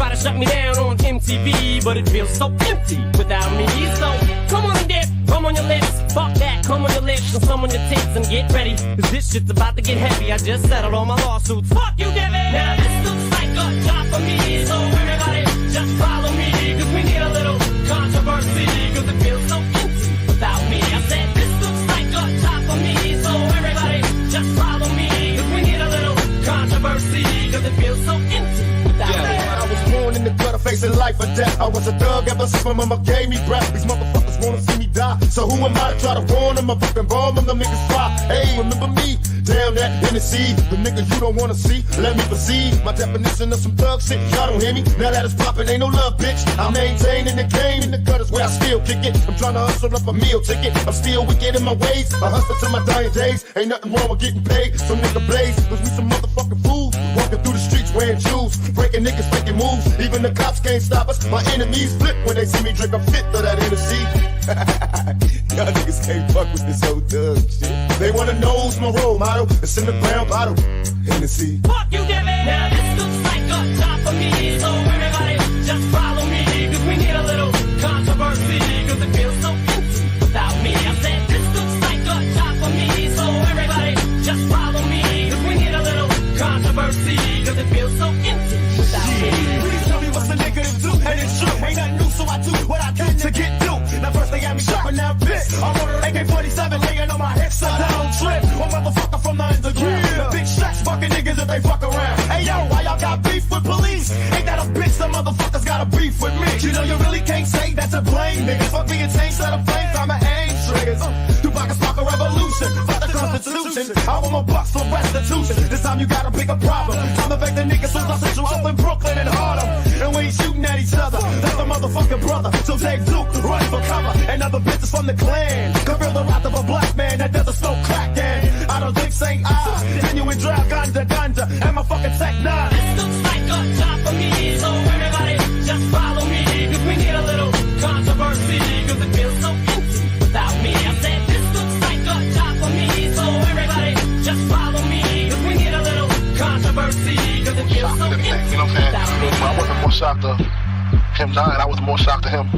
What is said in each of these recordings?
try to shut me down on MTV, but it feels so empty without me. So come on and dip, come on your lips, fuck that, come on your lips and some on your tits and get ready, cause this shit's about to get heavy. I just settled all my lawsuits. Fuck you, Devin! Now this looks like a job for me, so everybody just follow me, cause we need a little controversy, cause it feels so empty without me. I said this looks like a job for me, so everybody just follow me, cause we need a little controversy, cause it feels so empty without me. I was born in the gutter facing life or death. I was a thug ever since my mama gave me breath. These motherfuckers wanna see me die, so who am I to try to warn them? I fucking bomb them, the niggas fly. Hey, remember me? Damn that Hennessy, the nigga you don't wanna see. Let me proceed. My definition of some thug shit, y'all don't hear me. Now that it's poppin', ain't no love, bitch. I'm maintaining the game in the gutters where I still kick it. I'm trying to hustle up a meal ticket. I'm still wicked in my ways. I hustle to my dying days. Ain't nothing wrong with getting paid. Some nigga blaze, cause we some motherfucking fools. Walking through the streets wearing shoes, breaking niggas, making moves. Even the cops can't stop us. My enemies flip when they see me drink a fifth of that Hennessy. Y'all niggas can't fuck with this old thug shit. They wanna know who's my role model. It's in the brown bottle, Hennessy. Fuck you, Devin! Now this looks like a job for me, so everybody just follow me, cause we need a little controversy, cause it feels so empty without me. I said this looks like a job for me, so everybody just follow me, cause we need a little controversy, cause it feels so empty without me. Please tell me what's a nigga to do, and it's true. Ain't nothing new, so I do what I can to get through. Now first they got me shopping, now bitch. I'm on AK-47 laying on my hips, so don't trip. One motherfucker from the underground. The big shots fucking niggas if they fuck around. Hey yo, why y'all got beef with police? Ain't that a bitch? Some motherfuckers got a beef with me. You know you really can't say that's a blame, niggas. Fuck being changed, set a flame, I'm an aim triggers. Tupac spark a revolution, fuck the Constitution. I want my bucks for restitution. This time you got a bigger problem. Time to beg the niggas since I sent you up in Brooklyn and Harlem. And we ain't shooting at each other. That's the motherfucking brother. So take Duke, run for cover. And other bitches from the clan. Conceal the wrath of a black man that doesn't smoke crack. And I don't think St. I. Genuine drive ganja. And my fucking Tech 9. This looks like a job for me, so everybody just follow me, cause we need a little controversy, cause it feels so empty without me. I said this looks like a job for me, so everybody just follow me, cause we need a little controversy, cause it feels so empty without me. I wasn't more shocked to him dying, I was more shocked to him.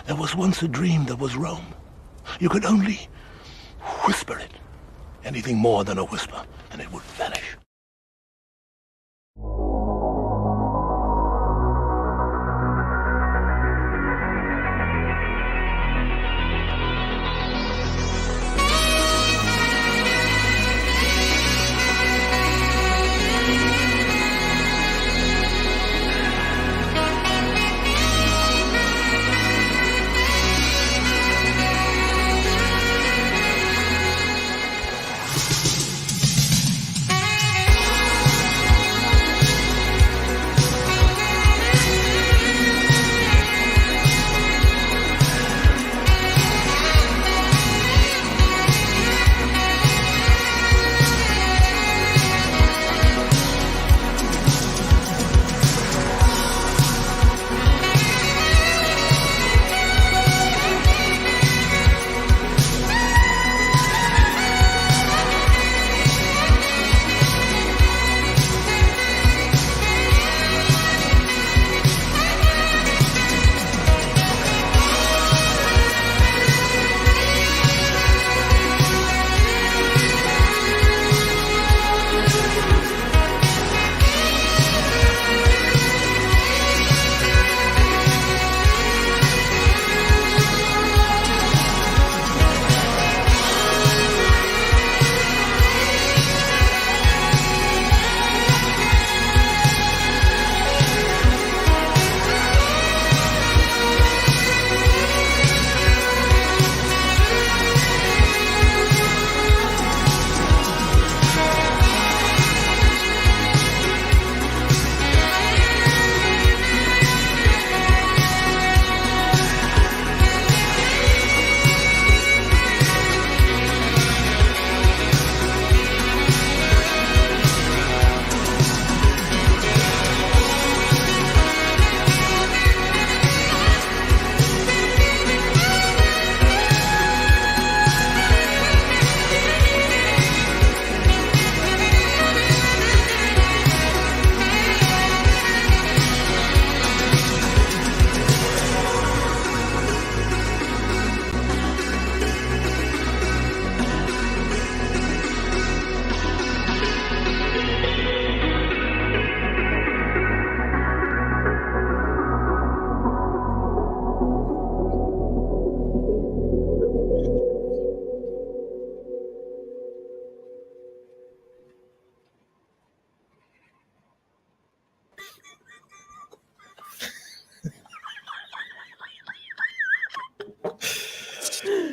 There was once a dream that was Rome. You could only whisper it. Anything more than a whisper, and it would vanish.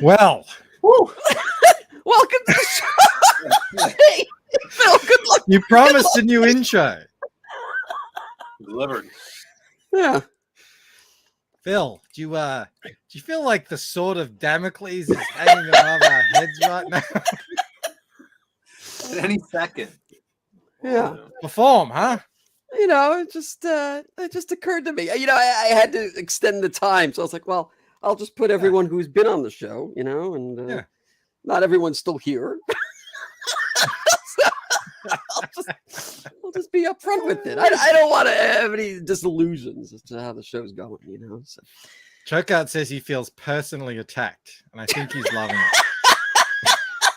Well, Welcome to the show. Hey, Phil, good luck. you promised a new intro. Delivered. Yeah. Phil, do you feel like the sword of Damocles is hanging above our heads right now? At any second. Yeah. Perform, huh? You know, it just occurred to me. You know, I had to extend the time, so I was like, well, I'll just put everyone who's been on the show, you know, and not everyone's still here. So I'll just be upfront with it. I don't want to have any disillusions as to how the show's going, you know. So. Chokeout says he feels personally attacked, and I think he's loving it.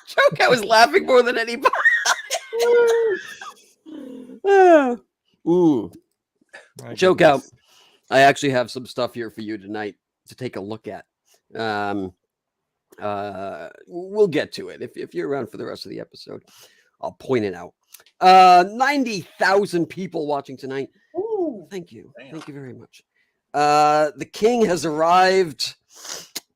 Chokeout was laughing more than anybody. Chokeout, I actually have some stuff here for you tonight to take a look at. We'll get to it. If you're around for the rest of the episode, I'll point it out. 90,000 people watching tonight. Ooh, thank you. Damn. Thank you very much. The king has arrived,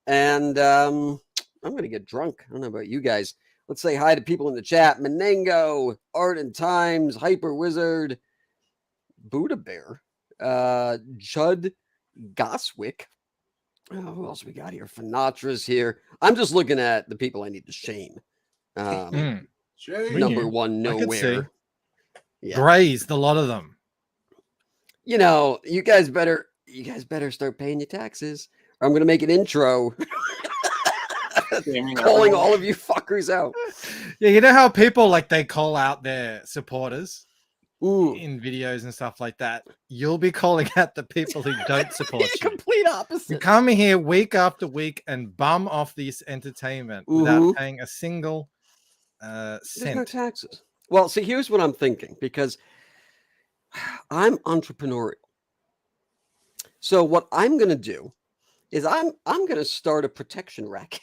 and I'm going to get drunk. I don't know about you guys. Let's say hi to people in the chat. Menengo, Art and Times, Hyper Wizard, Buddha Bear, Judd Goswick. Who else we got here? Finatra's here. I'm just looking at the people I need to shame. Number one, nowhere. Yeah. Grazed a lot of them. You know, you guys better start paying your taxes, or I'm going to make an intro calling all of you fuckers out. Yeah, you know how people like they call out their supporters in videos and stuff like that. You'll be calling out the people who don't support you. Complete opposite. You come here week after week and bum off this entertainment without paying a single cent. There's no taxes. Well, see, here's what I'm thinking, because I'm entrepreneurial. So what I'm going to do is I'm going to start a protection racket.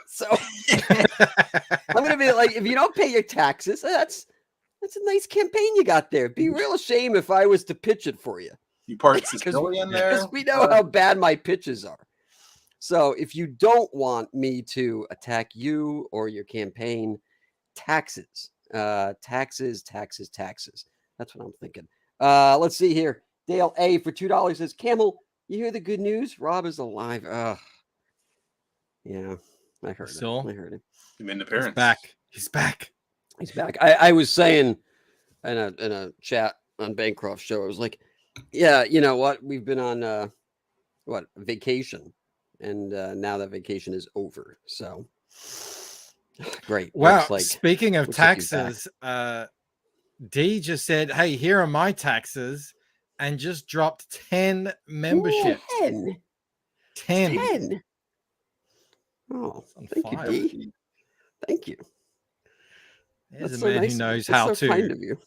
So I'm going to be like, if you don't pay your taxes, that's a nice campaign you got there. It'd be real shame if I was to pitch it for you. You part Sicilian there? Because we know how bad my pitches are. So if you don't want me to attack you or your campaign, taxes. Taxes. That's what I'm thinking. Let's see here. Dale A for $2 says, Camel, you hear the good news? Rob is alive. Yeah, I heard it. I heard it. He made an appearance. He's back. He's back. I was saying in a chat on Bancroft's show, I was like, yeah, you know what? We've been on vacation, and now that vacation is over. So great. Wow. Speaking of taxes, D just said, hey, here are my taxes, and just dropped 10 memberships. 10. Oh, thank you, D. Thank you. There's a man who knows how to. Kind of you.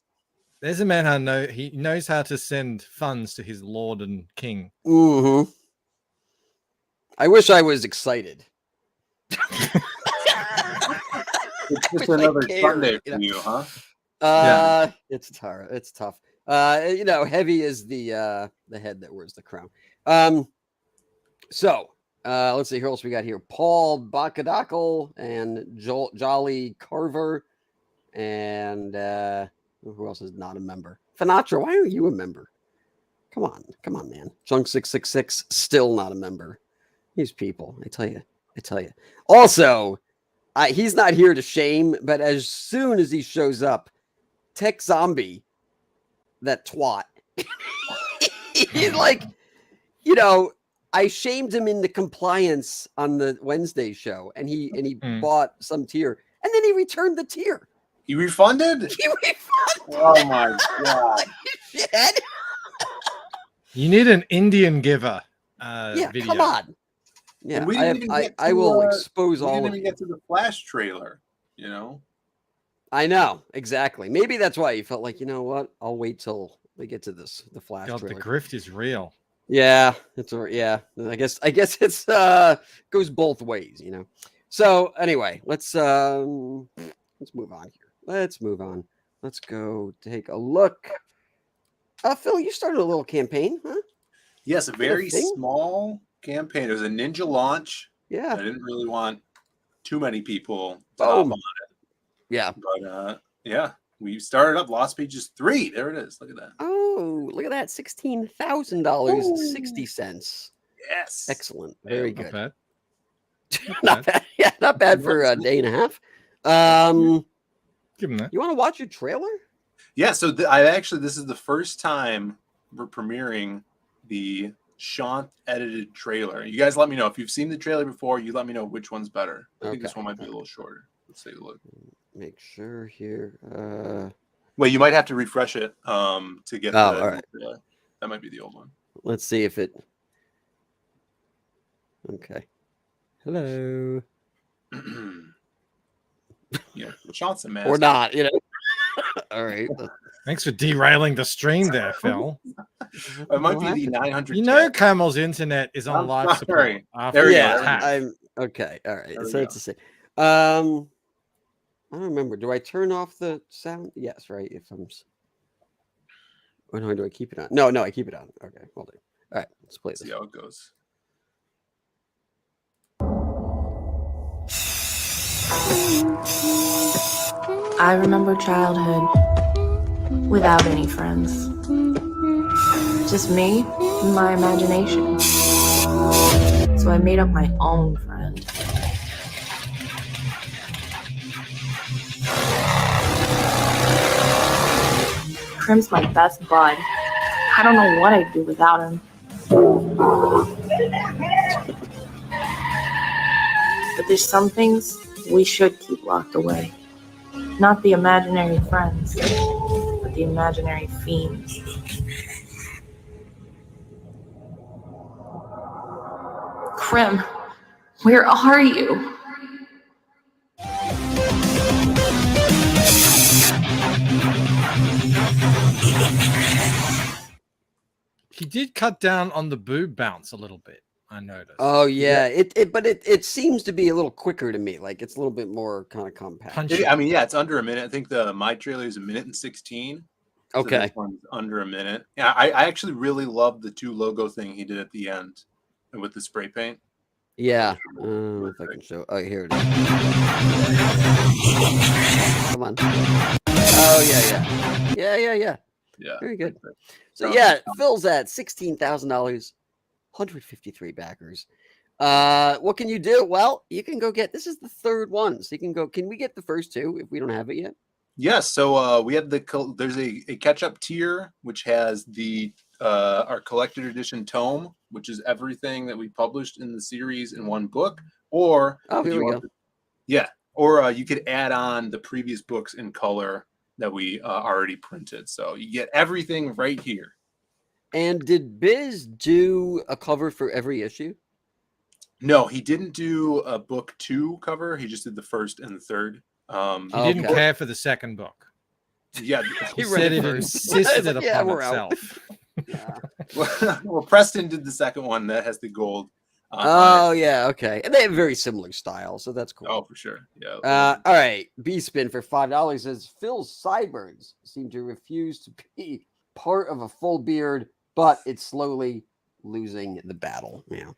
There's a man he knows how to send funds to his lord and king. Mm-hmm. I wish I was excited. It's just another Sunday for you, huh? It's tough. You know, heavy is the head that wears the crown. So let's see who else we got here. Paul Bakadakel and Jolly Carver, and who else is not a member? Finatra, why are you a member? Come on, man. Junk 666 still not a member. These people, I tell you. Also, he's not here to shame, but as soon as he shows up, Tech Zombie, that twat, he's like, you know, I shamed him into compliance on the Wednesday show, and he bought some tier, and then he returned the tier. He refunded? Oh my god! Shit. You need an Indian giver. Video. Come on. Yeah, I will expose all. We didn't even get to the Flash trailer. You know. I know exactly. Maybe that's why you felt like, you know what? I'll wait till we get to the Flash trailer. The grift is real. Yeah, I guess it's goes both ways, you know. So anyway, let's move on here. Let's move on. Let's go take a look. Phil, you started a little campaign, huh? Yes, a very small campaign. It was a ninja launch. Yeah. I didn't really want too many people to hop on it. Yeah. But yeah, we started up Lost Pages 3. There it is. Look at that. Oh, look at that. $16,000.60. Yes. Excellent. Very Not good. bad. Not bad. Yeah, not bad for a day and a half. Give him that. You want to watch your trailer? Yeah, so this is the first time we're premiering the Shant edited trailer. You guys let me know if you've seen the trailer before. You let me know which one's better. I think this one might be a little shorter. Let's take a look. Make sure here. Well, you might have to refresh it to get. All right. That might be the old one. Let's see if it. Okay. Hello. Yeah, Shant's a man. Or not, you know. All right. Thanks for derailing the stream there, Phil. It might be the 900. You know, Camel's internet is on life support. I'm okay. All right. So it's the same. I don't remember. Do I turn off the sound? Yes, right. If I'm. Or no, do I keep it on? No, I keep it on. Okay, hold on. All right, let's play this. See how it goes. I remember childhood without any friends. Just me and my imagination. So I made up my own friend. Crim's my best bud. I don't know what I'd do without him. But there's some things we should keep locked away. Not the imaginary friends, but the imaginary fiends. Crim, where are you? He did cut down on the boob bounce a little bit. I noticed. Oh yeah, but it seems to be a little quicker to me. Like it's a little bit more kind of compact. I mean, yeah, it's under a minute. I think my trailer is 1:16. Okay, so this one's under a minute. Yeah, I actually really love the 2 logo thing he did at the end with the spray paint. Yeah, if I can show. Oh, here it is. Come on. Oh yeah. Very good. So yeah, Phil's at $16,000. 153 backers. What can you do? Well, you can go get. This is the third one, so you can go. Can we get the first 2 if we don't have it yet? Yes. So we have there's a catch-up tier which has our collected edition tome, which is everything that we published in the series in one book. Or here we go. Or you could add on the previous books in color that we already printed. So you get everything right here. And did Biz do a cover for every issue? No, he didn't do a book 2 cover. He just did the first and the third. He didn't care for the second book. Yeah, he said it insisted upon itself. Well, Preston did the second one that has the gold. Yeah, okay. And they have very similar style, so that's cool. Oh, for sure. Yeah. All right. B-Spin for $5 says Phil's sideburns seem to refuse to be part of a full beard, but it's slowly losing the battle. Yeah. That's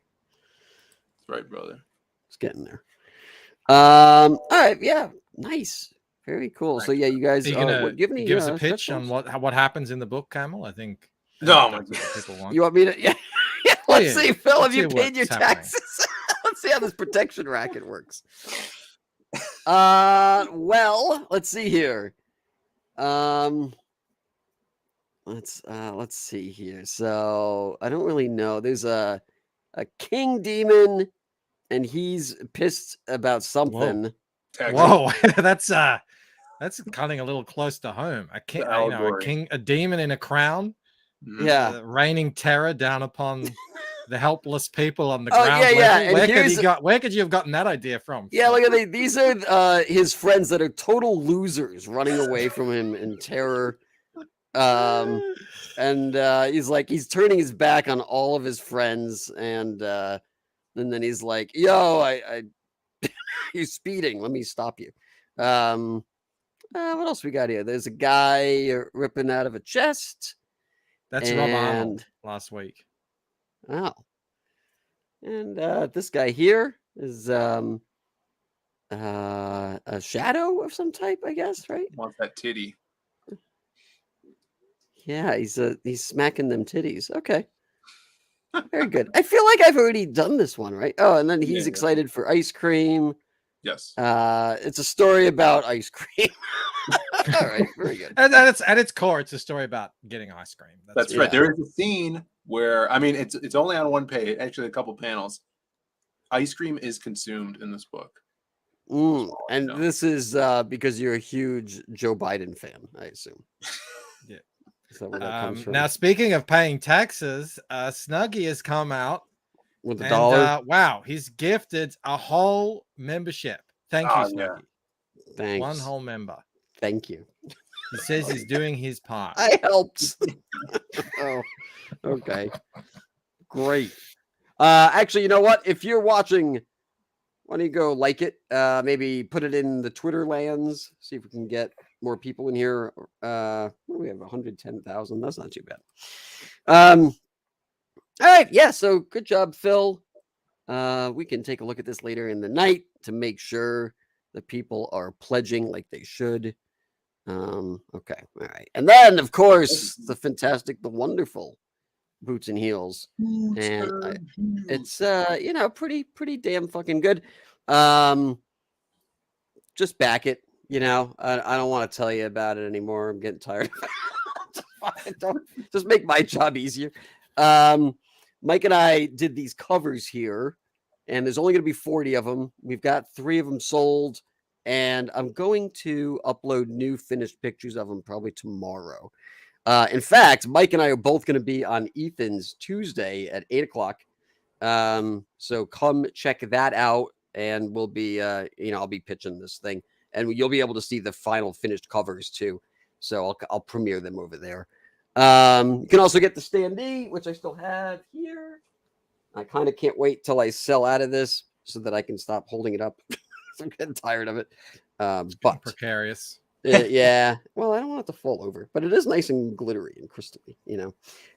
right, brother. It's getting there. All right. Yeah. Nice. Very cool. So yeah, you guys give us a pitch on what happens in the book, Camel? I think. No, people want. You want me to? Yeah. Let's see, Phil. Have you paid your taxes? Let's see how this protection racket works. Well, let's see here. Let's see here. So I don't really know. There's a king demon, and he's pissed about something. Whoa. that's cutting a little close to home. A demon in a crown. Yeah, raining terror down upon the helpless people on the ground. Where could you have gotten that idea from? Yeah, look at these are his friends that are total losers running away from him in terror. And he's turning his back on all of his friends, and then he's like, "Yo, you're speeding. Let me stop you." What else we got here? There's a guy ripping out of a chest. That's Rob Arnold last week. Oh. And this guy here is a shadow of some type, I guess, right? Wants that titty. Yeah, he's smacking them titties. Okay. Very good. I feel like I've already done this one, right? Oh, and then he's excited for ice cream. Yes. It's a story about ice cream. All right, very good. And it's at its core, it's a story about getting ice cream. That's right. There is a scene where, I mean, it's only on one page, actually a couple panels. Ice cream is consumed in this book. And this is because you're a huge Joe Biden fan, I assume. Yeah. Is that where that comes from? Now, speaking of paying taxes, Snuggie has come out with a dollar. Wow, he's gifted a whole membership. Thank you, Snuggie. Thanks. One whole member. Thank you. He says he's doing his part. I helped. Oh, okay. Great. Actually, you know what? If you're watching, why don't you go like it? Maybe put it in the Twitter lands. See if we can get more people in here. We have 110,000. That's not too bad. All right. Yeah. So good job, Phil. We can take a look at this later in the night to make sure that people are pledging like they should. Okay. All right. And then, of course, the fantastic, the wonderful Boots and Heels. And it's, pretty damn fucking good. Just back it. I don't want to tell you about it anymore. I'm getting tired of it. Just make my job easier. Mike and I did these covers here, and there's only going to be 40 of them. We've got 3 of them sold, and I'm going to upload new finished pictures of them probably tomorrow. In fact, Mike and I are both going to be on Ethan's Tuesday at 8:00. So come check that out, and we'll be, I'll be pitching this thing, and you'll be able to see the final finished covers too. So I'll premiere them over there. You can also get the standee, which I still have here. I kind of can't wait till I sell out of this so that I can stop holding it up. I'm getting tired of it. But precarious. Yeah. Well, I don't want it to fall over, but it is nice and glittery and crystally,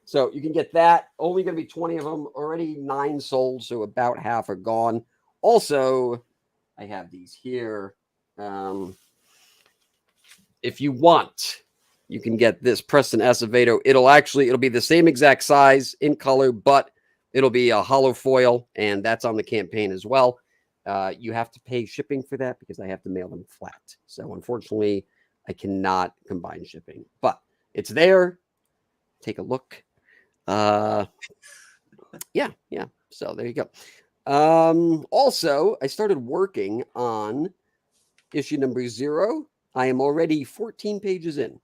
So you can get that. Only going to be 20 of them. Already 9 sold, so about half are gone. Also, I have these here. If you want, you can get this Preston Acevedo. It'll be the same exact size in color, but it'll be a hollow foil, and that's on the campaign as well. You have to pay shipping for that because I have to mail them flat. So unfortunately, I cannot combine shipping, but it's there. Take a look. Yeah. So there you go. Also, I started working on issue number 0. I am already 14 pages in.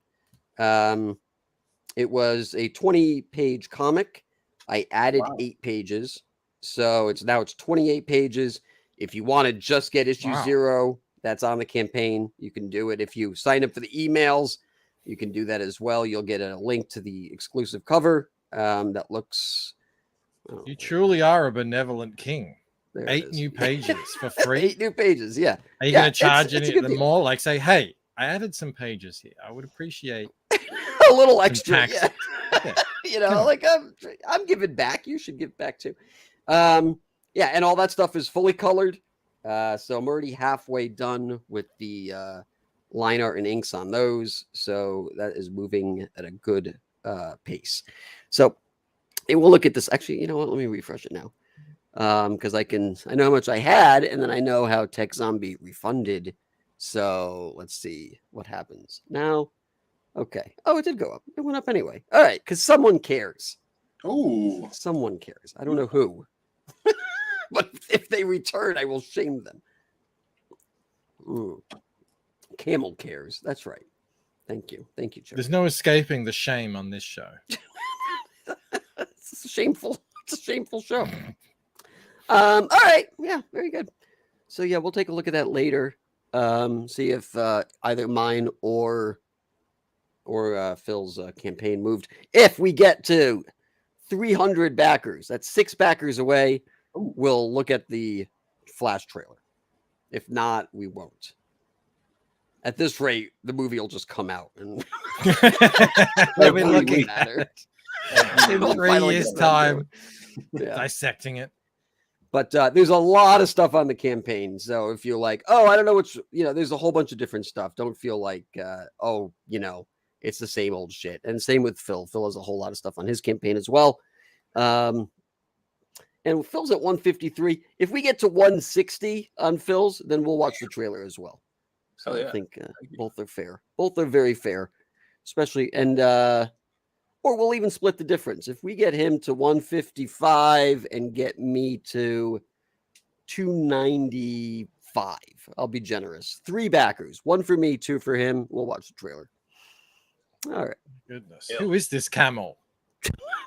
It was a 20-page comic. I added 8 pages. So it's 28 pages. If you want to just get issue 0, that's on the campaign. You can do it. If you sign up for the emails, you can do that as well. You'll get a link to the exclusive cover that looks... You truly are a benevolent king. 8 new pages for free. 8 new pages, yeah. Are you going to charge any of them more? Like say, hey, I added some pages here. I would appreciate a little extra. Yeah. Like I'm giving back. You should give back too. Yeah, and all that stuff is fully colored. So I'm already halfway done with the line art and inks on those. So that is moving at a good pace. So we'll look at this. Actually, you know what? Let me refresh it now. Because I know how much I had, and then I know how Tech Zombie refunded. So let's see what happens now. Okay. Oh, it did go up. It went up anyway. All right, because someone cares. Oh, someone cares. I don't know who, but if they return, I will shame them. Camel cares. That's right. Thank you, Joe. There's no escaping the shame on this show. It's shameful. It's a shameful show. All right. Yeah, very good. So yeah, we'll take a look at that later. See if either mine or Phil's campaign moved. If we get to 300 backers, that's 6 backers away. We'll look at the Flash trailer. If not, we won't. At this rate, the movie will just come out and we'll be looking at it in 3 years' time, dissecting it. But there's a lot of stuff on the campaign. So if you're like, oh, I don't know what's, there's a whole bunch of different stuff. Don't feel like, it's the same old shit. And same with Phil. Phil has a whole lot of stuff on his campaign as well. And Phil's at 153. If we get to 160 on Phil's, then we'll watch the trailer as well. So I think both are fair. Both are very fair, especially, and or we'll even split the difference. If we get him to 155 and get me to 295, I'll be generous. 3 backers, 1 for me, 2 for him. We'll watch the trailer. All right. Goodness. Who is this camel?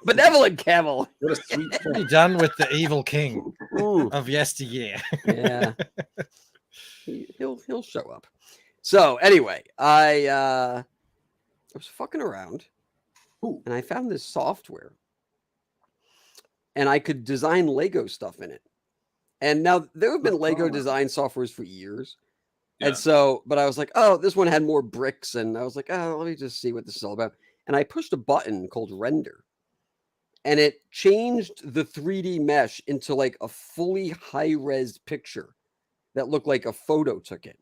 Benevolent camel. What a sweet What are you done with the evil king of yesteryear? Yeah. He'll show up. So anyway, I was fucking around and I found this software and I could design Lego stuff in it. And now there have been Lego design softwares for years. Yeah. And so, but I was like, oh, this one had more bricks. And I was like, oh, let me just see what this is all about. And I pushed a button called render. And it changed the 3D mesh into like a fully high-res picture that looked like a photo took it.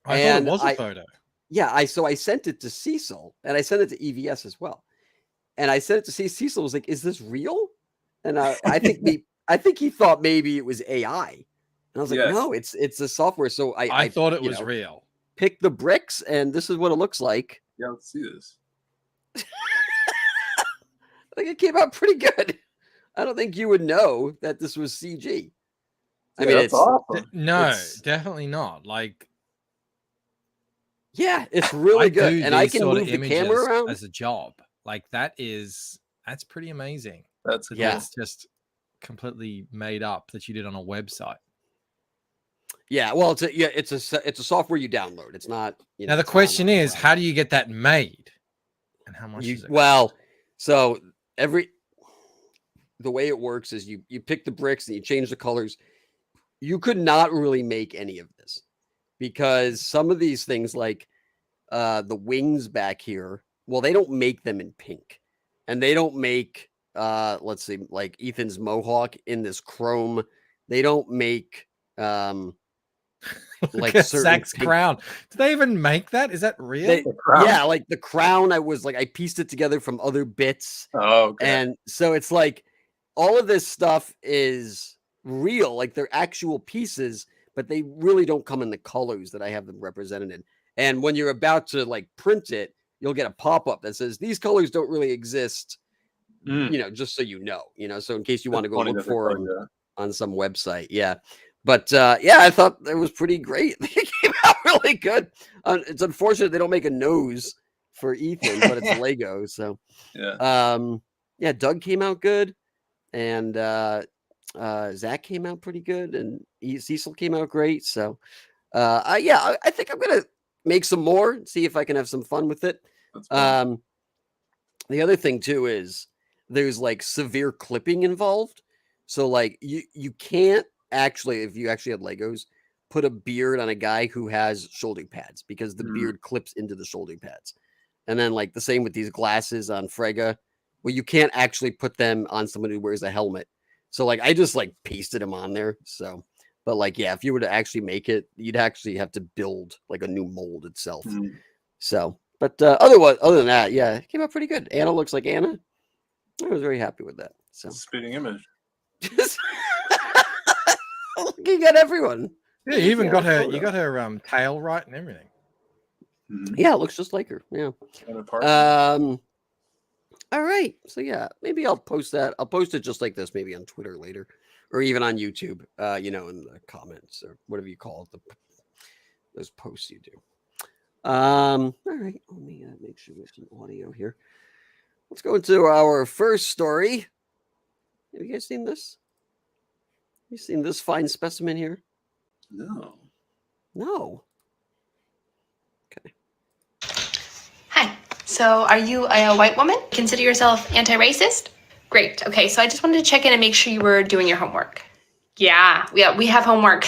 I thought it was a photo. Yeah, so I sent it to Cecil, and I sent it to EVS as well. And I sent it to Cecil. Cecil was like, "Is this real?" And I think he thought maybe it was AI. And I was like, "No, it's a software." So I thought it was real. Pick the bricks, and this is what it looks like. Yeah, let's see this. I think it came out pretty good. I don't think you would know that this was CG. I mean, it's awesome. No, definitely not. Like, yeah, it's really good, and I can move the camera around as a job. Like that's pretty amazing. That's it's just completely made up that you did on a website. Yeah, well, it's a software you download. It's not. Now the question is, how do you get that made, and how much is it? Well, so the way it works is you pick the bricks and you change the colors. You could not really make any of this because some of these things like the wings back here, well, they don't make them in pink, and they don't make let's see, like Ethan's mohawk in this chrome. They don't make like Zach's crown. Do they even make that? Is that real? Yeah, like the crown. I pieced it together from other bits. Oh, okay. And so it's like all of this stuff is real, like they're actual pieces, but they really don't come in the colors that I have them represented in. And when you're about to like print it, you'll get a pop-up that says these colors don't really exist. Just so so in case you want to go look for them on some website. Yeah. But I thought it was pretty great. It came out really good. It's unfortunate they don't make a nose for Ethan, but it's Lego. So Doug came out good, and Zach came out pretty good, and Cecil came out great. So I think I'm gonna make some more and see if I can have some fun with it. The other thing too is there's like severe clipping involved. So like you can't actually, if you actually had Legos, put a beard on a guy who has shoulder pads because the beard clips into the shoulder pads. And then like the same with these glasses on Frega, well, you can't actually put them on someone who wears a helmet. So like I just like pasted them on there. So, but like, yeah, if you were to actually make it, you'd actually have to build like a new mold itself. So, but other than that, yeah, it came out pretty good. Anna looks like Anna. I was very happy with that. So spitting image. Looking at everyone. Yeah, you even got her tail right and everything. Yeah, it looks just like her. Yeah. All right. So yeah, maybe I'll post that. I'll post it just like this, maybe on Twitter later, or even on YouTube. In the comments or whatever you call it, those posts you do. All right. Let me make sure we have some audio here. Let's go into our first story. Have you guys seen this? You seen this fine specimen here? No. Okay. Hi. So are you a white woman? Consider yourself anti-racist? Great. Okay, so I just wanted to check in and make sure you were doing your homework. Yeah, we have homework.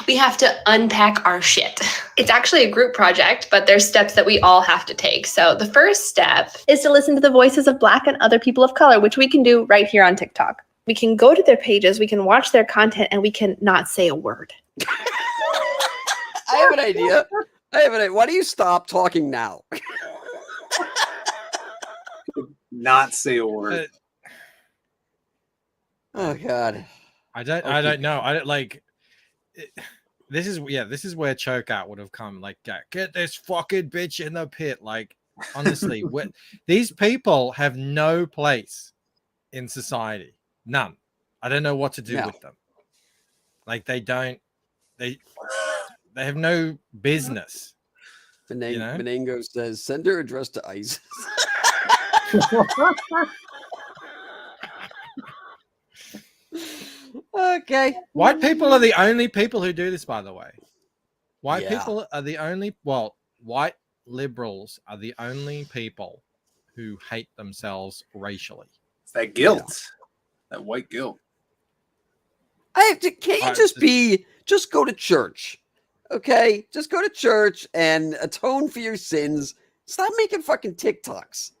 We have to unpack our shit. It's actually a group project, but there's steps that we all have to take. So the first step is to listen to the voices of Black and other people of color, which we can do right here on TikTok. We can go to their pages, we can watch their content, and we can not say a word. I have an idea. Why do you stop talking now? Not say a word. Oh God. I don't know. I don't like. This is where choke out would have come. Like, get this fucking bitch in the pit. Like, honestly, these people have no place in society. None. I don't know what to do with them. Like, they have no business. Menengo says, send her address to ISIS. Okay. White people are the only people who do this, by the way. White liberals are the only people who hate themselves racially. It's that guilt, that white guilt. Can't you just go to church? Okay, just go to church and atone for your sins. Stop making fucking TikToks.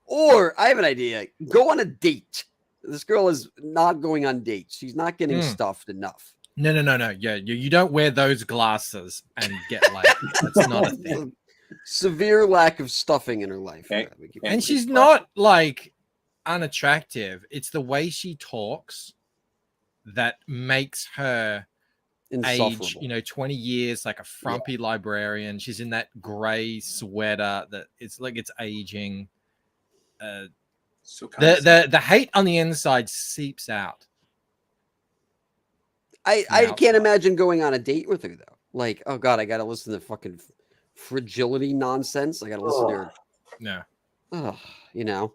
Or I have an idea. Go on a date. This girl is not going on dates. She's not getting stuffed enough. No. Yeah, you don't wear those glasses and get laid. That's not a thing. Severe lack of stuffing in her life. And she's not like unattractive. It's the way she talks that makes her age, 20 years, like a frumpy librarian. She's in that gray sweater that it's like it's aging. The hate on the inside seeps out. I can't imagine going on a date with her though. Like, oh God, I gotta listen to fucking fragility nonsense. I gotta listen to her. No.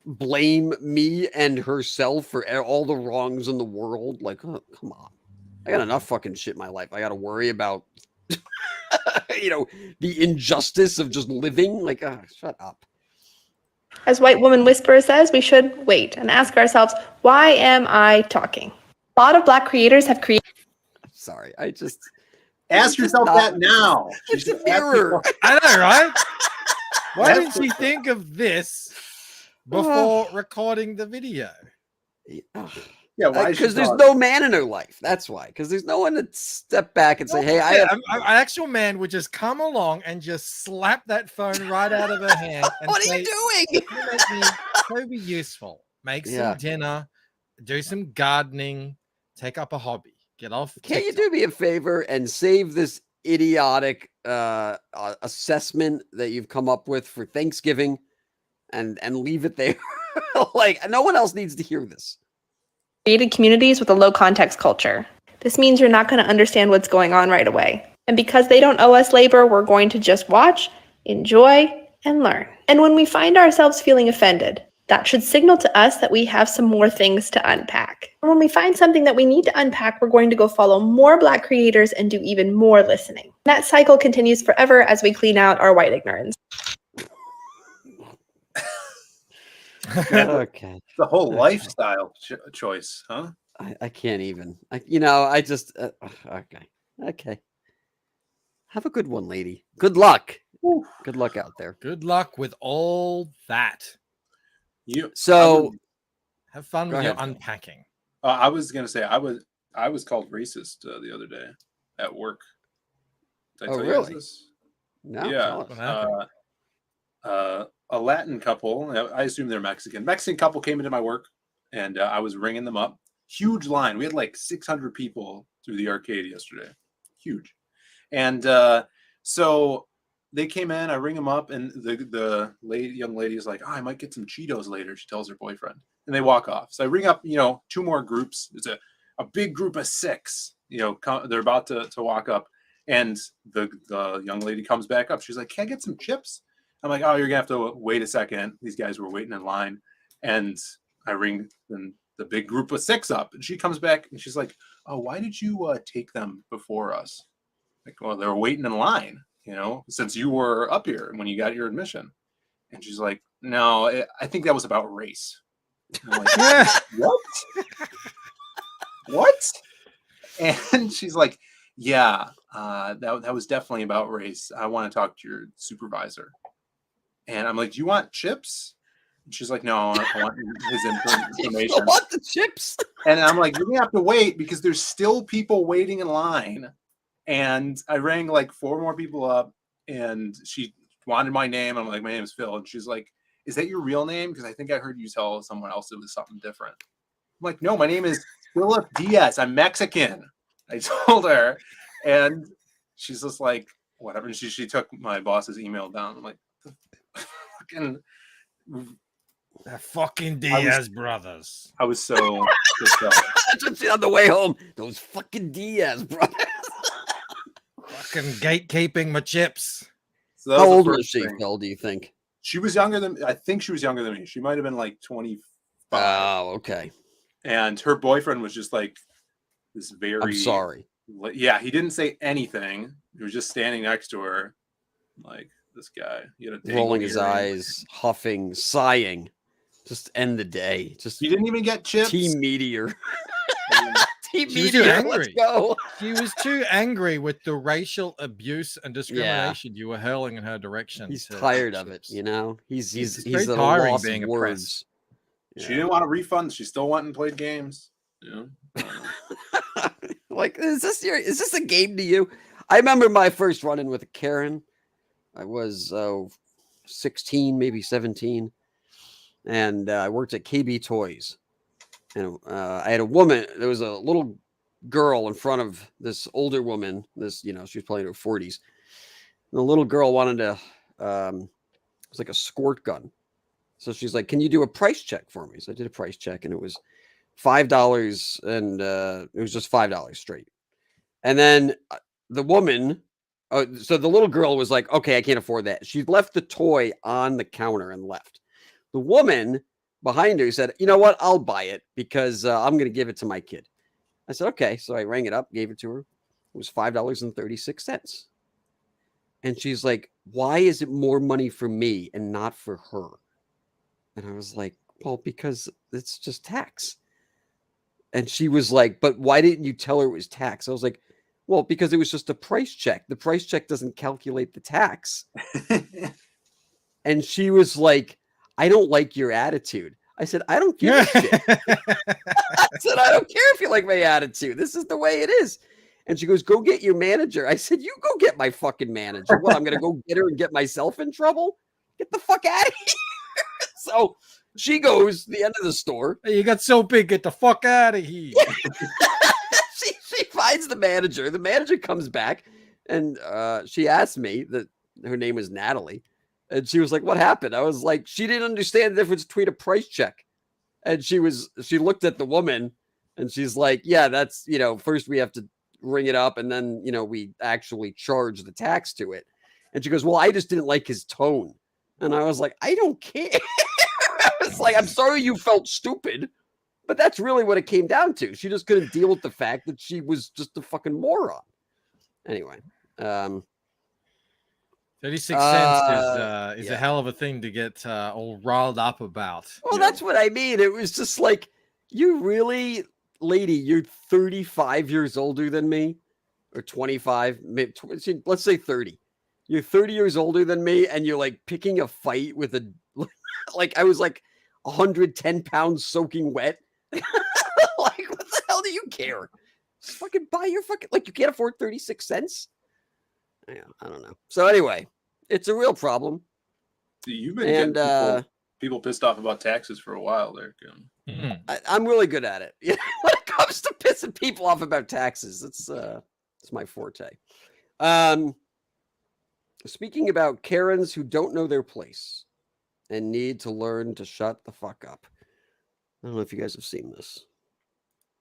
Blame me and herself for all the wrongs in the world. Like, oh, come on. I got enough fucking shit in my life. I got to worry about, the injustice of just living. Like, shut up. As White Woman Whisperer says, we should wait and ask ourselves, why am I talking? A lot of Black creators have created. Sorry, I just ask yourself that now. It's a mirror. I know, right? Why didn't she think of this before recording the video? Yeah, because there's no man in her life. That's why. Because there's no one to step back and say, "Hey, an actual man would just come along and just slap that phone right out of her hand." And what are you doing? Go be useful. Make some dinner. Do some gardening. Take up a hobby. Get off. Can't you do me a favor and save this idiotic assessment that you've come up with for Thanksgiving, and leave it there? Like, no one else needs to hear this. Created communities with a low context culture. This means you're not going to understand what's going on right away. And because they don't owe us labor, we're going to just watch, enjoy, and learn. And when we find ourselves feeling offended, that should signal to us that we have some more things to unpack. And when we find something that we need to unpack, we're going to go follow more Black creators and do even more listening. That cycle continues forever as we clean out our white ignorance. Okay. The whole lifestyle choice, huh? I can't even. I just okay. Have a good one, lady. Good luck. Good luck out there. Good luck with all that. Have fun with your unpacking. I was gonna say I was called racist the other day at work. Did I tell you guys this? No. Yeah. A Latin couple, I assume they're Mexican. Mexican couple came into my work, and I was ringing them up. Huge line. We had like 600 people through the arcade yesterday. Huge. And so they came in. I ring them up, and the young lady is like, "Oh, I might get some Cheetos later." She tells her boyfriend, and they walk off. So I ring up, 2 more groups. It's a big group of 6. They're about to walk up, and the young lady comes back up. She's like, "Can I get some chips?" I'm like, "Oh, you're gonna have to wait a second." These guys were waiting in line, and I ring the big group of 6 up, and she comes back and she's like, "Oh, why did you take them before us?" Like, "Well, they were waiting in line, since you were up here when you got your admission." And she's like, "No, I think that was about race." And I'm like, "What? What?" And she's like, "Yeah, that was definitely about race. I want to talk to your supervisor." And I'm like, "Do you want chips?" She's like, no, I want his information. I want the chips. And I'm like, you're gonna have to wait because there's still people waiting in line. And I rang like 4 more people up, and she wanted my name. I'm like, my name is Phil, and she's like, is that your real name? Because I think I heard you tell someone else it was something different. I'm like, no, my name is Philip Diaz. I'm Mexican. I told her, and she's just like, whatever. And she took my boss's email down. I'm like, fucking. The fucking Diaz brothers. I was so pissed off. On the way home, those fucking Diaz brothers. Fucking gatekeeping my chips. So how old was she, Phil, do you think? She was younger than, I think she was younger than me. She might have been like 25. Oh, okay. And her boyfriend was just like this very. I'm sorry. Yeah, he didn't say anything. He was just standing next to her, like this guy. He had a rolling his eyes, huffing, sighing. Just end the day. Just he didn't even get chips. Team Meteor. Team She was Meteor. too angry. Let's go. She was too angry with the racial abuse and discrimination you were hurling in her direction. He's tired of it, you know. He's very at a tiring loss being of words. Yeah. She didn't want a refund. She still went and played games. You know? Like, is this a game to you? I remember my first run-in with a Karen. I was 16, maybe 17. And I worked at KB Toys. And I had a woman, there was a little girl in front of this older woman. This, you know, she was probably in her 40s. And the little girl wanted to, it was like a squirt gun. So she's like, can you do a price check for me? So I did a price check, and it was $5, and it was just $5 straight. And then the woman, so the little girl was like, okay, I can't afford that. She left the toy on the counter and left. The woman behind her said, you know what? I'll buy it because I'm going to give it to my kid. I said, okay. So I rang it up, gave it to her. It was $5.36. And she's like, why is it more money for me and not for her? And I was like, well, because it's just tax. And she was like, but why didn't you tell her it was tax? I was like, well, because it was just a price check. The price check doesn't calculate the tax. And she was like, I don't like your attitude. I said, I don't give a shit. I said, I don't care if you like my attitude. This is the way it is. And she goes, go get your manager. I said, you go get my fucking manager. What, I'm going to go get her and get myself in trouble? Get the fuck out of here. So she goes to the end of the store. Hey, you got so big, get the fuck out of here. She finds the manager. The manager comes back, and she asked me that her name was Natalie. And she was like, what happened? I was like, she didn't understand the difference between a price check. And she looked at the woman, and she's like, yeah, that's, you know, first we have to ring it up, and then, you know, we actually charge the tax to it. And she goes, well, I just didn't like his tone. And I was like, I don't care. I was like, I'm sorry you felt stupid, but that's really what it came down to. She just couldn't deal with the fact that she was just a fucking moron. Anyway, 36 cents is a hell of a thing to get all riled up about. Well, that's what I mean. It was just like, you really, lady, you're 35 years older than me, or 25, maybe, let's say 30. You're 30 years older than me, and you're like picking a fight with a, like, I was like 110 pounds soaking wet. Like, what the hell do you care? Just fucking buy your fucking, like, you can't afford 36 cents? Yeah, I don't know. So anyway, it's a real problem. You've been getting people pissed off about taxes for a while there, Kim. I'm really good at it. When it comes to pissing people off about taxes, it's my forte. Speaking about Karens who don't know their place and need to learn to shut the fuck up. I don't know if you guys have seen this.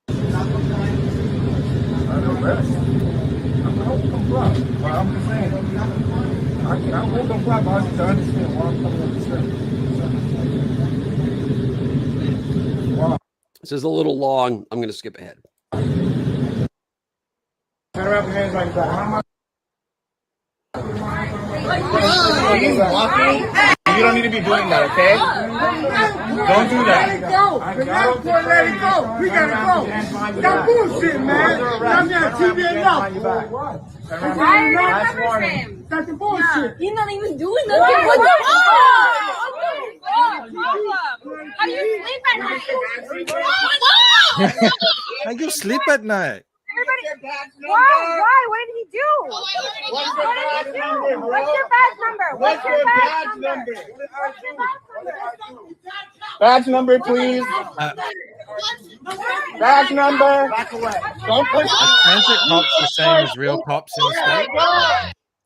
I'm just saying, I hold them flat, but I need to understand why I'm coming up the steps. Wow. This is a little long. I'm going to skip ahead. Turn around your hands like that. You don't need to be doing that, okay? Don't do that. Let it go. Let it go. We gotta go. That bullshit, man. I'm not TV enough. Why are you cover him? That's the bullshit. He's not even doing nothing. What the fuck? sleep at night. How you sleep at night? Why? What did he do? What's your badge number? What's your badge number? What's your badge number? Badge number, please. Badge number. Don't push. Are transit cops the same as real cops in the state?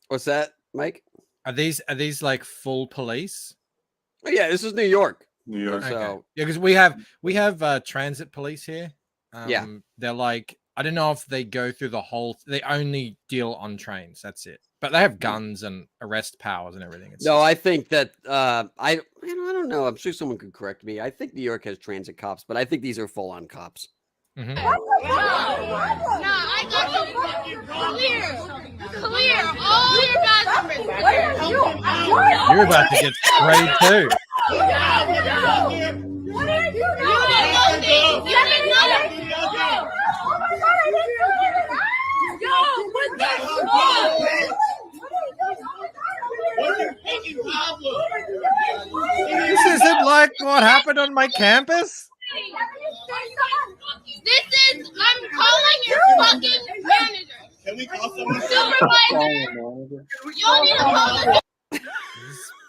What's that, Mike? Are these like full police? Oh, yeah, this is New York. New York. Okay. So Yeah, because we have transit police here. Yeah. They're like, I don't know if they go through the whole. They only deal on trains. That's it. But they have guns and arrest powers and everything. It's no, just- I think that I don't know. I'm sure someone could correct me. I think New York has transit cops, but I think these are full-on cops. Mhm. No, I got you. Clear all your badge numbers. You're about to get sprayed too. What are you doing? You didn't know that. Oh my God, I didn't know that. Yo, what the This isn't like what happened on my campus. I'm calling your fucking manager. Can we call someone? Supervisor. Y'all need to call the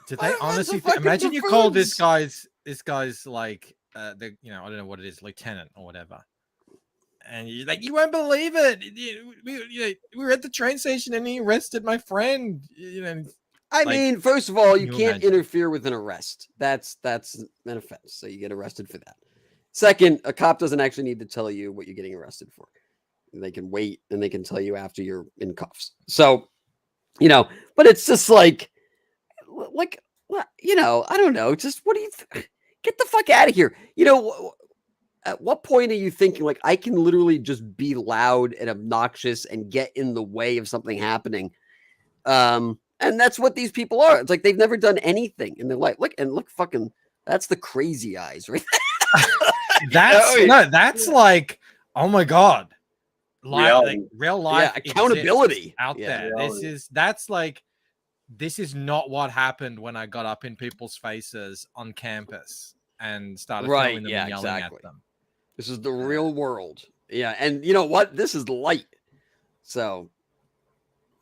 Did they honestly? fucking Imagine you call this buffoons. guy's like I don't know what it is, lieutenant or whatever, and you're like, you won't believe it. We were at the train station and he arrested my friend. I mean, first of all, you can you can't imagine? interfere with an arrest. That's an offense, so you get arrested for that. Second, a cop doesn't actually need to tell you what you're getting arrested for. They can wait and they can tell you after you're in cuffs. So, but it's just like what, I don't know. Just what do you get the fuck out of here? At what point are you thinking like I can literally just be loud and obnoxious and get in the way of something happening? And that's what these people are. It's like they've never done anything in their life. Look, fucking, that's the crazy eyes, right? That's like, oh my God. Real life accountability out there. This is not what happened when I got up in people's faces on campus and started filming them and yelling at them. This is the real world. Yeah, and you know what? This is light. So,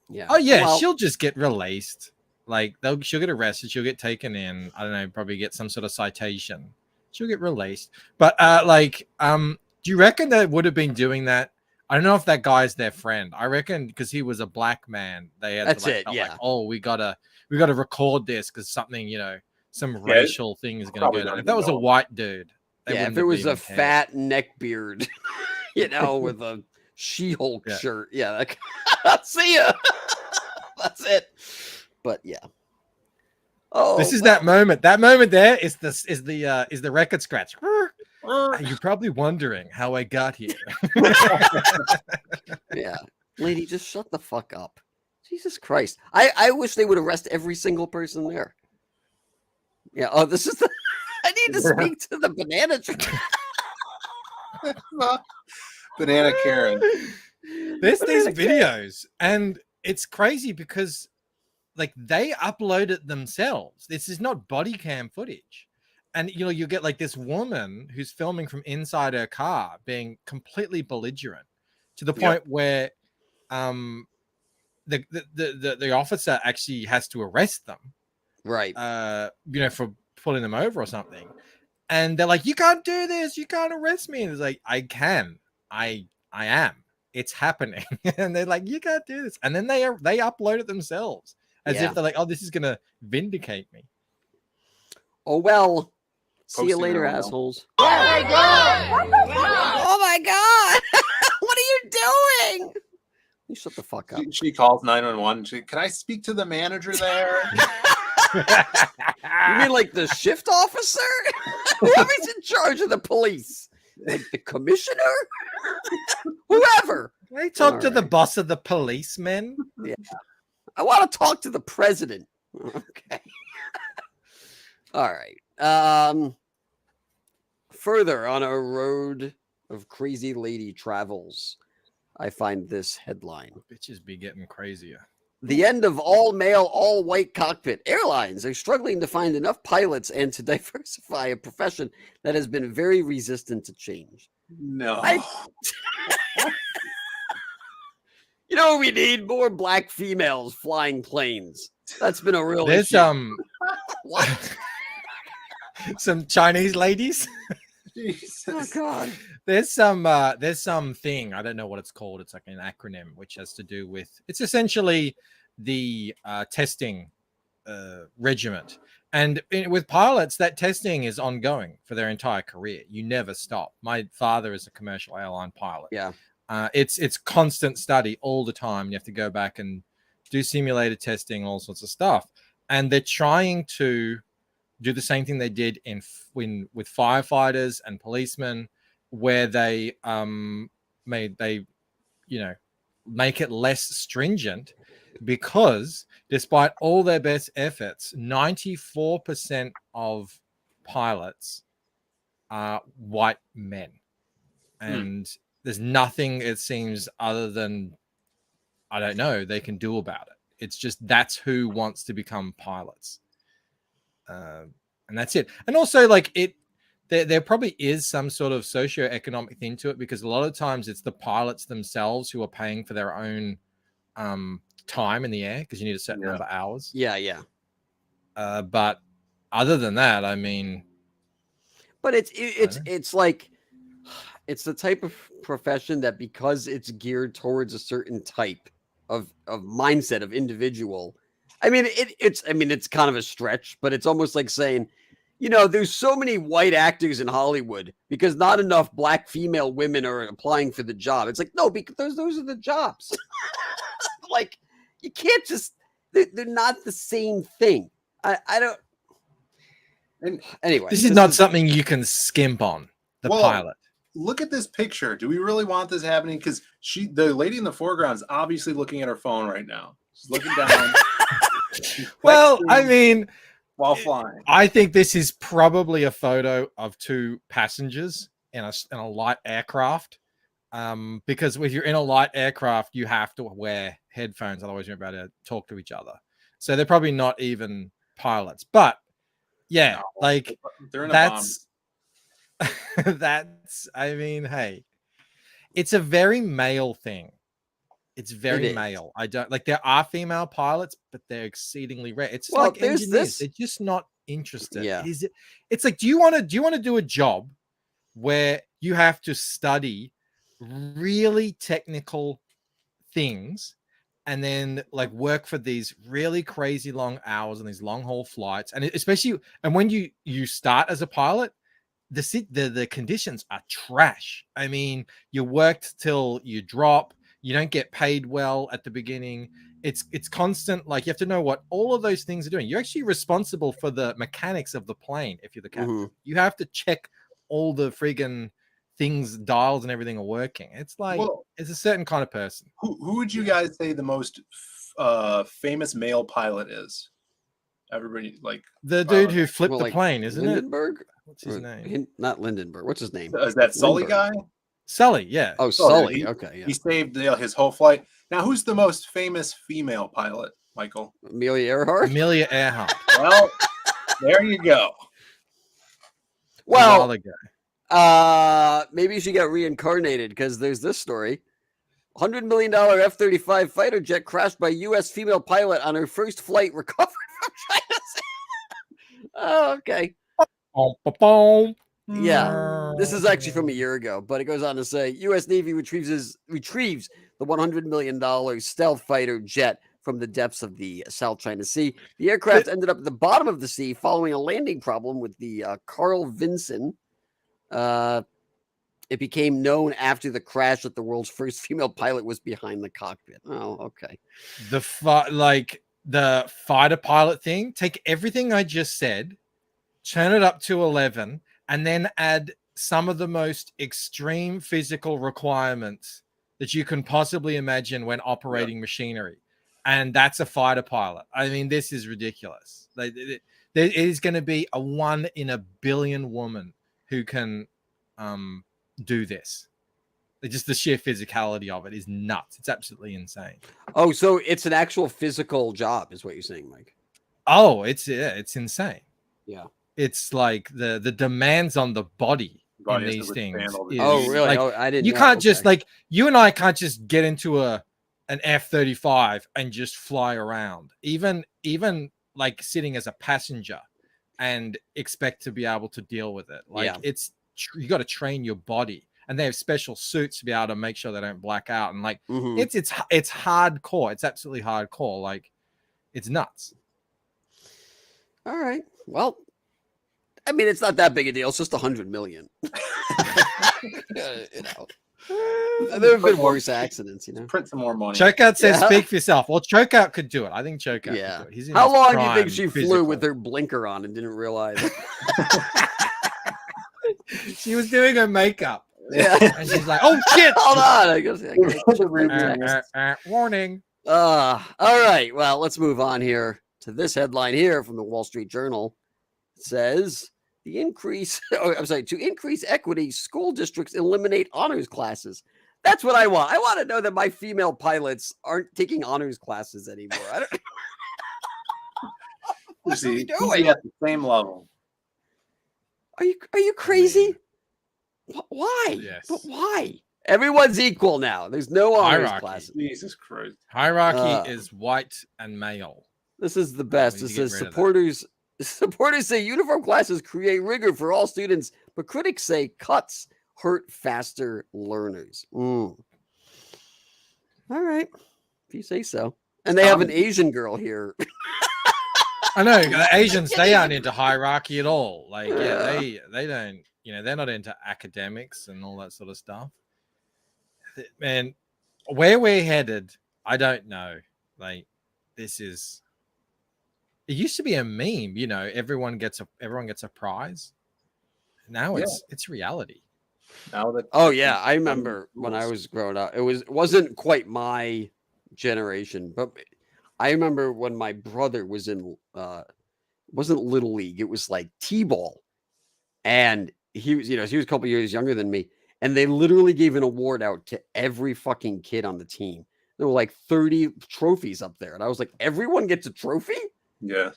yeah. Oh yeah, Well, she'll just get released. Like she'll get arrested. She'll get taken in. I don't know. Probably get some sort of citation. She'll get released. But do you reckon they would have been doing that? I don't know if that guy's their friend. I reckon because he was a black man, they had That's to, it, yeah. oh, we gotta record this because something, some racial thing is gonna go down. If that was a white dude, they if wouldn't it have was even a cared. fat neck beard, with a She-Hulk shirt, see ya. That's it. But yeah. Oh, This is that moment. That moment there is the record scratch. You're probably wondering how I got here. Yeah, lady, just shut the fuck up. Jesus Christ. I wish they would arrest every single person there. Yeah. Oh, this is I need to speak to the banana tree. Banana Karen. There's these videos, and it's crazy because they upload it themselves. This is not body cam footage. And you get like this woman who's filming from inside her car being completely belligerent to the point where the officer actually has to arrest them. Right. For pulling them over or something. And they're like, you can't do this, you can't arrest me. And it's like, I can. I am. It's happening. And they're like, you can't do this. And then they upload it themselves as if they're like, oh, this is gonna vindicate me. Oh well. See you Posting later, it on assholes. Oh my God! Oh my God! What are you doing? You shut the fuck up. She calls 911. Can I speak to the manager there? You mean like the shift officer? Whoever's in charge of the police? Like the commissioner? Whoever. Can I talk to the boss of the policemen? Yeah. I want to talk to the president. Okay. All right. Further on a road of crazy lady travels, I find this headline. Bitches be getting crazier. The end of all male, all white cockpit. Airlines are struggling to find enough pilots and to diversify a profession that has been very resistant to change. No. You know, we need more black females flying planes. That's been a real There's issue. What? some Chinese ladies. Jesus. Oh God. There's some thing, I don't know what it's called. It's like an acronym which has to do with, it's essentially the testing regiment. And with pilots, that testing is ongoing for their entire career. You never stop. My father is a commercial airline pilot. Yeah. It's constant study all the time. You have to go back and do simulated testing, all sorts of stuff. And they're trying to do the same thing they did with firefighters and policemen, where they make it less stringent, because despite all their best efforts, 94% of pilots are white men. And there's nothing, it seems, other than, I don't know, they can do about it. It's just, that's who wants to become pilots. And that's it. And also, like, there probably is some sort of socioeconomic thing to it, because a lot of times it's the pilots themselves who are paying for their own time in the air, because you need a certain number of hours. Yeah. But other than that, I mean, but it's like, it's the type of profession that, because it's geared towards a certain type of mindset of individual. I mean, it's kind of a stretch, but it's almost like saying, you know, there's so many white actors in Hollywood because not enough black female women are applying for the job. It's like, no, because those are the jobs. Like, you can't just, they're not the same thing. I don't. And anyway, this is not something you can skimp on, the pilot. Look at this picture. Do we really want this happening? Because the lady in the foreground is obviously looking at her phone right now. She's looking down. Well, I mean, while flying, I think this is probably a photo of two passengers in a light aircraft. Because if you're in a light aircraft, you have to wear headphones, otherwise you're about to talk to each other. So they're probably not even pilots. But yeah, no, like they're in a that's that's, I mean, hey, it's a very male thing. It's very male. I don't like, there are female pilots, but they're exceedingly rare. It's like engineers, they're just not interested. Yeah. It's like, do you want to do a job where you have to study really technical things and then like work for these really crazy long hours and these long haul flights, and especially, and when you start as a pilot, the conditions are trash. I mean, you worked till you drop, you don't get paid well at the beginning. It's constant, like, you have to know what all of those things are doing. You're actually responsible for the mechanics of the plane. If you're the captain, you have to check all the friggin' things, dials and everything are working. It's like, it's a certain kind of person. Who would you guys say the most famous male pilot is? Everybody, like, the dude who flipped the plane, isn't Lindenberg? it? What's his name? Not Lindenberg. What's his name? Is that Sully guy? Sully, yeah. Oh, Sully. Okay, yeah. He saved his whole flight. Now, who's the most famous female pilot, Michael? Amelia Earhart. Amelia Earhart. Well, there you go. Well, maybe she got reincarnated, because there's this story. $100 million F-35 fighter jet crashed by U.S. female pilot on her first flight, recovered from China. Oh, okay. Yeah, this is actually from a year ago, but it goes on to say U.S. Navy retrieves the $100 million stealth fighter jet from the depths of the South China Sea. The aircraft ended up at the bottom of the sea following a landing problem with the Carl Vinson. It became known after the crash that the world's first female pilot was behind the cockpit. Oh, okay. The fighter pilot thing, take everything I just said, turn it up to 11, and then add some of the most extreme physical requirements that you can possibly imagine when operating machinery. And that's a fighter pilot. I mean, this is ridiculous. There is going to be a 1 in a billion woman who can do this. Just the sheer physicality of it is nuts. It's absolutely insane. Oh, so it's an actual physical job, is what you're saying, Mike? Oh, it's insane. Yeah. It's like the demands on the body in these things. Oh, really? Like, I didn't. You can't just like you and I can't just get into an F-35 and just fly around. Even like sitting as a passenger and expect to be able to deal with it. Like you got to train your body, and they have special suits to be able to make sure they don't black out. And like it's hardcore. It's absolutely hardcore. Like it's nuts. All right. Well, I mean, it's not that big a deal. It's just 100 million. You know, there have been worse accidents. You know, print some more money. Chokeout says, "Speak for yourself." Well, Chokeout could do it. I think Chokeout. Yeah. Could do it. He's in How his long do you prime think she flew physical. with her blinker on and didn't realize it? She was doing her makeup. Yeah, and she's like, "Oh shit! Hold on, I guess. Warning." All right. Well, let's move on here to this headline here from the Wall Street Journal. It says to increase equity, school districts eliminate honors classes. That's what I want. I want to know that my female pilots aren't taking honors classes anymore. I don't. What are we doing? At the same level. Are you crazy? Why? Yes. But why? Everyone's equal now. There's no honors Hierarchy. classes. Jesus Christ. Hierarchy is white and male. This is the best. We It need to get says rid of supporters say uniform classes create rigor for all students, but critics say cuts hurt faster learners. All right, if you say so. And they have an Asian girl here. I know the Asians, they aren't into hierarchy at all. Like, they don't, they're not into academics and all that sort of stuff. Man, where we're headed, I don't know. Like, it used to be a meme, everyone gets a prize. Now it's reality. Now that I remember when I was growing up. It wasn't quite my generation, but I remember when my brother was in wasn't Little League, it was like T-ball. And he was a couple years younger than me, and they literally gave an award out to every fucking kid on the team. There were like 30 trophies up there, and I was like, everyone gets a trophy? Yeah.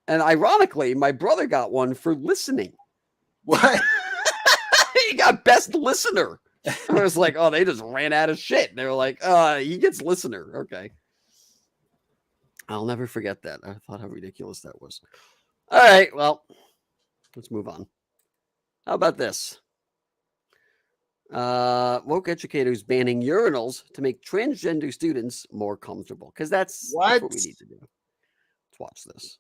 And ironically, my brother got one for listening. What? He got best listener. I was like, oh, they just ran out of shit. They were like, he gets listener. Okay. I'll never forget that. I thought how ridiculous that was. All right. Well, let's move on. How about this? Woke educators banning urinals to make transgender students more comfortable. Because that's what we need to do. Let's watch this.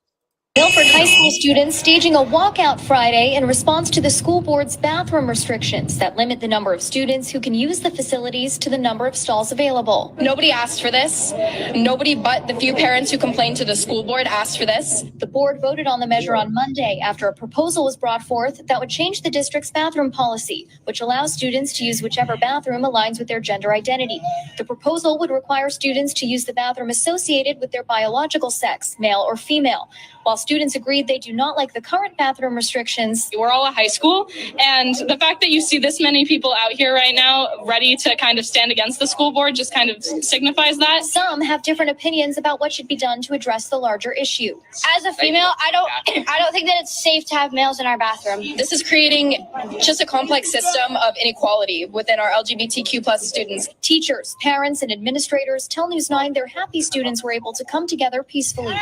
Milford High School students staging a walkout Friday in response to the school board's bathroom restrictions that limit the number of students who can use the facilities to the number of stalls available. Nobody asked for this. Nobody but the few parents who complained to the school board asked for this. The board voted on the measure on Monday after a proposal was brought forth that would change the district's bathroom policy, which allows students to use whichever bathroom aligns with their gender identity. The proposal would require students to use the bathroom associated with their biological sex, male or female. While students agreed they do not like the current bathroom restrictions. We're all a high school, and the fact that you see this many people out here right now ready to kind of stand against the school board just kind of signifies that. Some have different opinions about what should be done to address the larger issue. As a female, I don't think that it's safe to have males in our bathroom. This is creating just a complex system of inequality within our LGBTQ plus students. Teachers, parents, and administrators tell News 9 they're happy students were able to come together peacefully.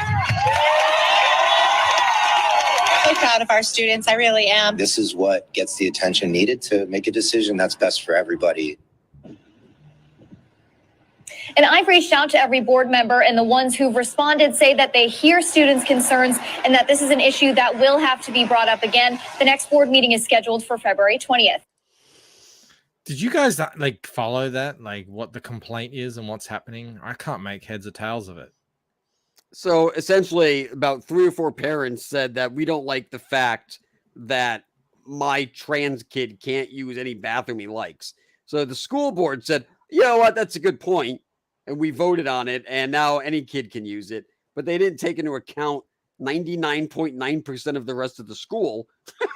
So proud of our students. I really am. This is what gets the attention needed to make a decision that's best for everybody. And I've reached out to every board member, and the ones who've responded say that they hear students' concerns and that this is an issue that will have to be brought up again. The next board meeting is scheduled for February 20th. Did you guys follow that? Like what the complaint is and what's happening? I can't make heads or tails of it. So essentially, about 3 or 4 parents said that we don't like the fact that my trans kid can't use any bathroom he likes. So the school board said, you know what, that's a good point. And we voted on it, and now any kid can use it. But they didn't take into account 99.9% of the rest of the school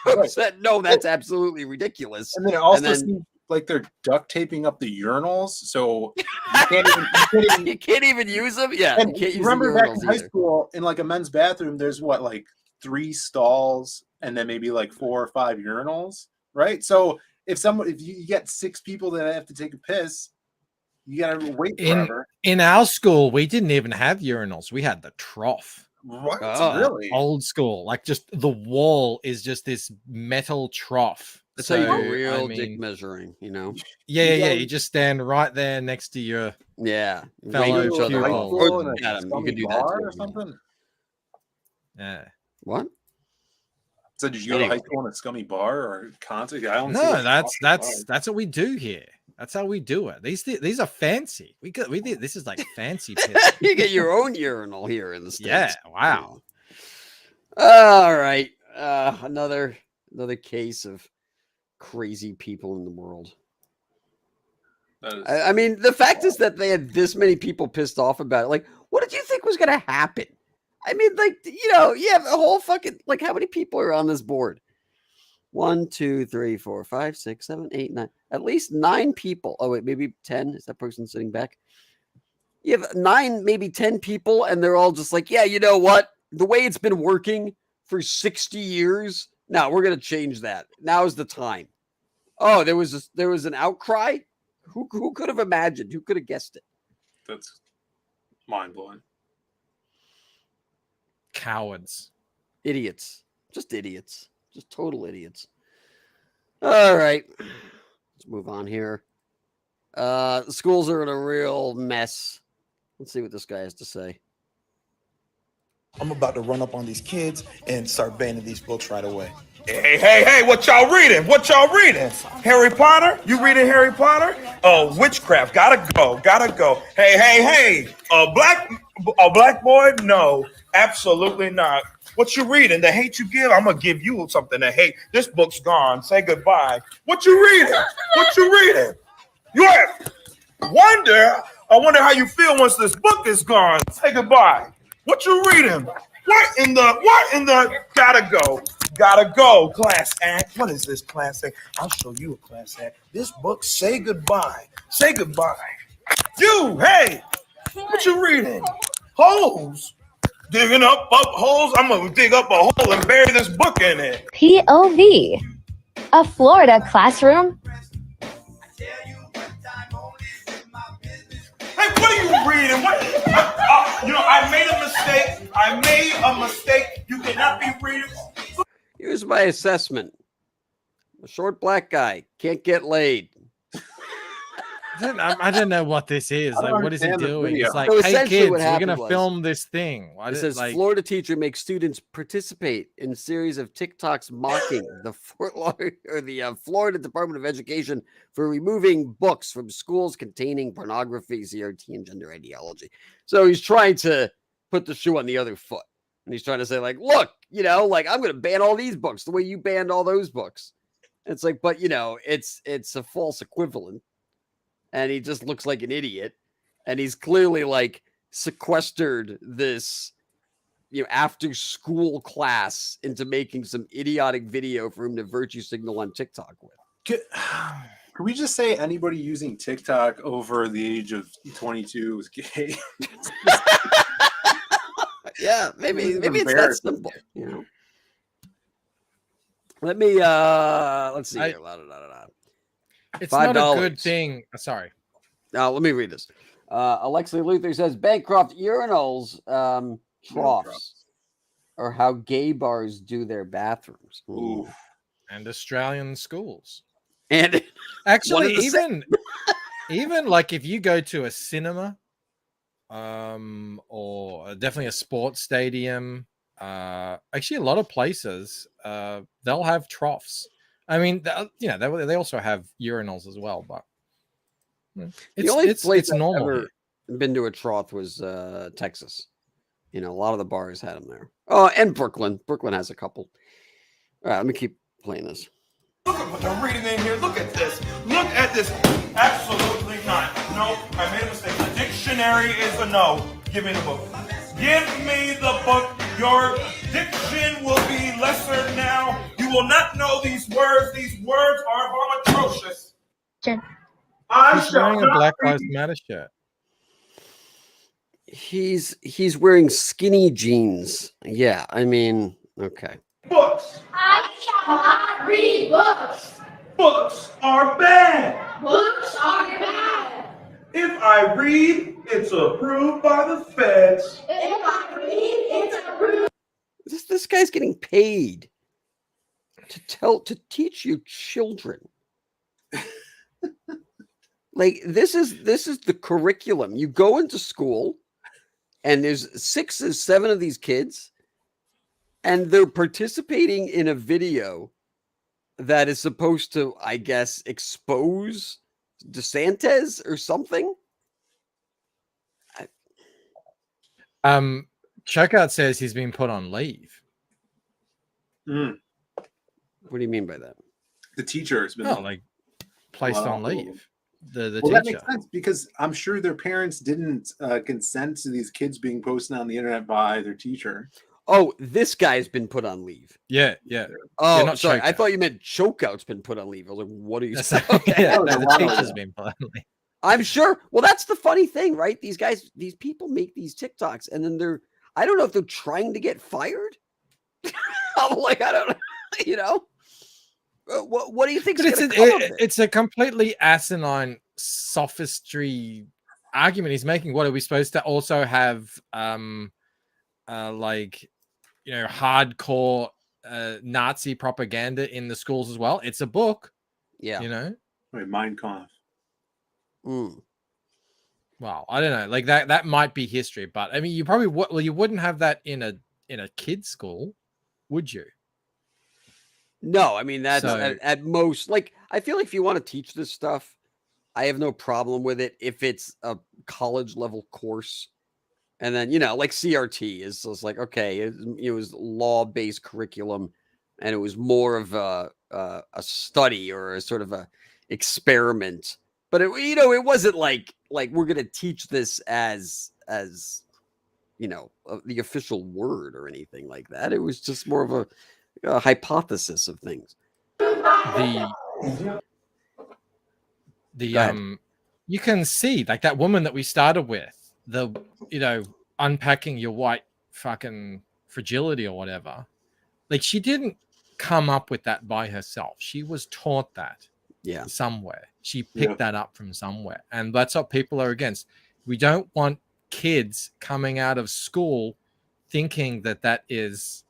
who said, no, that's absolutely ridiculous. And then it also seems like they're duct taping up the urinals, so you can't even use them. Yeah, and you can't use remember the back urinals in high either. school, in like a men's bathroom, there's what, like 3 stalls and then maybe like 4 or 5 urinals, right? So if you get 6 people that have to take a piss, you gotta wait forever. In our school, we didn't even have urinals. We had the trough. What? Really? Old school. Like, just the wall is just this metal trough. That's So, how you do real I mean, dick measuring, you know? Yeah. You just stand right there next to your fellow each other pupil. off. Or Adam, you scummy could do that bar too. or something. Yeah. What? So did you go to high school in a scummy bar or concert? I don't. No, that's what we do here. That's how we do it. These are fancy. We did this is like fancy piss. You get your own urinal here in the States. Yeah, wow. All right. Another case of crazy people in the world. I mean, the fact is that they had this many people pissed off about it. Like, what did you think was going to happen? I mean, like, you know, you have a whole fucking, like, how many people are on this board? 1, 2, 3, 4, 5, 6, 7, 8, 9. At least 9 people. Oh, wait, maybe 10. Is that person sitting back? You have 9, maybe 10 people, and they're all just like, yeah, you know what? The way it's been working for 60 years, now we're going to change that. Now is the time. Oh, there was an outcry? Who could have imagined? Who could have guessed it? That's mind-blowing. Cowards. Idiots. Just total idiots. All right. Let's move on here. The schools are in a real mess. Let's see what this guy has to say. I'm about to run up on these kids and start banning these books right away. Hey, what y'all reading? Harry Potter? You reading Harry Potter? Oh, witchcraft. Gotta go. Hey. A black boy? No, absolutely not. What you reading? The Hate You Give? I'm gonna give you something to hate. This book's gone. Say goodbye. What you reading? You wonder. I wonder how you feel once this book is gone. Say goodbye. What you reading? What in the gotta go class act. What is this class act? I'll show you a class act. This book, say goodbye. You, hey, what you reading? Holes. Digging up holes. I'm gonna dig up a hole and bury this book in it. POV, a Florida classroom. Hey, what are you reading? I made a mistake. You cannot be reading. Here's my assessment. A short black guy can't get laid. I don't know what this is. Like, what is he doing? It's like, So hey kids, we're happened gonna film this thing. It says Florida teacher makes students participate in a series of TikToks mocking the Florida Department of Education for removing books from schools containing pornography, CRT, and gender ideology. So he's trying to put the shoe on the other foot, and he's trying to say, like, look, I'm going to ban all these books the way you banned all those books. And it's like, but it's a false equivalent. And he just looks like an idiot. And he's clearly like sequestered this, after school class into making some idiotic video for him to virtue signal on TikTok with. Can we just say anybody using TikTok over the age of 22 is gay? Yeah, maybe it's that simple. Let me let's see here. It's $5. not a good thing. Sorry. Now let me read this. Alexi Luther says Bancroft urinals troughs are how gay bars do their bathrooms. Ooh. And Australian schools. And actually, even like if you go to a cinema, or definitely a sports stadium, actually a lot of places, they'll have troughs. I mean, they also have urinals as well, but it's normal. I've ever been to a trough was Texas. A lot of the bars had them there. Oh, and Brooklyn. Brooklyn has a couple. All right, let me keep playing this. Look at what I'm reading in here. Look at this. Absolutely not. No, I made a mistake. The dictionary is a no. Give me the book. Give me the book. Your diction will be lesser now. You will not know these words. These words are atrocious. He's wearing a Black Lives Matter shirt. He's wearing skinny jeans. Yeah, I mean, okay. Books. I shall not read books. Books are bad. Books are bad. If I read, it's approved by the feds. If I read, it's approved. This guy's getting paid to teach you children. Like this is the curriculum. You go into school, and there's 6 or 7 of these kids, and they're participating in a video that is supposed to, I guess, expose DeSantis or something. Checkout says he's been put on leave. Mm. What do you mean by that? The teacher has been like placed on leave. The well, that teacher. makes sense because I'm sure their parents didn't consent to these kids being posted on the internet by their teacher. Oh, this guy's been put on leave. Yeah. Oh, not sorry. I Chokeout. thought you meant Chokeout's been put on leave. I was like, what are you That's saying? yeah, the teacher's been put on leave. I'm sure. Well, that's the funny thing, right? These people make these TikToks, and then I don't know if they're trying to get fired. I'm like, I don't know. You know, what do you think? It's a completely asinine sophistry argument he's making. What are we supposed to also have? Like, hardcore Nazi propaganda in the schools as well. It's a book. Yeah. Right, Mein Kampf. Well, I don't know. Like that might be history, but I mean, you probably you wouldn't have that in a kid's school, would you? No, I mean that's at most. Like, I feel like if you want to teach this stuff, I have no problem with it if it's a college level course. And then, like CRT is just like, okay, it was law-based curriculum, and it was more of a study or a sort of a experiment. But it wasn't like we're going to teach this as the official word or anything like that. It was just more of a hypothesis of things. You can see like that woman that we started with, unpacking your white fucking fragility or whatever. Like, she didn't come up with that by herself. She was taught that somewhere. She picked that up from somewhere. And that's what people are against. We don't want kids coming out of school thinking that is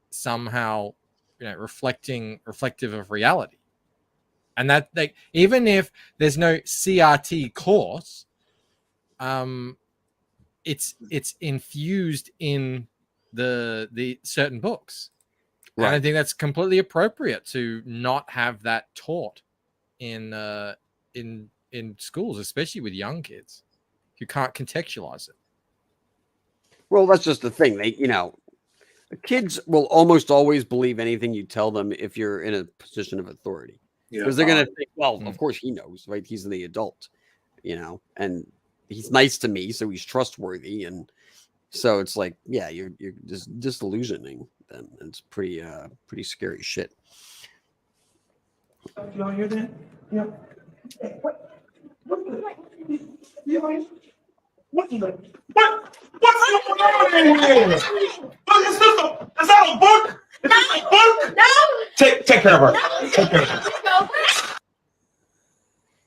somehow reflective of reality. And that, like, even if there's no CRT course, it's infused in the certain books. Right. And I think that's completely appropriate to not have that taught in schools, especially with young kids who can't contextualize it. Well, that's just the thing. Kids will almost always believe anything you tell them if you're in a position of authority. Because they're going to think, well, of course he knows, right? He's the adult, and he's nice to me, so he's trustworthy. And so it's like, yeah, you're just disillusioning them. It's pretty scary shit. Y'all hear that? Yeah. What's going on in here? Is that a book? Is that a book? No. Take care of her. No. Take care of her.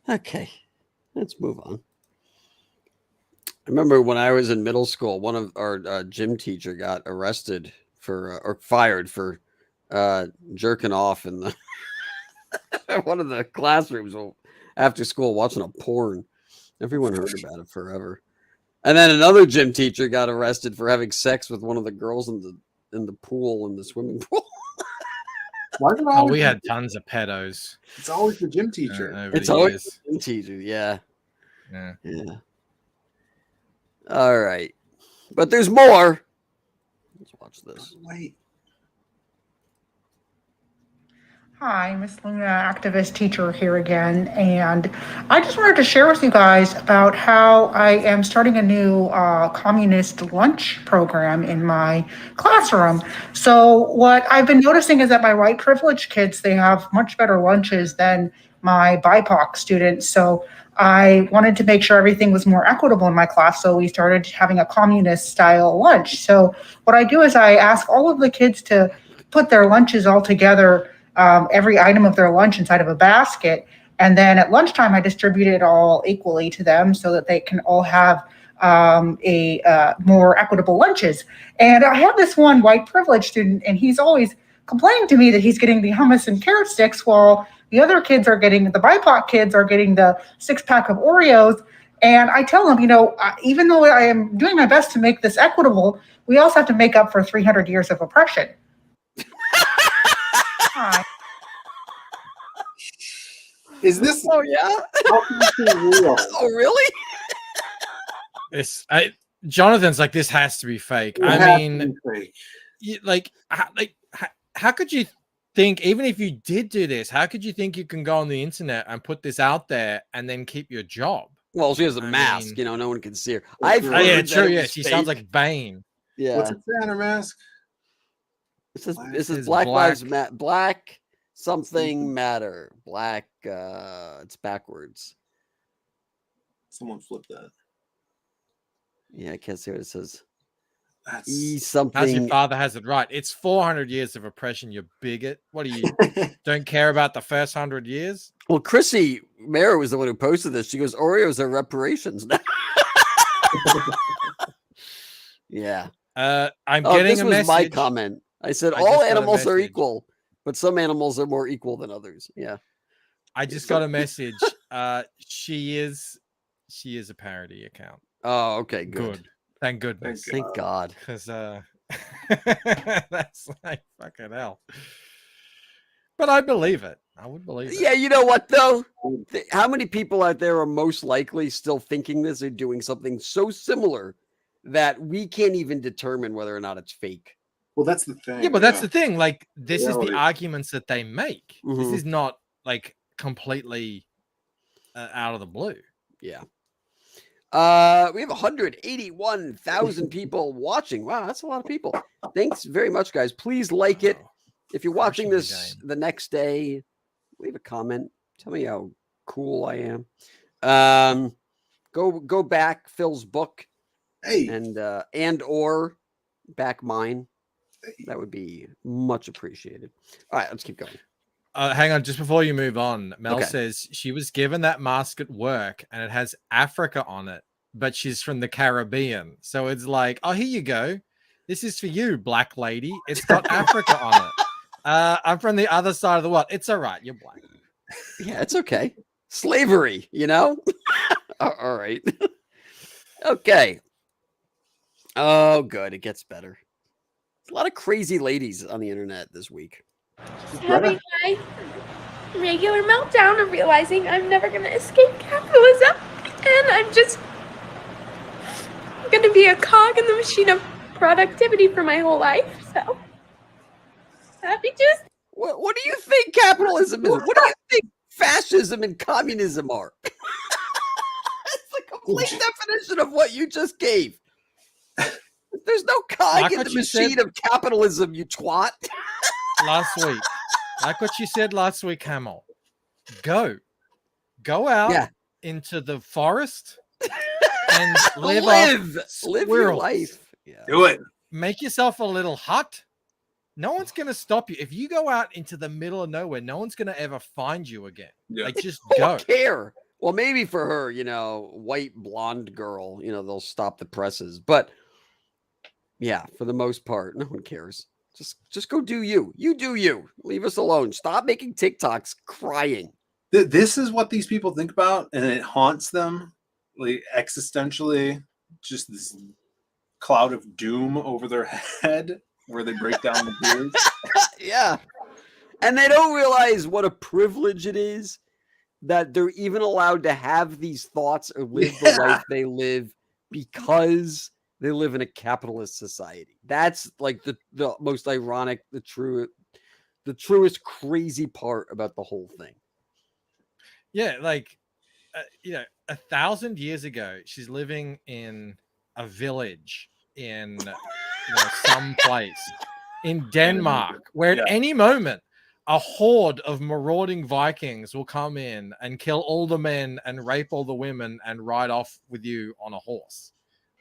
Okay, let's move on. I remember when I was in middle school, one of our gym teacher got arrested or fired for jerking off in the one of the classrooms after school watching a porn. Everyone heard about it forever. And then another gym teacher got arrested for having sex with one of the girls in the pool, in the swimming pool. We had tons of pedos. It's always the gym teacher. It's always the gym teacher, yeah. All right. But there's more. Let's watch this. Wait. Hi, Miss Luna, activist teacher here again. And I just wanted to share with you guys about how I am starting a new communist lunch program in my classroom. So what I've been noticing is that my white privileged kids, they have much better lunches than my BIPOC students. So I wanted to make sure everything was more equitable in my class. So we started having a communist style lunch. So what I do is I ask all of the kids to put their lunches all together, every item of their lunch inside of a basket. And then at lunchtime, I distribute it all equally to them so that they can all have a more equitable lunches. And I have this one white privileged student, and he's always complaining to me that he's getting the hummus and carrot sticks while the other kids are getting, the BIPOC kids are getting the 6-pack of Oreos. And I tell him, even though I am doing my best to make this equitable, we also have to make up for 300 years of oppression. Hi. Is this? Oh yeah. Oh really? Jonathan's like, this has to be fake. How could you think, even if you did do this, how could you think you can go on the internet and put this out there and then keep your job? Well, she has a mask, no one can see her. Yeah, true. Yeah, she sounds like Bane. Yeah. What's it say on her mask? This is Black Lives Matter. Black something matter. Black. It's backwards. Someone flip that. Yeah, I can't see what it says. Something. How's your father has it right? It's 400 years of oppression, you bigot. What do you don't care about the first 100 years? Well, Chrissy Mara was the one who posted this. She goes, Oreos are reparations now. Yeah. I'm getting this a was message. my comment. I said all animals are equal, but some animals are more equal than others. Yeah. I just got a message. She is a parody account. Oh, okay, good. Thank goodness. Thank God. Because that's like fucking hell. But I believe it. I would believe it. Yeah, you know what though? How many people out there are most likely still thinking this or doing something so similar that we can't even determine whether or not it's fake? Well, that's the thing. Yeah, but that's the thing. Like, this is the arguments that they make. This is not like completely out of the blue. Yeah. We have 181,000 people watching. Wow, that's a lot of people. Thanks very much, guys. Please like it. If you're watching this the next day, leave a comment. Tell me how cool I am. Go back Phil's book. Hey. And or back mine. That would be much appreciated. All right, let's keep going. Hang on, just before you move on, Mel says she was given that mask at work and it has Africa on it, but she's from the Caribbean. So it's like, oh, here you go. This is for you, black lady. It's got Africa on it. I'm from the other side of the world. It's all right. You're black. Yeah, it's okay. Slavery, All right. Okay. Oh, good. It gets better. A lot of crazy ladies on the internet this week. Having my regular meltdown of realizing I'm never going to escape capitalism, and I'm just going to be a cog in the machine of productivity for my whole life. So, What do you think capitalism is? What do you think fascism and communism are? It's the complete definition of what you just gave. There's no cog in the machine of capitalism, you twat. Last week, like what you said last week, Hamill. Go out into the forest and live your life. Yeah. Do it. Make yourself a little hut. No one's gonna stop you if you go out into the middle of nowhere. No one's gonna ever find you again. Yeah. Like, just Don't go. care. Well, maybe for her, white blonde girl, they'll stop the presses, but. Yeah, for the most part, no one cares. Just go do you. You do you. Leave us alone. Stop making TikToks crying. This is what these people think about, and it haunts them, like existentially. Just this cloud of doom over their head, where they break down the gears. Yeah, and they don't realize what a privilege it is that they're even allowed to have these thoughts or live the life they live because they live in a capitalist society. That's like the most ironic, the true the truest crazy part about the whole thing. Yeah, like 1,000 years ago, she's living in a village in some place in Denmark, where at any moment a horde of marauding Vikings will come in and kill all the men and rape all the women and ride off with you on a horse.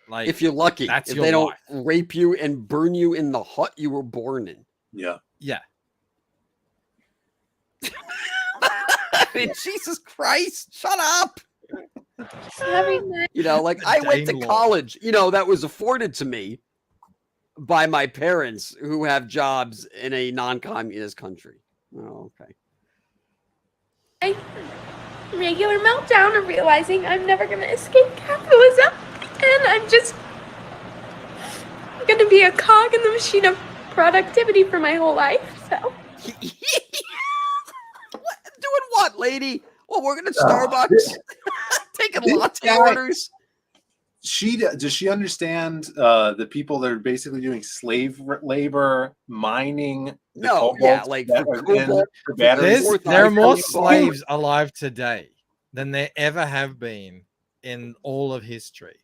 Like, if you're lucky, that's if your they life. don't rape you and burn you in the hut you were born in. Yeah. Yeah. I mean, Jesus Christ, shut up. Every night. Like I went to college, that was afforded to me by my parents who have jobs in a non-communist country. Oh, okay. Regular meltdown of realizing I'm never going to escape capitalism. And I'm just going to be a cog in the machine of productivity for my whole life. So. Doing what, lady? Well, we're going to Starbucks. Taking latte orders. Does she understand the people that are basically doing slave labor, mining? No, yeah, like there are more slaves alive today than there ever have been in all of history.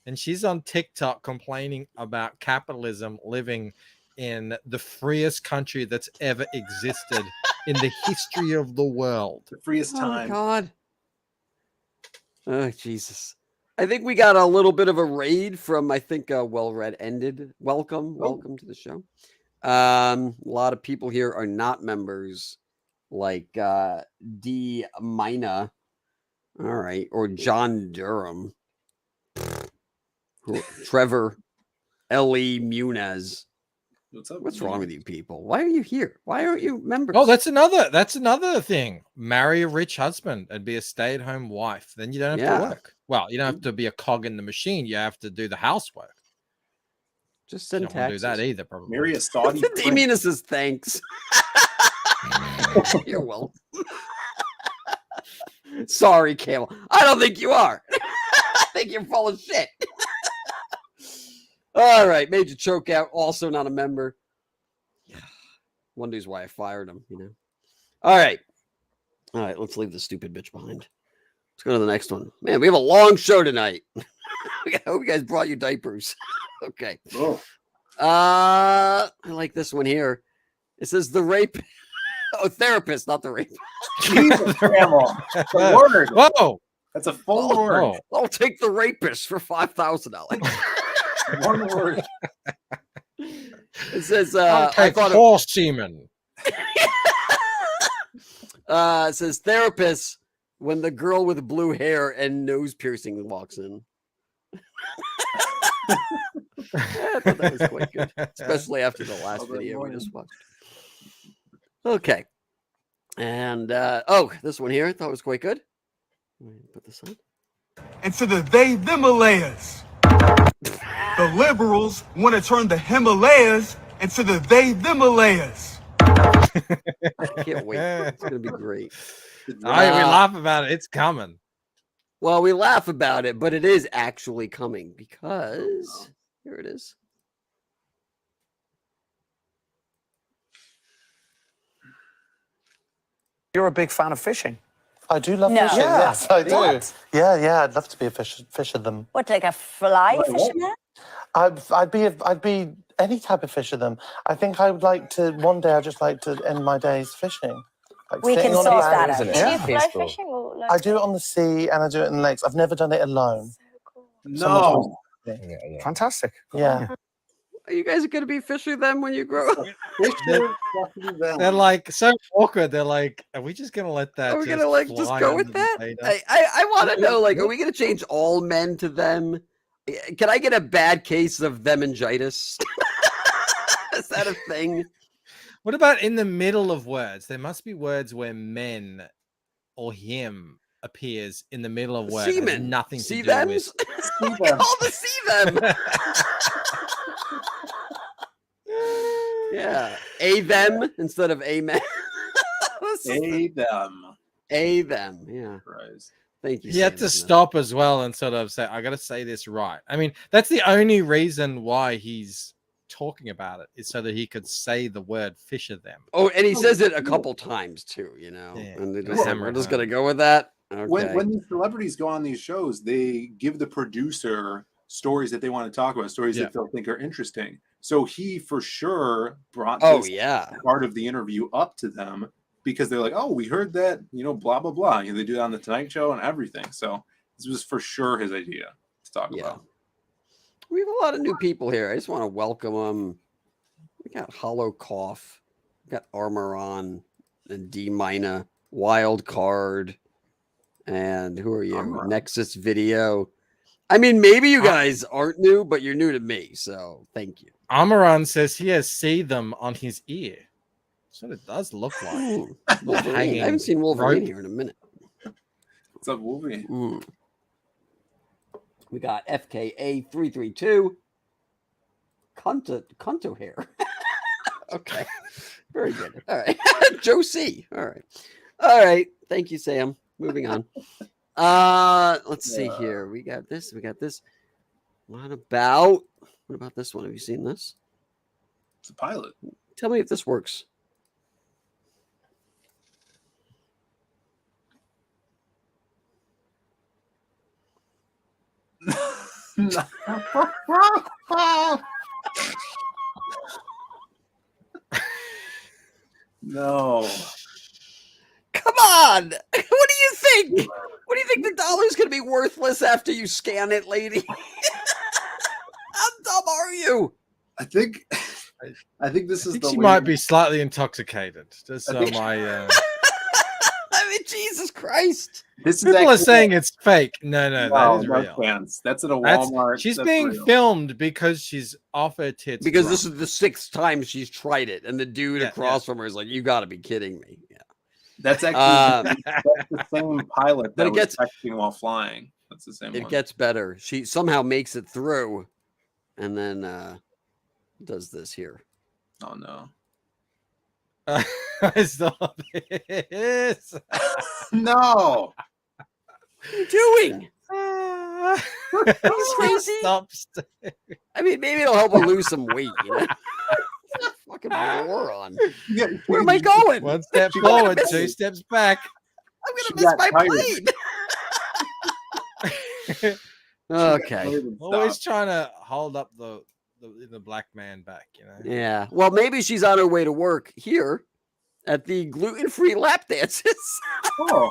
And she's on TikTok complaining about capitalism living in the freest country that's ever existed in the history of the world. The freest time. Oh, God. Oh, Jesus. I think we got a little bit of a raid from, I think, Well Read Ended. Welcome to the show. A lot of people here are not members, like D. Mina, all right, or John Durham, Trevor, L.E. Muniz. What's wrong with you people? Why are you here? Why aren't you members? Oh, that's another thing. Marry a rich husband and be a stay-at-home wife. Then you don't have to work. Well, you don't have to be a cog in the machine. You have to do the housework. Just send taxes. Don't do that either, probably. Marry a Saudi. Damien says thanks. You're welcome. Sorry, Camel. I don't think you are. I think you're full of shit. All right, Major Chokeout, also not a member. Wonders why I fired him, All right, let's leave the stupid bitch behind. Let's go to the next one. Man, we have a long show tonight. I hope you guys brought your diapers. Okay. Oh. I like this one here. It says the rape. Oh, therapist, not the rape. Jesus, Camel. That's a word. Whoa. That's a full word. I'll take the rapist for $5,000. One word. It says I thought horse semen. It says therapist when the girl with blue hair and nose piercing walks in. I thought that was quite good, especially after the last video we just watched. Okay, and this one here I thought was quite good. Let me put this on. And to the Himalayas. The liberals want to turn the Himalayas into the Himalayas. I can't wait. It's going to be great. We laugh about it. It's coming. Well, we laugh about it, but it is actually coming because here it is. You're a big fan of fishing. I do love fishing. Yes, I do. What? Yeah, I'd love to be a fisher them. What, like a fly fisherman? I'd be any type of fisher them. I think I would like to one day. I'd just like to end my days fishing. Like we can sitting on sort a that boat. out. Yeah. Do you fly fishing? Or like... I do it on the sea and I do it in lakes. I've never done it alone. So cool. No. Fantastic. Yeah. You guys are going to be fisher them when you grow up. They're like so awkward. They're like, are we just going to let that? Are we going to just go with that? I want to know, are we going to change all men to them? Can I get a bad case of themeningitis? Is that a thing? What about in the middle of words? There must be words where men or him appears in the middle of words. Seamen. Nothing to See do them? with. Call the see them. Yeah, a them instead of amen. A them. A them. Yeah. Christ. Thank you. He had to stop as well and sort of say, I got to say this right. I mean, that's the only reason why he's talking about it is so that he could say the word fisher them. Oh, and he says it a couple times too, you know. Yeah. And they just like, we're just gonna go with that. Okay. When these celebrities go on these shows, they give the producer stories that they want to talk about, stories that they'll think are interesting. So he for sure brought this part of the interview up to them because they're like, oh, we heard that, you know, blah, blah, blah. You know, they do that on the Tonight Show and everything. So this was for sure his idea to talk about. We have a lot of new people here. I just want to welcome them. We got Hollow Cough, we got Armor On, and D Mina, Wild Card, and who are you? Nexus Video. I mean, maybe you guys aren't new, but you're new to me, so thank you. Amaran says he has seen them on his ear. That's what it does look like. I haven't seen Wolverine here in a minute. What's up, Wolverine? We got FKA332. Cunto hair. Okay. Very good. All right. Joe C. All right. All right. Thank you, Sam. Moving on. Let's see here. We got this. We got this. What about this one? Have you seen this? It's a pilot. Tell me if this works. No. Come on. What do you think? What do you think the dollar's going to be worthless after you scan it, lady? How dumb are you? I think this is she might be slightly intoxicated. That's my. I mean, Jesus Christ! People are saying it's fake. No, that is real. Fans. That's at a Walmart. She's being filmed because she's off her tits. Because this is the 6th time she's tried it, and the dude across from her is like, "You got to be kidding me!" Yeah, that's actually that's the same pilot that was texting while flying. That's the same. It one. Gets better. She somehow makes it through, and then does this here. Oh no. I saw this. No. What are you doing? He's crazy. I mean, maybe it'll help her lose some weight. You know? Fucking moron. Where am I going? 1 step forward, 2 steps back. I'm gonna miss my plane. Okay. Always trying to hold up the black man back, you know. Yeah. Well, maybe she's on her way to work here at the gluten-free lap dances. Oh.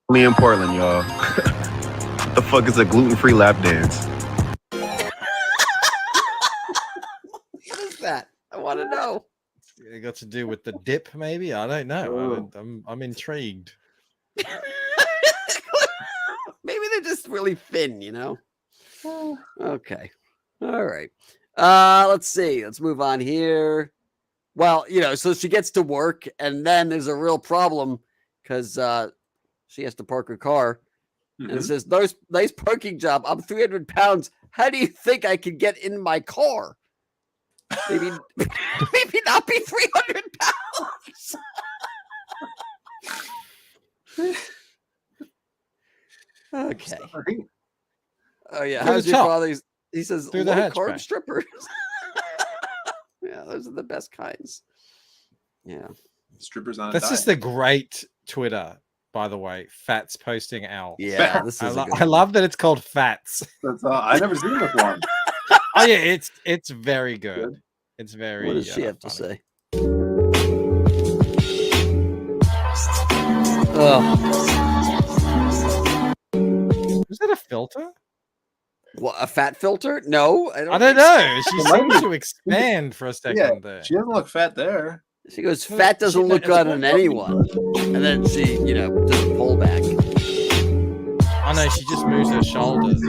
Me in Portland, y'all. What the fuck is a gluten-free lap dance? What is that? I want to know. It got to do with the dip, maybe. I don't know. I'm intrigued. Maybe they're just really thin, you know. Okay. All right. Let's see. Let's move on here. Well, you know, so she gets to work, and then there's a real problem because she has to park her car. And it says, nice parking job. I'm 300 pounds. How do you think I can get in my car? Maybe not be 300 pounds. Okay. Sorry. Oh, yeah. How's your father? He says, through the carb strippers. Yeah, those are the best kinds. Yeah. Strippers on a That's diet. just a great Twitter, by the way. Fats posting out. Yeah, this is I love that it's called Fats. That's I never seen this one. Oh yeah, it's very good. It's very. What does she have funny. to say? Oh. Was that a filter? What, a fat filter? No, I don't know. She seemed to expand for a second Yeah, there. she doesn't look fat there. She goes, fat doesn't look good on anyone. And then she, you know, does a pullback. Oh no, she just moves her shoulders.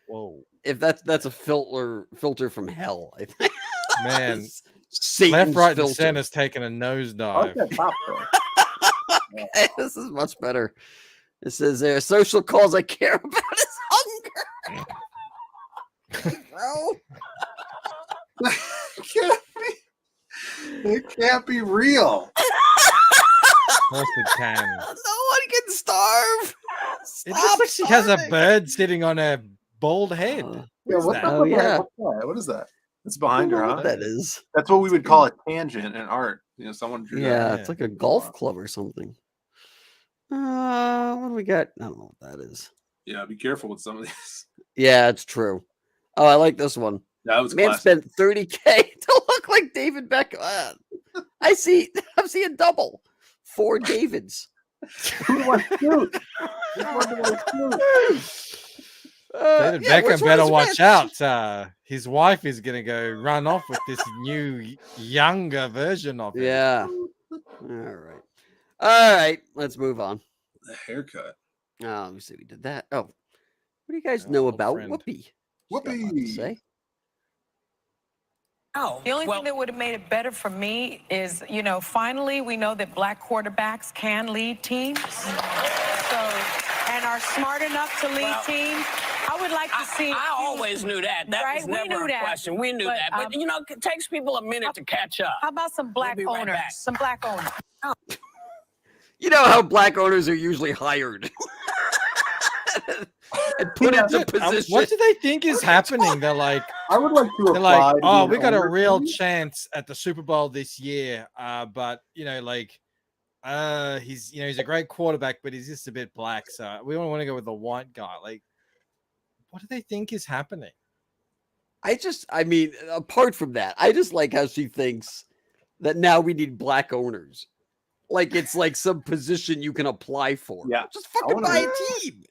Whoa. If that's a filter from hell, I think. Man, Satan's left, right, filter. and center's taking a nosedive. Okay, this is much better. It says there, social cause I care about is hunger. Bro. It can't be real. Of course it can. No one can starve. It looks like she has a bird sitting on her bald head. Yeah, What's what that? the Oh, fuck? yeah. What's that? What is that? It's behind her, I don't know huh? what that is. That's what we would call a tangent in art. Someone drew Yeah, that. it's like a golf club or something. What do we got? I don't know what that is. Yeah, be careful with some of these. Yeah, it's true. Oh, I like this one. That was Man classic. spent $30K to look like David Beckham. I'm seeing double. 4 Davids. Who do I shoot? David Beckham better watch out. His wife is gonna go run off with this new younger version of him. Yeah. All right. Let's move on. The haircut. Let me see. We did that. Oh, what do you guys know about friend. Whoopi? Whoopi. Oh, the only thing that would have made it better for me is, finally we know that black quarterbacks can lead teams. And are smart enough to lead teams. I would like to see. I always knew that. That was never a question. We knew that. But, it takes people a minute to catch up. How about some black We'll be right owners? back. Some black owners. You know how black owners are usually hired and put into position. What do they think is happening? They're like, I would like to they're apply. like, to oh, be we an got a owner, real please. chance at the Super Bowl this year. But he's a great quarterback, but he's just a bit black. So we don't want to go with the white guy. Like, what do they think is happening? I mean, apart from that, I just like how she thinks that now we need black owners. Like it's like some position you can apply for. Yeah. Just fucking buy a team.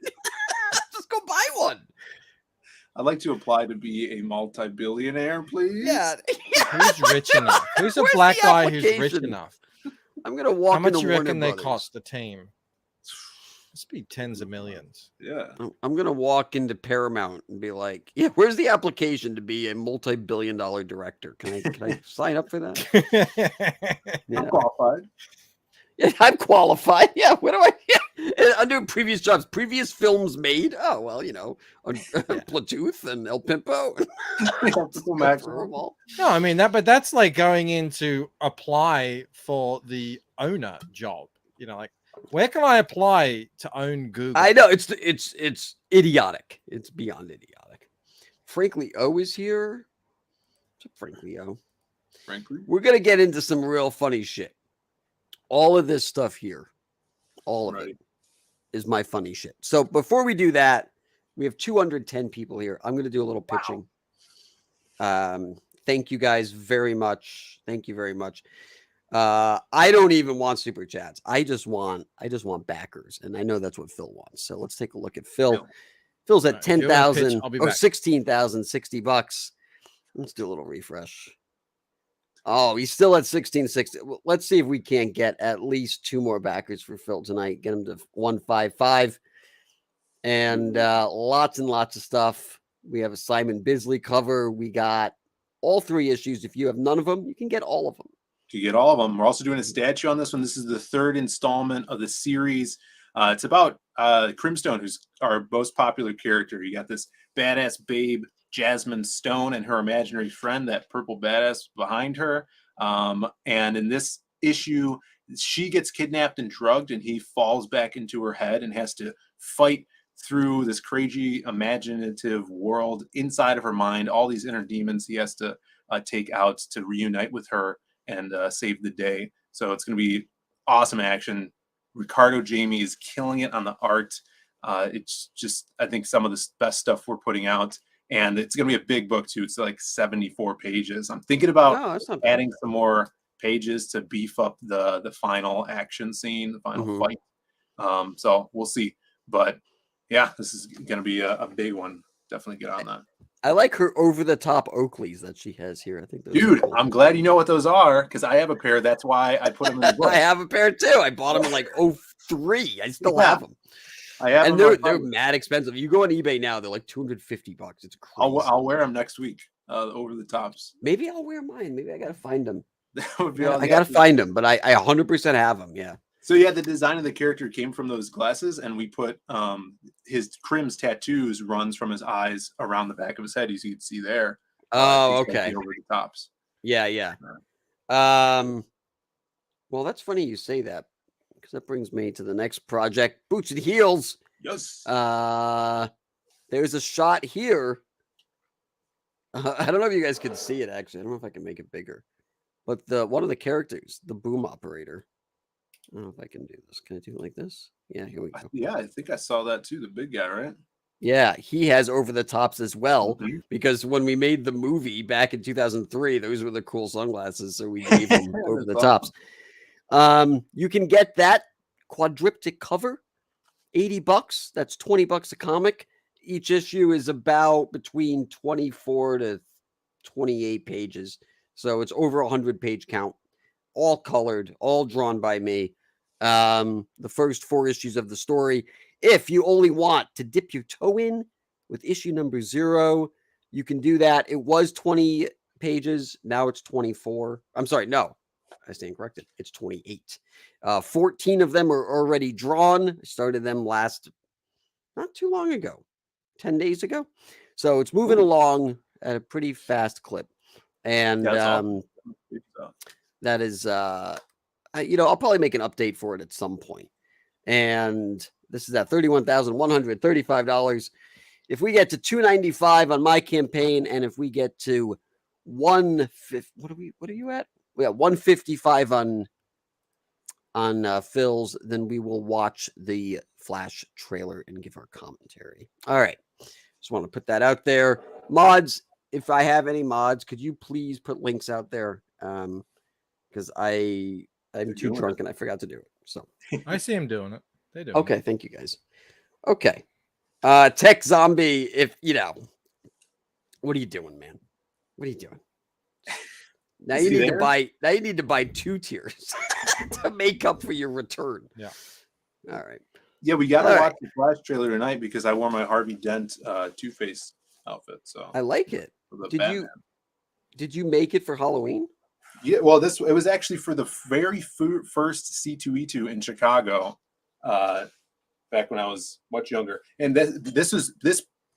Just go buy one. I'd like to apply to be a multi-billionaire, please. Yeah. Who's rich enough? Who's a Where's black the guy who's rich application? enough? I'm gonna walk How much into you Warner reckon they Brothers. cost the team? Must be tens of millions. Yeah. I'm gonna walk into Paramount and be like, "Yeah, where's the application to be a multi-billion-dollar director? Can I sign up for that?" I'm qualified. Yeah, I'm qualified. Yeah, what do I? Yeah. Under previous jobs, previous films made. Oh well, Bluetooth and El Pimpo. No, I mean that, but that's like going in to apply for the owner job. Like where can I apply to own Google? I know it's idiotic. It's beyond idiotic. Frankly, O is here. What's up, Frankly O? Frankly, we're gonna get into some real funny shit. All of this stuff here, all of it is my funny shit. So before we do that, we have 210 people here. I'm going to do a little pitching. Thank you guys very much. Thank you very much. I don't even want super chats. I just want backers. And I know that's what Phil wants. So let's take a look at Phil. Phil's at 10,000 or 16,060 bucks. Let's do a little refresh. Oh, he's still at 1660. Well, let's see if we can't get at least 2 more backers for Phil tonight. Get him to 155. And lots and lots of stuff. We have a Simon Bisley cover. We got all 3 issues. If you have none of them, you can get all of them. You get all of them. We're also doing a statue on this one. This is the 3rd installment of the series. It's about Crimstone, who's our most popular character. You got this badass babe, Jasmine Stone, and her imaginary friend, that purple badass behind her. And in this issue, she gets kidnapped and drugged, and he falls back into her head and has to fight through this crazy imaginative world inside of her mind. All these inner demons he has to take out to reunite with her and save the day. So it's going to be awesome action. Ricardo Jamie is killing it on the art. It's just, I think, some of the best stuff we're putting out. And it's going to be a big book, too. It's like 74 pages. I'm thinking about adding some more pages to beef up the final action scene, the final fight. So we'll see. But, yeah, this is going to be a big one. Definitely get on that. I like her over-the-top Oakleys that she has here. I think those Dude, I'm glad you know what those are, because I have a pair. That's why I put them in the book. I have a pair, too. I bought them in like 03. I still have them. I have and them they're mad expensive. You go on eBay now, they're like $250. It's crazy. I'll wear them next week, over the tops. Maybe I'll wear mine. Maybe I got to find them. That would be I got to find them, but I 100% have them. Yeah. So yeah, the design of the character came from those glasses, and we put his Crim's tattoos runs from his eyes around the back of his head, as you can see there. Oh, okay. Over the tops. Yeah. Well, that's funny you say that, because that brings me to the next project, Boots and Heels. Yes. There's a shot here. I don't know if you guys can see it, actually. I don't know if I can make it bigger. But one of the characters, the boom operator. I don't know if I can do this. Can I do it like this? Yeah, here we go. Yeah, I think I saw that too. The big guy, right? Yeah, he has over the tops as well, because when we made the movie back in 2003, those were the cool sunglasses, so we gave him over the tops. You can get that quadriptych cover, $80. That's $20 a comic. Each issue is about between 24 to 28 pages, so it's over 100-page count, all colored, all drawn by me. The first 4 issues of the story. If you only want to dip your toe in with issue number 0, you can do that. It was 20 pages. Now it's 24. I'm sorry. No, I stand corrected. It's 28. 14 of them are already drawn. I started them not too long ago, 10 days ago. So it's moving along at a pretty fast clip. And that is, I'll probably make an update for it at some point. And this is at $31,135. If we get to $295 on my campaign, and if we get to what are you at? We got 155 on Phil's, then we will watch the Flash trailer and give our commentary. All right. Just want to put that out there. Mods, if I have any mods, could you please put links out there? Because I'm too drunk and I forgot to do it. So I see him doing it. They do. Okay, thank you guys. Okay. Tech Zombie, if what are you doing, man? What are you doing? Now you need to buy 2 tiers to make up for your return. Yeah. All right. Yeah, we got to watch the Flash trailer tonight because I wore my Harvey Dent Two-Face outfit. So I like it. Did you make it for Halloween? Yeah, well, it was actually for the very first C2E2 in Chicago, back when I was much younger, and this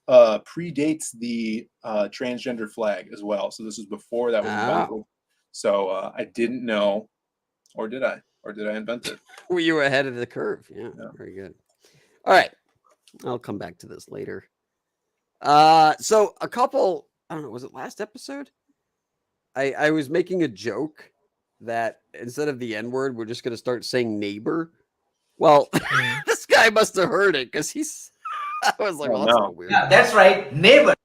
predates the transgender flag as well. So this was before that was invented. So I didn't know, or did I? Or did I invent it? Well, you were ahead of the curve. Yeah, very good. All right, I'll come back to this later. So a couple, I don't know, was it last episode? I was making a joke that instead of the N-word, we're just going to start saying neighbor. Well, this guy must have heard it because I was like, well, that's not weird. Yeah, that's right, neighbor.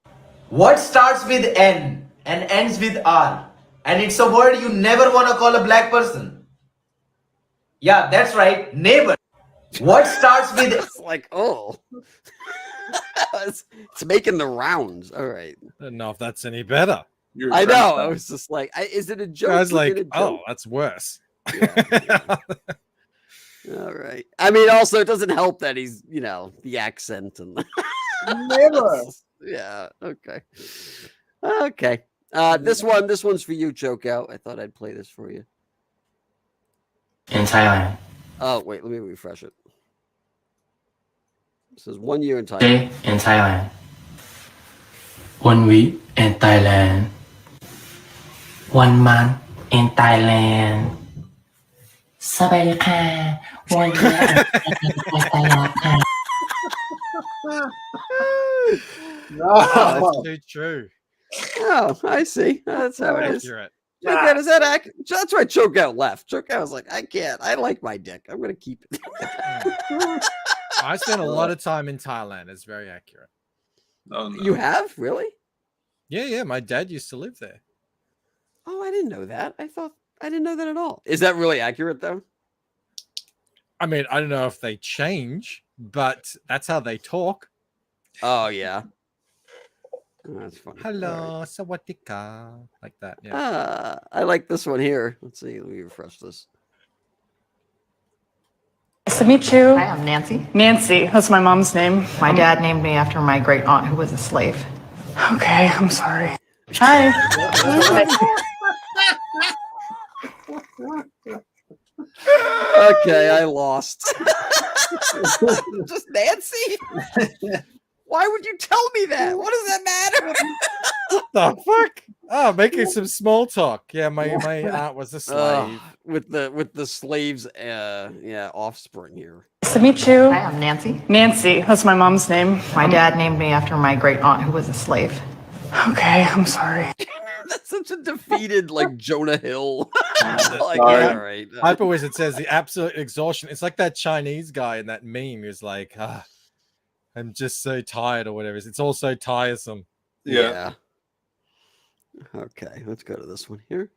What starts with N and ends with R? And it's a word you never want to call a black person. Yeah, that's right, neighbor. What starts with... It's like, oh. It's making the rounds. All right. I don't know if that's any better. I know. I was just like, is it a joke? I was like, oh, that's worse. Yeah. All right. I mean, also, it doesn't help that he's, the accent and never. Yeah. Okay. Okay. This one's for you, Choke Out. I thought I'd play this for you. In Thailand. Oh, wait, let me refresh it. It says 1 year in Thailand. In Thailand. 1 week in Thailand. 1 month in Thailand. สบายดีค่ะ 1 year in Thailand. No, that's too true. Oh, I see. That's how it is. Accurate. Choke Out, is that accurate? That's why Choke Out left. Choke Out was like, I can't. I like my dick. I'm going to keep it. I spent a lot of time in Thailand. It's very accurate. No. You have? Really? Yeah. My dad used to live there. Oh, I didn't know that. I didn't know that at all. Is that really accurate, though? I mean, I don't know if they change, but that's how they talk. Oh, yeah. Oh, that's funny. Hello, sawadika. Like that, yeah. I like this one here. Let's see. Let me refresh this. Nice to meet you. Hi, I'm Nancy. Nancy. That's my mom's name. My dad named me after my great aunt who was a slave. Okay, I'm sorry. Hi. Okay, I lost. Just Nancy? Why would you tell me that? What does that matter? What the fuck? Oh, making some small talk. Yeah, my aunt was a slave. With the slaves, offspring here. Nice to meet you. Hi, I'm Nancy. Nancy, that's my mom's name. My dad named me after my great aunt who was a slave. Okay, I'm sorry. That's such a defeated, like Jonah Hill. Like, Yeah. all right. Hyper Wizard says the absolute exhaustion. It's like that Chinese guy in that meme who's like, I'm just so tired or whatever. It's all so tiresome. Yeah. Okay, let's go to this one here.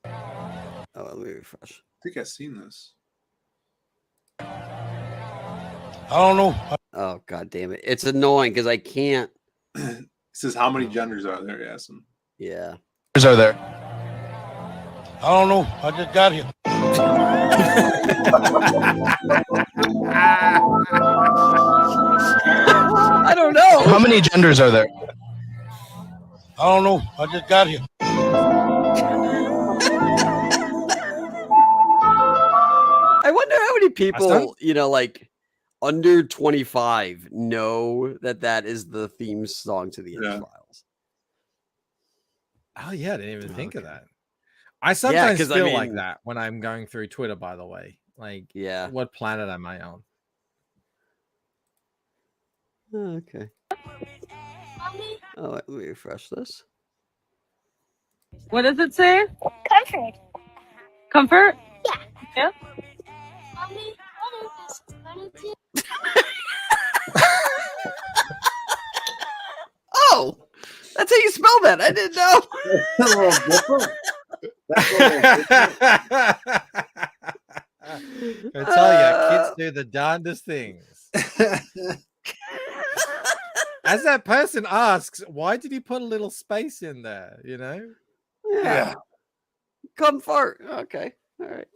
Oh, let me refresh. I think I've seen this. I don't know. Oh, god damn it. It's annoying because I can't. It says, how many genders are there, Yasin? Yeah. Are there? I don't know. I just got here. I don't know. How many genders are there? I don't know. I just got here. I wonder how many people, like under 25 know that is the theme song to the X-Files. Oh yeah, I didn't even think of that. I sometimes 'cause feel like that when I'm going through Twitter, by the way. Like, yeah, what planet am I on? Okay. Oh, let me refresh this. What does it say? Comfort. Comfort? Yeah. Yeah. Oh, that's how you spell that. I didn't know. That's a little different. I tell you, kids do the darndest things. As that person asks, why did he put a little space in there? You know? Yeah. Comfort. Okay. All right.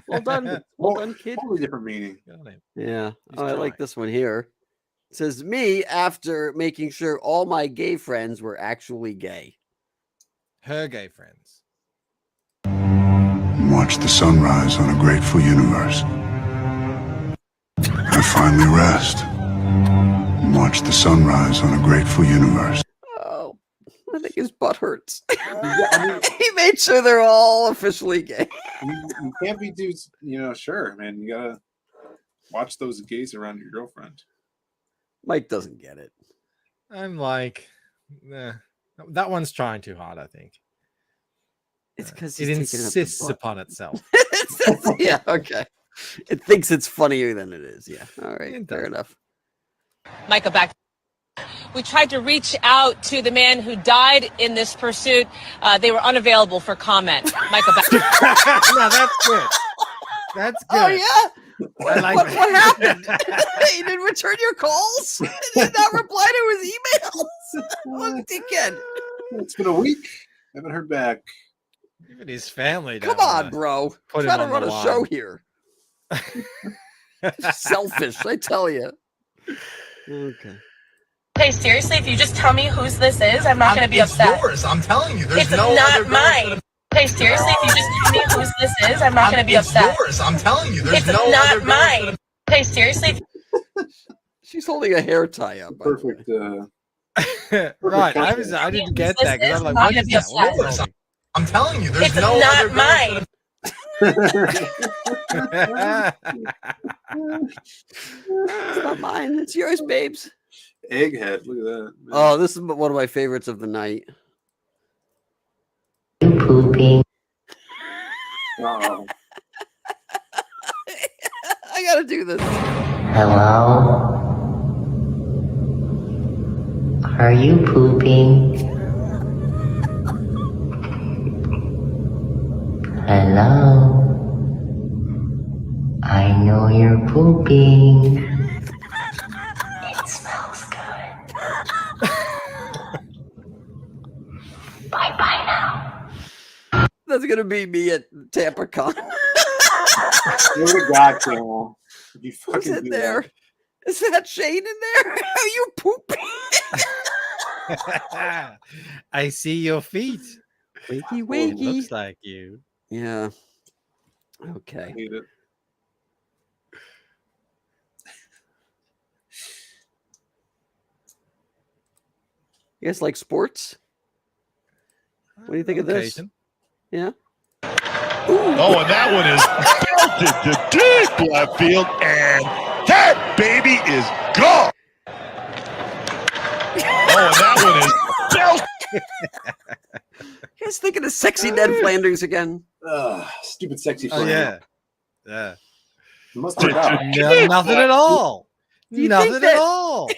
Well done. Well done, kid. Totally different meaning. Yeah. Oh, I like this one here. It says, me after making sure all my gay friends were actually gay. Her gay friends. Watch the sunrise on a grateful universe. I finally rest. Watch the sunrise on a grateful universe. Oh, I think his butt hurts. He made sure they're all officially gay. You can't be too, sure, man. You gotta watch those gays around your girlfriend. Mike doesn't get it. I'm like, that one's trying too hard, I think. It's because it insists upon itself. Yeah, okay. It thinks it's funnier than it is. Yeah. All right. Fair enough. Micah, back. We tried to reach out to the man who died in this pursuit. They were unavailable for comment. Micah, back. No, that's good. That's good. Oh, yeah? I like what that. happened? He didn't return your calls? He did not reply to his emails? What a dickhead. It's been a week. Haven't heard back. Even his family. Come on, bro. Put Trying him to on run the a show line. here. Selfish, I tell you. Okay. Hey, seriously, if you just tell me whose this is, I'm not going to be upset. Yours. I'm telling you. There's It's no not other mine. Hey, seriously, if you just tell me whose this is, I'm not going to be upset. Yours. I'm telling you. There's It's no not other mine. Hey, seriously. She's holding a hair tie up. Perfect. Right. I didn't get that because I'm like, what is that? What is that? I'm telling you. There's It's no not other mine. It's not mine. It's yours, babes. Egghead. Look at that. Man. Oh, this is one of my favorites of the night. Pooping. Oh. I gotta do this. Hello? Are you pooping? Hello? I know you're pooping. It smells good. Bye-bye now. That's gonna be me at TampaCon. You're the god, Camel. You What's fucking in do there? that. Is that Shane in there? Are you pooping? I see your feet. Wakey, It wakey. looks like you. Yeah. I Okay. hate it. You guys like sports? What do you think of this? Occasion. Yeah. Oh, and that one is belted to deep left field, and that baby is gone. Oh, and that one is belted. You guys thinking of sexy Ned Flanders again? Stupid sexy Oh Flanders. yeah. Must have Nothing at all. you Nothing think at that- all.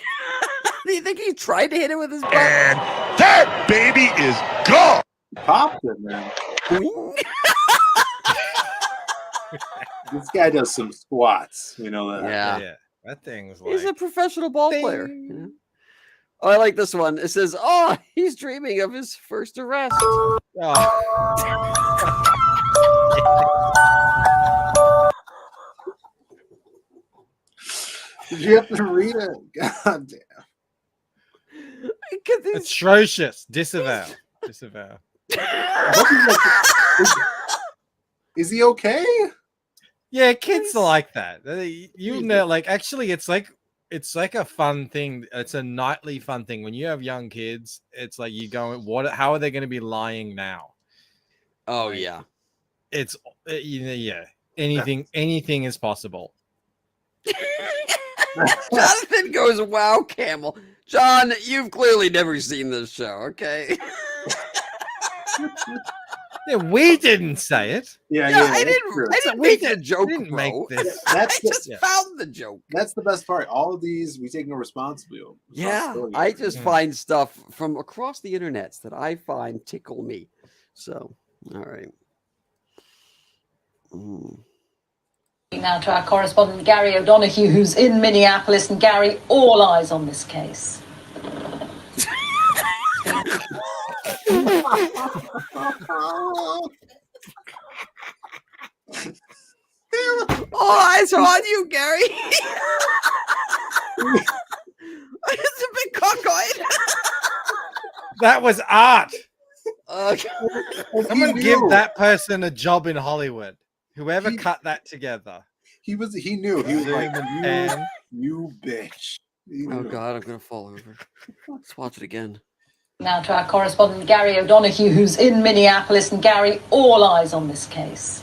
Do you think he tried to hit it with his butt? And that baby is gone. Popped it, man. This guy does some squats. You know that. Yeah. That thing was He's like a professional ball player. You know? Oh, I like this one. It says, "Oh, he's dreaming of his first arrest." Did you have to read it? God damn. atrocious. Disavow. Disavow. Is he okay? Yeah, kids are like that. You know, like actually, it's like a fun thing. It's a nightly fun thing when you have young kids. It's like you go, what? How are they going to be lying now? Oh yeah, it's yeah. Anything is possible. Jonathan goes, "Wow, Camel." John, you've clearly never seen this show, okay? Yeah, we didn't say it. I didn't make the joke, didn't bro. make this. I just found the joke. That's the best part. All of these, we take no responsibility. Yeah, I just find stuff from across the internet that I find tickle me. So, all right. Now to our correspondent Gary O'Donoghue, who's in Minneapolis. And Gary, all eyes on this case. All eyes are on you, Gary. It's a big cockeyed. That was art. Someone give that person a job in Hollywood. Whoever cut that together. He knew. He was like, Pan. you bitch. Oh God, I'm gonna fall over. Let's watch it again. Now to our correspondent Gary O'Donoghue, who's in Minneapolis. And Gary, all eyes on this case.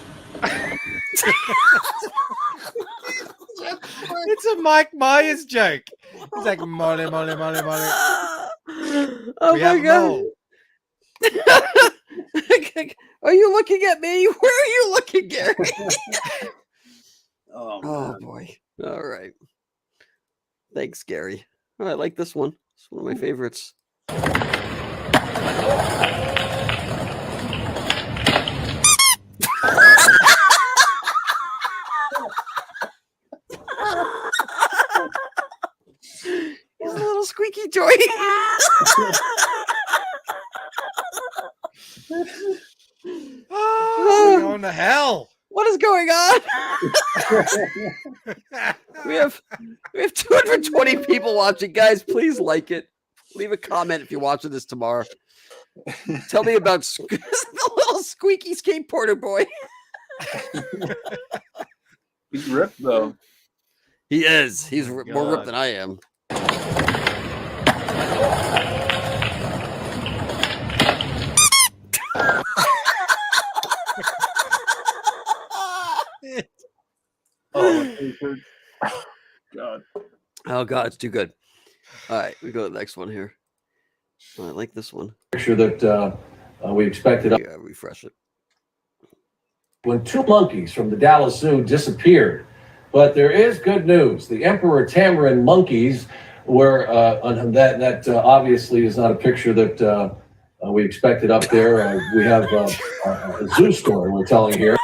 It's a Mike Myers joke. He's like, molly, molly, molly, molly. Oh my God. Are you looking at me? Where are you looking, Gary? Oh boy. All right. Thanks, Gary. Oh, I like this one. It's one of my favorites. He's a little squeaky toy. Oh, we're going to hell. What is going on? we have 220 people watching. Guys, please like it. Leave a comment if you're watching this tomorrow. Tell me about the little squeaky skateboarder boy. He's ripped though. He is. He's more ripped than I am. God. Oh God, it's too good. All right, we go to the next one here. Oh, I like this one. Picture that we expected. Yeah, refresh it. When 2 monkeys from the Dallas Zoo disappeared, but there is good news. The Emperor Tamarin monkeys were that obviously is not a picture that we expected up there. We have a zoo story we're telling here.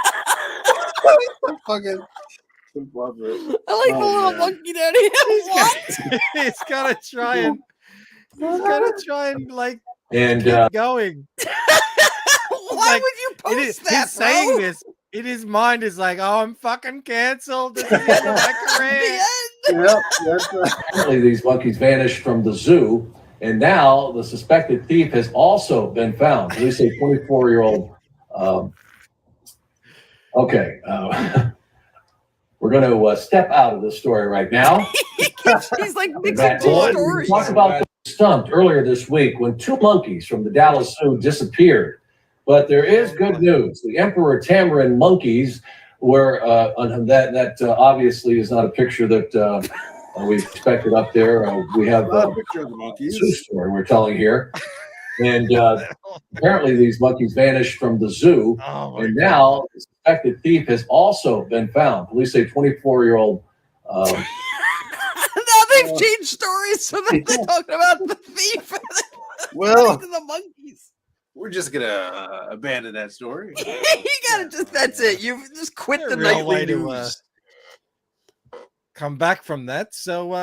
Fucking love it. I like the little monkey daddy. What? He's gotta try and like And keep going. Why would you post that, He's saying bro? this in his mind is like, oh, I'm fucking canceled. This is the end of my career. Apparently, these monkeys vanished from the zoo, and now the suspected thief has also been found. At least a 24-year-old. We're going to step out of this story right now. He's like mixing two stories. Talk about the stumped earlier this week when 2 monkeys from the Dallas Zoo disappeared. But there is good news. The Emperor Tamarin monkeys were, obviously is not a picture that we expected up there. We have A picture of the monkeys. zoo story we're telling here. And apparently these monkeys vanished from the zoo. And now the suspected thief has also been found. Police say 24-year-old. Now they've changed stories, so they're talking about the thief. Well, the monkeys. We're just gonna abandon that story. You gotta just—that's it. You just quit the Real nightly way to, news. come back from that. So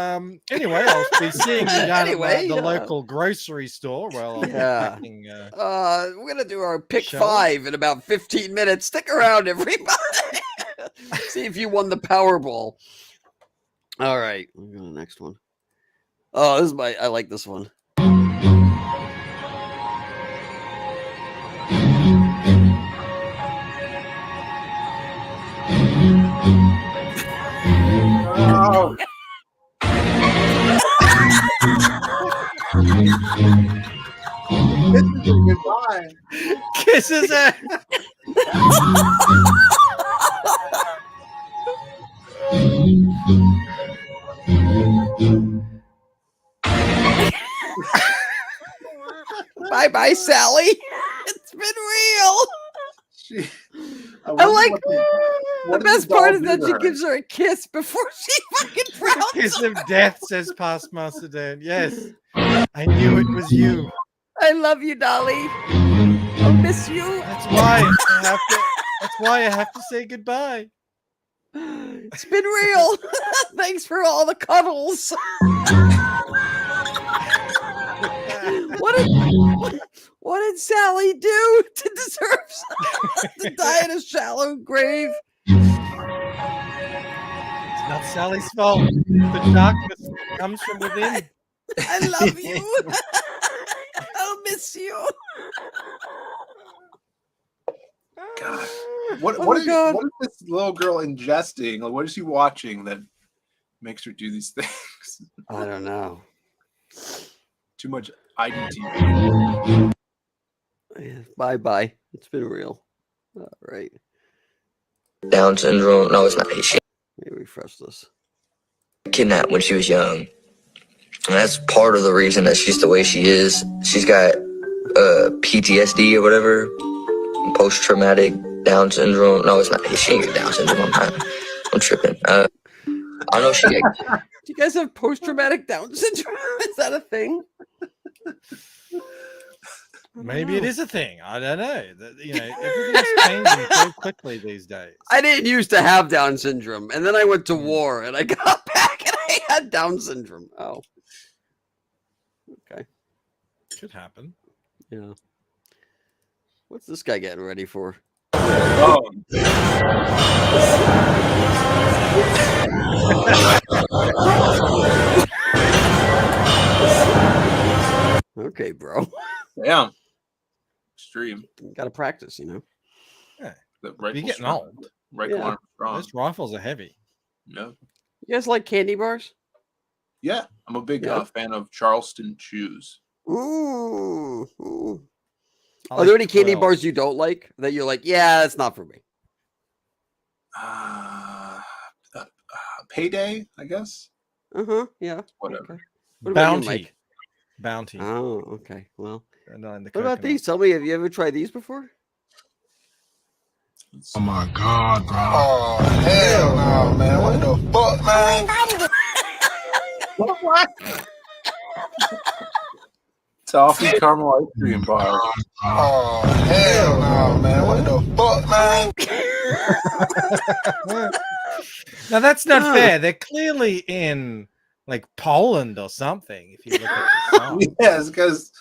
anyway, I'll be seeing you down at the local grocery store. Well, packing, we're gonna do our pick show. 5 in about 15 minutes. Stick around, everybody. See if you won the Powerball. All right, we'll go to the next one. Oh, this is I like this one. Oh. Goodbye. Kisses it. Bye bye, Sally. It's been real. I like the best part is that she gives her a kiss before she fucking frowns. Kiss of death, says past Master Dan. Yes, I knew it was you. I love you, Dolly. I'll miss you. That's why I have to say goodbye. It's been real. Thanks for all the cuddles. What did Sally do to deserve to die in a shallow grave? It's not Sally's fault. The darkness comes from within. I love you. I'll miss you. God. Oh What is this little girl ingesting? Like, what is she watching that makes her do these things? I don't know. Too much IDTV. Bye bye. It's been real. All right. Down syndrome. No, it's not. She Let me refresh this. kidnapped when she was young. And that's part of the reason that she's the way she is. She's got PTSD or whatever. Post-traumatic Down syndrome. No, it's not. She ain't got Down syndrome. I'm tripping. I know she got... Do you guys have post-traumatic Down syndrome? Is that a thing? Maybe it is a thing. I don't know. Everything's changing so quickly these days. I didn't used to have Down syndrome, and then I went to war, and I got back, and I had Down syndrome. Oh, okay. Could happen. Yeah. What's this guy getting ready for? Oh. Okay, bro. Damn. Extreme. Got to practice, Yeah. The You're getting strong. old. Rifle arm strong. Those rifles are heavy. Yeah. You guys like candy bars? Yeah. I'm a big Yeah. fan of Charleston chews. Ooh. I Are there like any candy 12. bars you don't like that you're like, yeah, that's not for me? Payday, I guess. Yeah. Whatever. Okay. What about you, Bounty. Mike? Bounty. Oh, okay. Well, And then the what about coconut. these? Tell me, have you ever tried these before? Oh my God, bro. Oh, hell no, man. What the fuck, man? What? Toffee caramel ice cream bar. Oh, hell no, man. What the fuck, man? Now that's not fair. They're clearly in like Poland or something. If you look at the song. Yes, because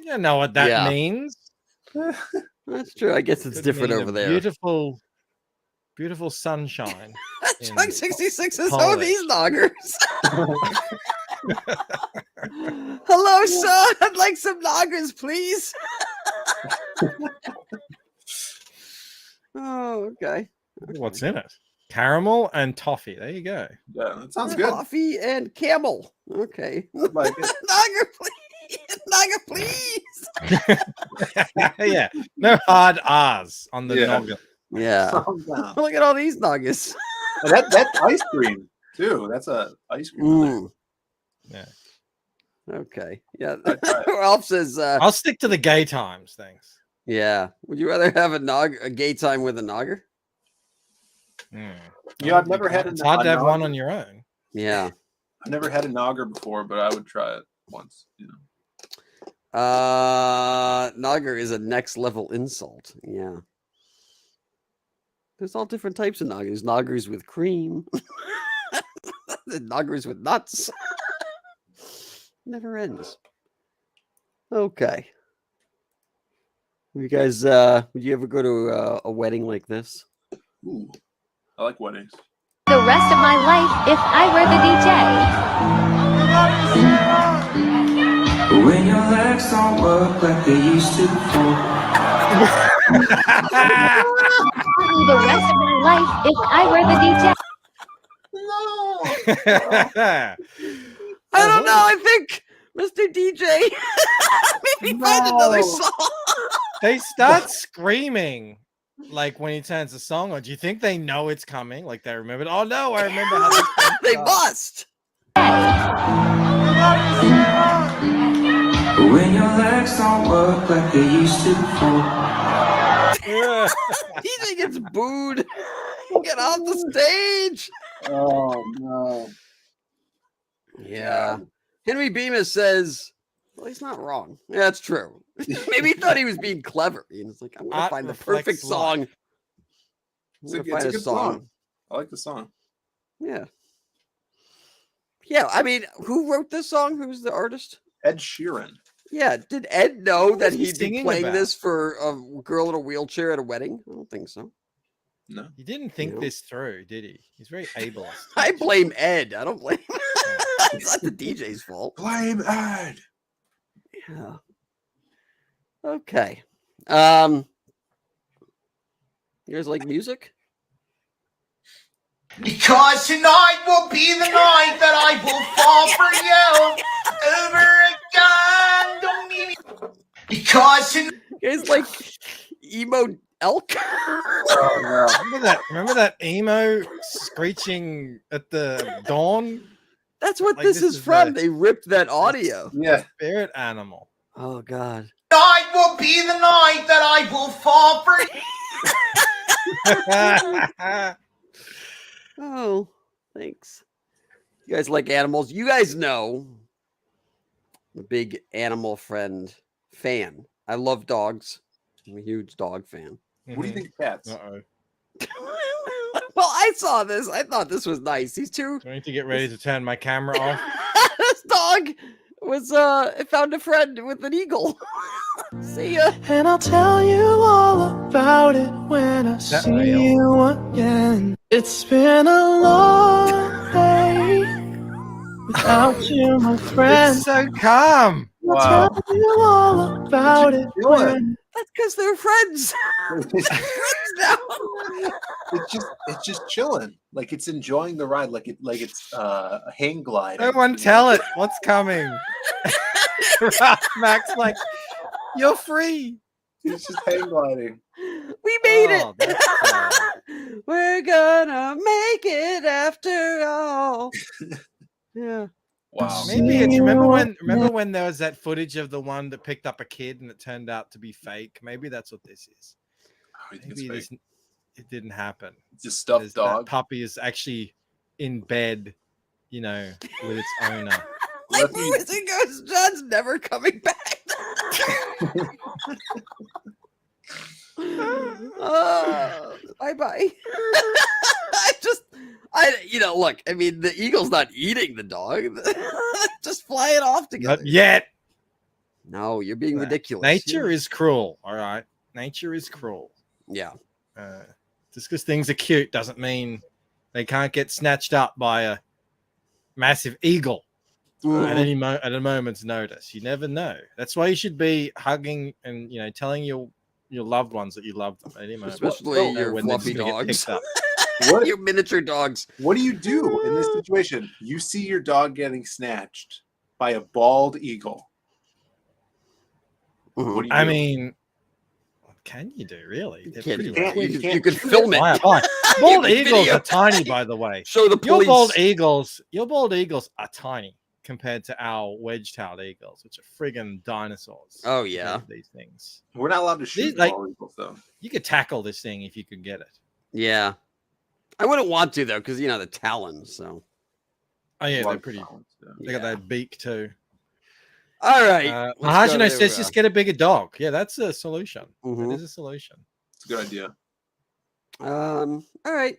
You know what that Yeah. means. That's true. I guess it's Could different mean over a there. Beautiful, beautiful sunshine. in Chuck 66 says, oh, Polish. these noggers. Hello, son. I'd like some noggers, please. Oh, okay. What's in it? Caramel and toffee. There you go. Yeah, that sounds good. Coffee and camel. Okay. Like it. Naga, please. Yeah. No hard R's on the Yeah. noggin. Yeah. Calm down. Look at all these nuggets. And that's ice cream too. That's a ice cream. Yeah. Okay. Yeah. Ralph says I'll stick to the gay times, thanks. yeah. Would you rather have a gay time with a nogger? Yeah, I've never had. It's hard to have one on your own. Yeah. I've never had a nogger before, but I would try it once. You know. Nogger is a next level insult. Yeah. There's all different types of noggers. Noggers with cream. Noggers with nuts. Never ends. Okay. You guys, would you ever go to a wedding like this? Ooh, I like weddings. The rest of my life if I were the DJ. When your legs don't work like they used to before. The rest of my life if I were the DJ. I don't know. I think Mr. DJ maybe find another song. They start screaming like when he turns the song on. Do you think they know it's coming? Like they remember? Oh no, I remember how this they must. When your legs don't work like they used to before. DJ gets booed. Get off the stage. Oh no. Yeah. Henry Bemis says, well, he's not wrong. Yeah, that's true. Maybe he thought he was being clever. It's like, I'm going to find the perfect song. It's a good song. I like the song. Yeah. Yeah, I mean, who wrote this song? Who's the artist? Ed Sheeran. Yeah, did Ed know What that was he he'd be singing playing about? this for a girl in a wheelchair at a wedding? I don't think so. No. He didn't think this through, did he? He's very ableist. I blame Ed. I don't blame It's not the DJ's fault. Blame Ed. Yeah. Okay. You guys like music? Because tonight will be the night that I will fall for you over again. Don't need me. Because You guys like emo elk? Remember that emo screeching at the dawn? That's what Like, this is from. They ripped that audio. Yeah. Spirit animal. Oh God. Tonight will be the night that I will fall for you. Oh, thanks. You guys like animals? You guys know I'm a big animal friend fan. I love dogs. I'm a huge dog fan. What do you think of cats? Uh-oh. Well, I saw this. I thought this was nice. These two. Do I need to get ready to turn my camera off? This dog was found a friend with an eagle. See ya. And I'll tell you all about it when I see you again. It's been a long day without you, my friend. It's so calm. I'll tell you all about it when... That's because they're friends. Friends now. It's just chilling. Like it's enjoying the ride. Like it's hang gliding. Everyone tell it what's coming. Max like, you're free. It's just hang gliding. We made it. We're gonna make it after all. Yeah. Wow. Maybe it's remember when there was that footage of the one that picked up a kid and it turned out to be fake. Maybe that's what this is. Oh, Maybe it didn't happen. It's a stuffed dog. That puppy is actually in bed, you know, with its owner. Like Wizard Goes John's never coming back. Bye bye. Look, I mean, the eagle's not eating the dog. Just fly it off together. Not yet. No, you're being ridiculous. Nature is cruel. All right. Nature is cruel. Yeah. Just because things are cute doesn't mean they can't get snatched up by a massive eagle at a moment's notice. You never know. That's why you should be hugging and telling your loved ones that you love them at any moment. Especially your when they're fluffy just gonna get dogs. picked up. What? You miniature dogs. What do you do in this situation? You see your dog getting snatched by a bald eagle. What do you I do? mean, what can you do, really? They're Can't pretty do it. rare. You could film it. Why? Bald You could eagles video. are tiny, by the way. Show the Your bald police. eagles are tiny compared to our wedge-tailed eagles, which are friggin' dinosaurs. Oh, compared yeah. to these things. We're not allowed to shoot like bald eagles, though. you could tackle this thing if you could get it. Yeah. I wouldn't want to, though, because, you know, the talons, so. Oh yeah, they're Love pretty. talons, yeah. They got that beak too. All right. Mahajino says just get a bigger dog. Yeah, that's a solution. Mhm. That is a solution. It's a good idea. All right.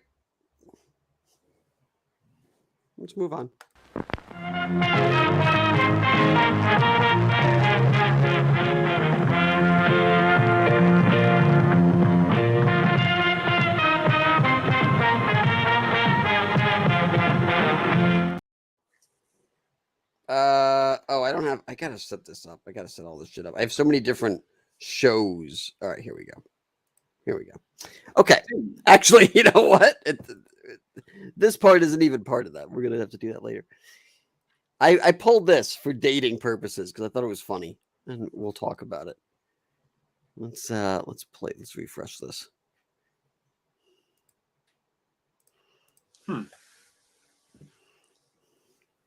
Let's move on. Oh, I don't have. I gotta set this up. I gotta set all this shit up. I have so many different shows. All right, here we go. Here we go. Okay. Actually, you know what? This part isn't even part of that. We're gonna have to do that later. I pulled this for dating purposes because I thought it was funny, and we'll talk about it. Let's play. Let's refresh this.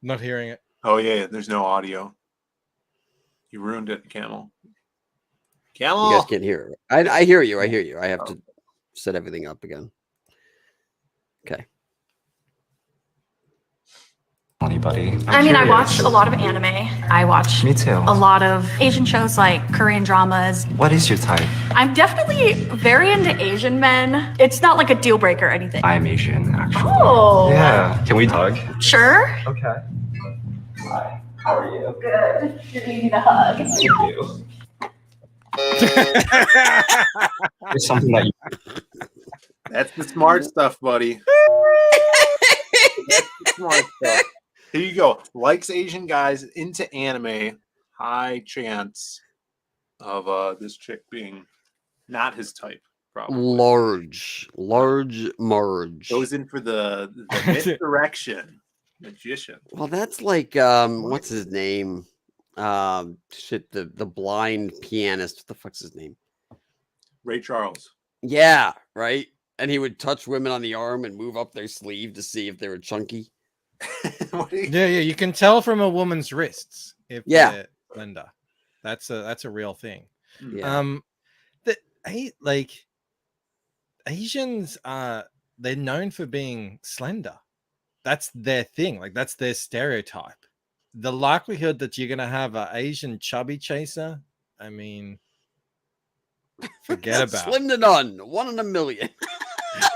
Not hearing it. Oh yeah, there's no audio. You ruined it, Camel. Camel. You guys can't hear it. I hear you. I hear you. I have to set everything up again. Okay. Anybody? I mean, I watch a lot of anime. I watch Me too. a lot of Asian shows like Korean dramas. What is your type? I'm definitely very into Asian men. It's not like a deal breaker or anything. I'm Asian, actually. Oh. Yeah. Can we hug? Sure. Okay. Hi. How are you? Good. You're needing a hug. Thank you. There's something that you. That's the smart stuff, buddy. That's the smart stuff. Here you go. Likes Asian guys, into anime. High chance of this chick being not his type. Probably. Large Marge. Goes in for the misdirection. Magician. Well, that's like what's his name? Shit, the blind pianist. What the fuck's his name? Ray Charles. Yeah, right. And he would touch women on the arm and move up their sleeve to see if they were chunky. Yeah, you can tell from a woman's wrists if they're slender. That's a real thing. Yeah. Like Asians they're known for being slender. That's their thing. Like that's their stereotype. The likelihood that you're gonna have an Asian chubby chaser, I mean, forget about it. Slim to none. 1 in a million.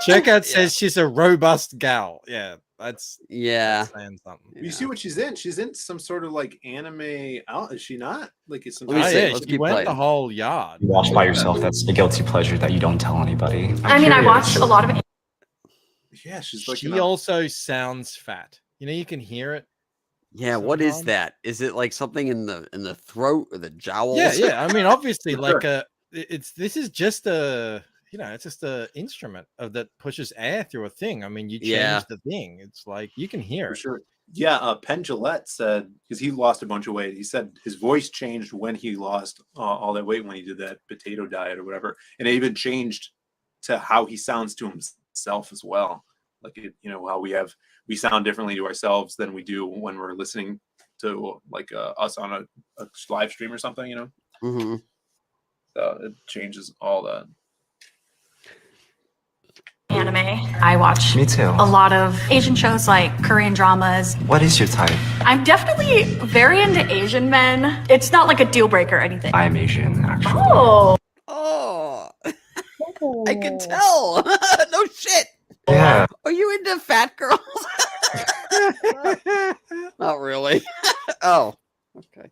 Checkout says she's a robust gal. Yeah, that's saying something. You see what she's in? She's in some sort of like anime. Out, is she not? Like it's some. She went the whole yard. You watch by yourself. That's a guilty pleasure that you don't tell anybody. I mean, I watch a lot of. Yeah, she's like. She also sounds fat. You know, you can hear it. Yeah, what is that? Is it like something in the throat or the jowls? Yeah. I mean, obviously, like this is just a. You know, it's just an instrument that pushes air through a thing. I mean, you change the thing. It's like you can hear For it. sure. Yeah, Penn Jillette said, because he lost a bunch of weight, he said his voice changed when he lost all that weight when he did that potato diet or whatever. And it even changed to how he sounds to himself as well. Like, how we sound differently to ourselves than we do when we're listening to like us on a live stream or something, Mm-hmm. So it changes all that. Anime. I watch Me too. a lot of Asian shows like Korean dramas. What is your type? I'm definitely very into Asian men. It's not like a deal breaker or anything. I'm Asian, actually. Oh. I can tell. No shit. Yeah. Are you into fat girls? Not really. Oh, okay.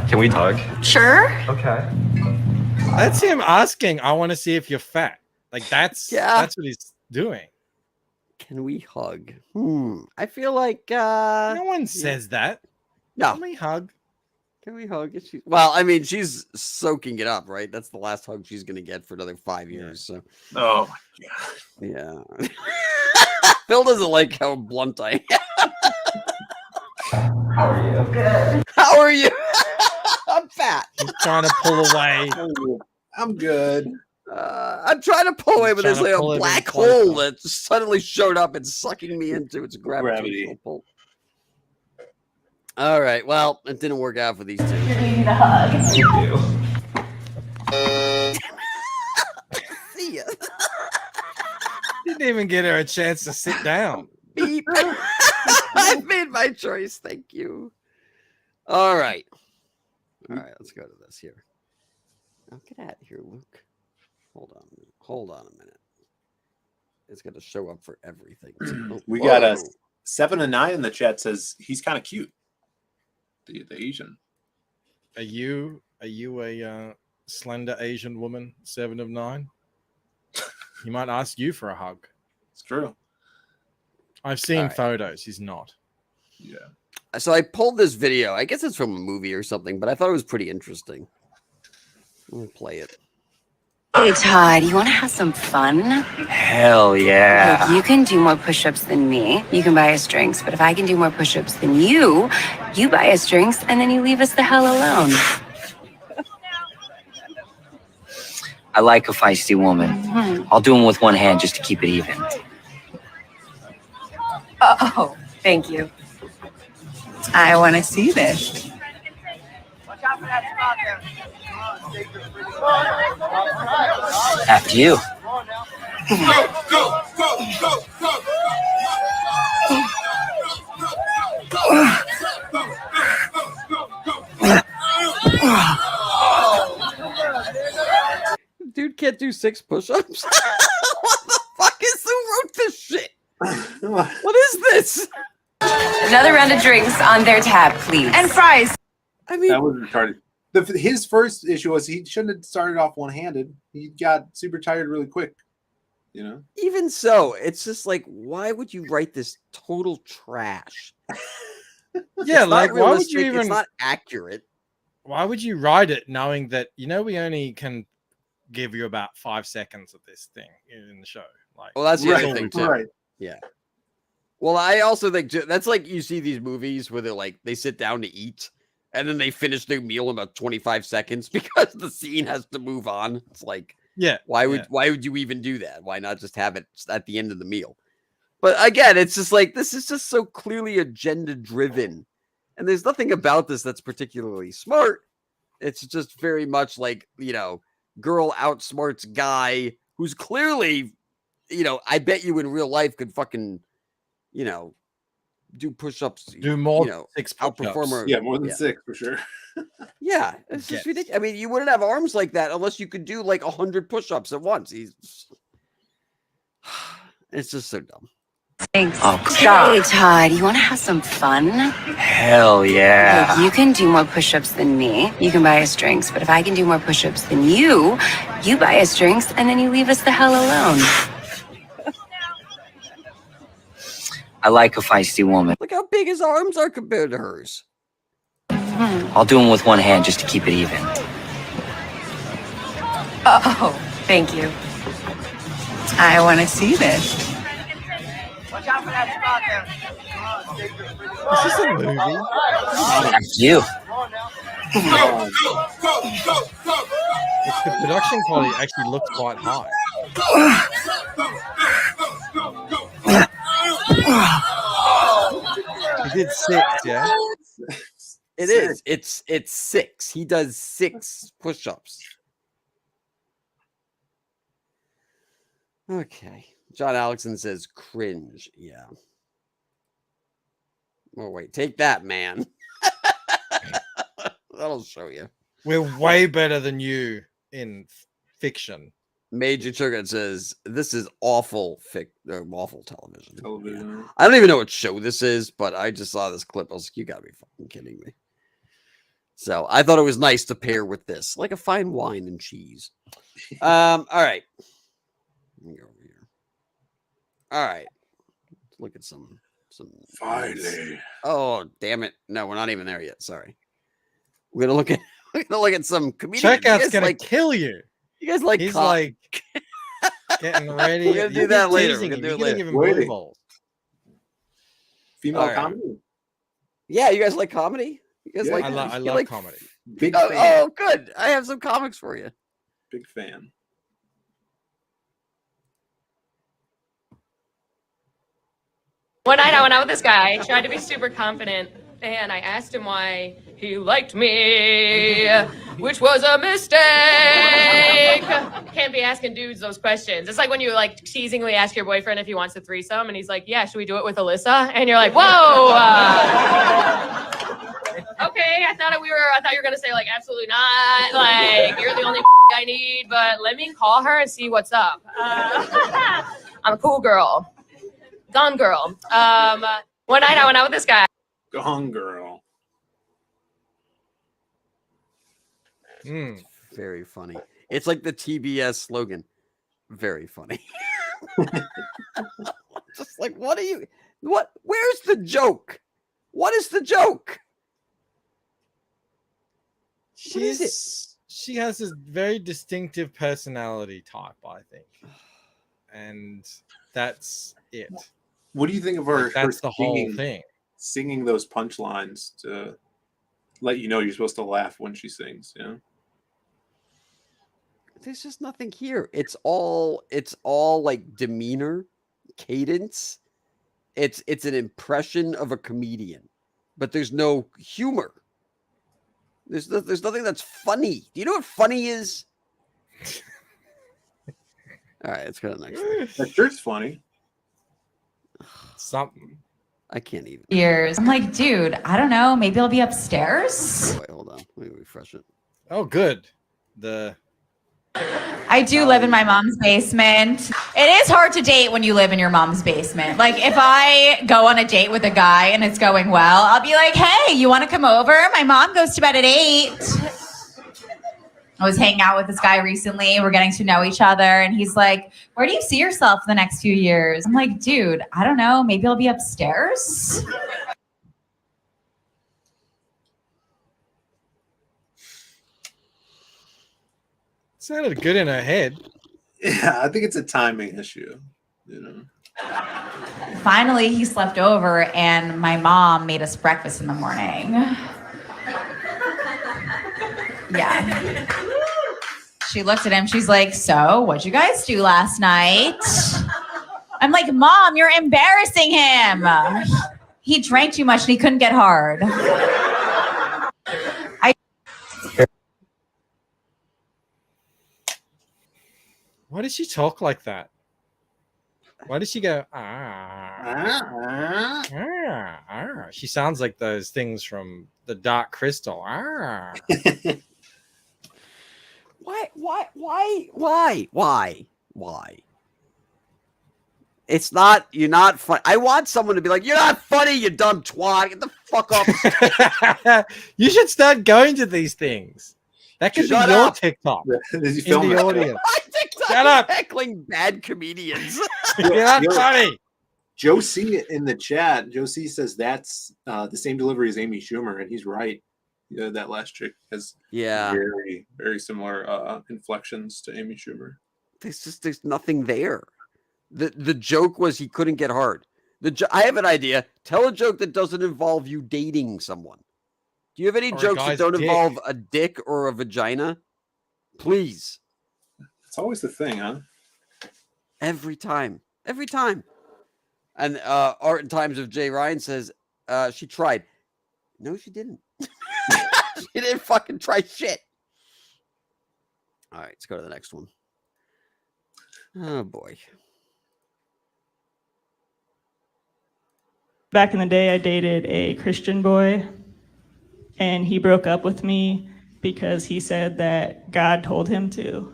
Can we hug? Sure. Okay. That's him asking, I want to see if you're fat. Like that's what he's doing. Can we hug? I feel like no one says that. No. Can we hug? Can we hug? Well, I mean, she's soaking it up, right? That's the last hug she's gonna get for another 5 years. So, oh my god, yeah. Phil doesn't like how blunt I am. How are you? Good. How are you? I'm fat. He's trying to pull away. I'm good. I'm trying to pull away, but there's like a black hole that suddenly showed up and sucking me into its gravitational pull. All right. Well, it didn't work out for these two. You need a hug. You do. See ya. Didn't even get her a chance to sit down. Beep. I've made my choice. Thank you. All right. All right. Let's go to this here. Now get out of here, Luke. Hold on. Hold on a minute. It's going to show up for everything. We got a 7 and 9 in the chat says he's kind of cute. The Asian. Are you a slender Asian woman? 7 of 9. He might ask you for a hug. It's true. I've seen photos. He's not. Yeah. So I pulled this video. I guess it's from a movie or something, but I thought it was pretty interesting. Let me play it. Hey, Todd, you want to have some fun? Hell yeah. Look, you can do more push-ups than me. You can buy us drinks, but if I can do more push-ups than you buy us drinks, and then you leave us the hell alone. I like a feisty woman. I'll do them with one hand just to keep it even. Oh, thank you. I want to see this. After you. Dude can't do 6 push-ups? What the fuck is who wrote this shit? What is this? Another round of drinks on their tab, please. And fries. I mean, that was retarded. His first issue was he shouldn't have started off one-handed. He got super tired really quick. You know? Even so, it's just like, why would you write this total trash? Yeah, It's like not why would you realistic, even? It's not accurate. Why would you write it knowing that we only can give you about 5 seconds of this thing in the show? Like, Well, that's the it's other all thing too. recorded. Yeah. Well, I also think that's like you see these movies where they're like they sit down to eat and then they finish their meal in about 25 seconds because the scene has to move on. It's like, yeah, why would you even do that? Why not just have it at the end of the meal? But again, it's just like this is just so clearly agenda driven, and there's nothing about this that's particularly smart. It's just very much like, girl outsmarts guy who's clearly, I bet you in real life could fucking, do push-ups, do more, 6 outperform her. Yeah, more than 6 for sure. Yeah, it's just ridiculous. I mean, you wouldn't have arms like that unless you could do like 100 push-ups at once. It's just so dumb. Thanks. Oh, Hey, Todd, you want to have some fun? Hell yeah. Look, you can do more push-ups than me. You can buy us drinks, but if I can do more push-ups than you buy us drinks, and then you leave us the hell alone. I like a feisty woman. Look how big his arms are compared to hers. I'll do them with one hand just to keep it even. Oh, thank you. I want to see this. Is this a movie? After you. The production quality actually looks quite high. He did 6, yeah. It is. It's 6. He does 6 push-ups. Okay. John Alexson says cringe. Yeah. Oh wait, take that, man. That'll show you. We're way better than you in fiction. Major Chugga says this is awful awful television. Television. Yeah. I don't even know what show this is, but I just saw this clip. I was like, you gotta be fucking kidding me. So I thought it was nice to pair with this, like a fine wine and cheese. All right. Let me go over here. All right. Let's look at some. Finally. Oh, damn it. No, we're not even there yet. Sorry. We're gonna look at some comedians. Checkout's gonna kill you. You guys like? He's like getting ready. We're gonna do that later. We're We're gonna do it gonna later. give him blue balls. Female All right. comedy. Yeah, you guys like comedy? You guys like? I love like comedy. Big fan. Oh, good. I have some comics for you. Big fan. One night I went out with this guy, tried to be super confident, and I asked him why he liked me, which was a mistake. Can't be asking dudes those questions. It's like when you like teasingly ask your boyfriend if he wants a threesome, and he's like, yeah, should we do it with Alyssa? And you're like, whoa. Okay, I thought you were gonna say like, absolutely not. Like, you're the only I need, but let me call her and see what's up. I'm a cool girl. Gone girl. One night I went out with this guy. Gone girl. Very funny. It's like the TBS slogan. Very funny. Just like, where's the joke? What is the joke? She has this very distinctive personality type, I think. And that's it. What do you think of her? That's her the whole thing. Singing those punchlines to let you know you're supposed to laugh when she sings. Yeah. There's just nothing here. It's all like demeanor, cadence. It's an impression of a comedian, but there's no humor. There's nothing that's funny. Do you know what funny is? All right, let's go to the next one. That shirt's funny. Something. I can't even. Years. I'm like, dude, I don't know. Maybe I'll be upstairs. Oh, wait, hold on. Let me refresh it. Oh, good. I do live in my mom's basement. It is hard to date when you live in your mom's basement. Like, if I go on a date with a guy and it's going well, I'll be like, hey, you want to come over? My mom goes to bed at 8. I was hanging out with this guy recently. We're getting to know each other. And he's like, where do you see yourself in the next few years? I'm like, dude, I don't know. Maybe I'll be upstairs. Sounded good in her head. Yeah, I think it's a timing issue. You know. Finally, he slept over and my mom made us breakfast in the morning. Yeah. She looked at him. She's like, so what'd you guys do last night? I'm like, Mom, you're embarrassing him. He drank too much and he couldn't get hard. Why does she talk like that? Why does she go, She sounds like those things from the Dark Crystal. Why? It's not, you're not funny. I want someone to be like, you're not funny, you dumb twat. Get the fuck off. You should start going to these things. That could be your TikTok in the audience. Shut up. Heckling bad comedians. You're not funny. Joe C in the chat. Joe C says that's the same delivery as Amy Schumer, and he's right. You know, that last chick has very, very similar inflections to Amy Schumer. There's nothing there. The joke was he couldn't get hard. I have an idea. Tell a joke that doesn't involve you dating someone. Do you have any jokes that don't involve a dick or a vagina? Please. It's always the thing, huh? Every time. And Art in Times of Jay Ryan says she tried. No, she didn't. She didn't fucking try shit. All right, let's go to the next one. Oh boy. Back in the day, I dated a Christian boy, and he broke up with me because he said that God told him to.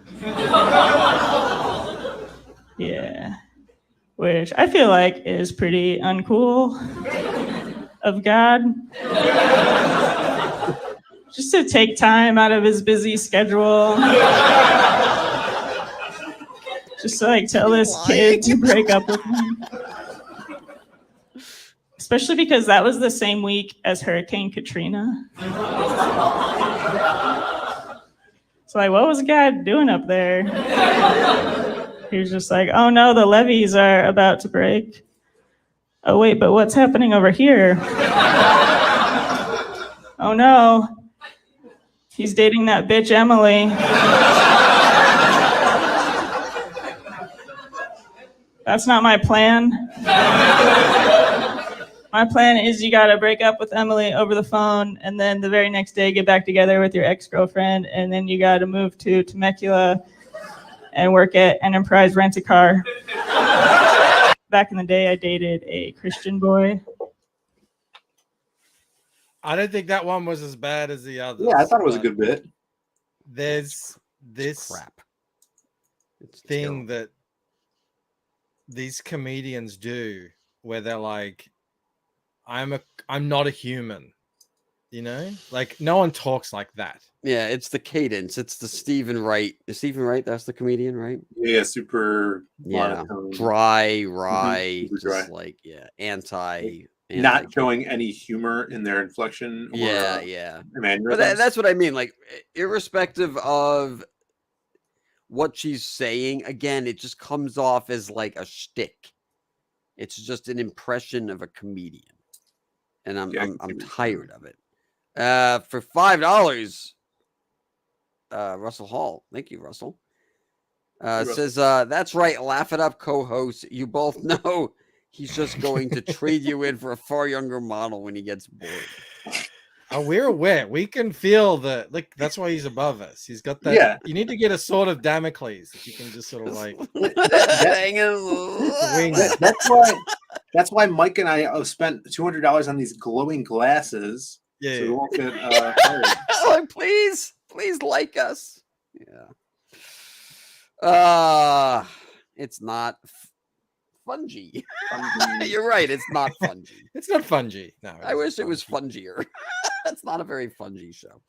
Yeah. Which I feel like is pretty uncool of God. Just to take time out of his busy schedule. Just to like tell this kid to break up with me. Especially because that was the same week as Hurricane Katrina. So like, what was the guy doing up there? He was just like, oh no, the levees are about to break. Oh wait, but what's happening over here? Oh no, he's dating that bitch Emily. That's not my plan. My plan is you gotta break up with Emily over the phone, and then the very next day get back together with your ex-girlfriend, and then you gotta move to Temecula and work at Enterprise Rent-A-Car. Back in the day, I dated a Christian boy. I don't think that one was as bad as the others. Yeah, I thought it was a good bit. There's this crap thing that these comedians do where they're like, I'm not a human, you know? Like no one talks like that. Yeah, it's the cadence. It's the Stephen Wright. Is Stephen Wright? That's the comedian, right? Yeah, super monotone. Dry, wry, super just dry. like anti. Not showing any humor in their inflection. Or, Yeah. mannerisms. But that's what I mean. Like, irrespective of what she's saying, again, it just comes off as like a shtick. It's just an impression of a comedian, and I'm tired of it. For $5, Russell Hall. Thank you, Russell. Says, that's right. Laugh it up, co-host. You both know he's just going to trade you in for a far younger model when he gets bored. We're aware. We can feel that. Like that's why he's above us. He's got that. Yeah. You need to get a sword of Damocles. You can just sort of like. That's why Mike and I have spent $200 on these glowing glasses. Yeah. So we won't get fired. Like, please like us. It's not fungi. You're right. It's not fungi. It's not fungi. No, I wish it was fungier. It's not a very fungi show.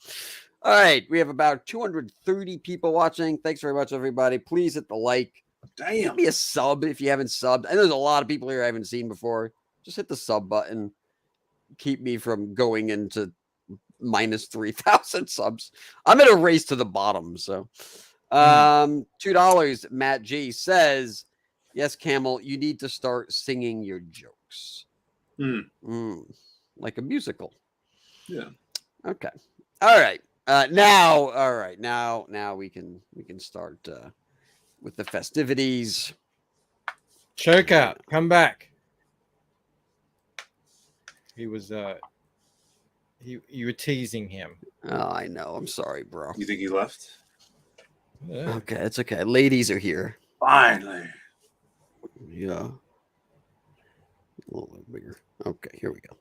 All right. We have about 230 people watching. Thanks very much, everybody. Please hit the like. Damn. Give me a sub if you haven't subbed. And there's a lot of people here I haven't seen before. Just hit the sub button. Keep me from going into minus 3,000 subs. I'm in a race to the bottom. So $2. Matt G says, yes, Camel, you need to start singing your jokes. Like a musical. Yeah. Okay. All right. Now we can start with the festivities. Choke out. Come back. He was you were teasing him. Oh, I know. I'm sorry, bro. You think he left? Yeah. Okay, it's okay. Ladies are here. Finally. Yeah. A little bit bigger. Okay, here we go.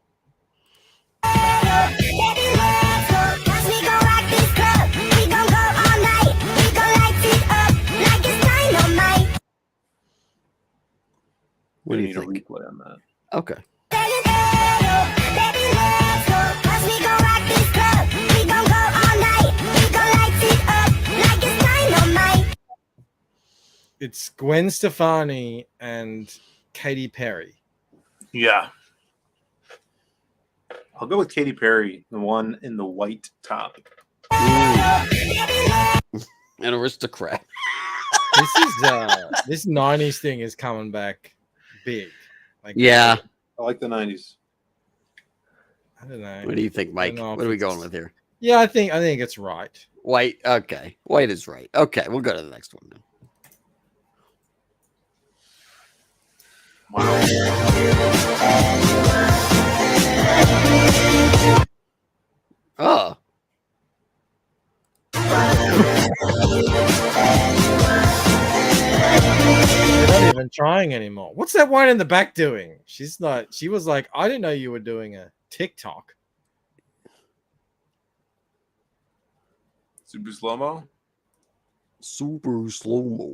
What do you think? A replay on that. Okay. It's Gwen Stefani and Katy Perry. Yeah. I'll go with Katy Perry, the one in the white top. An aristocrat. This 90s thing is coming back big. Like, yeah. I like the 90s. I don't know. What do you think, Mike? What are we going with here? Yeah, I think it's right. White. Okay. White is right. Okay, we'll go to the next one now. Oh. They're not even trying anymore. What's that one in the back doing? She was like, I didn't know you were doing a TikTok. Super slow-mo? Super slow-mo.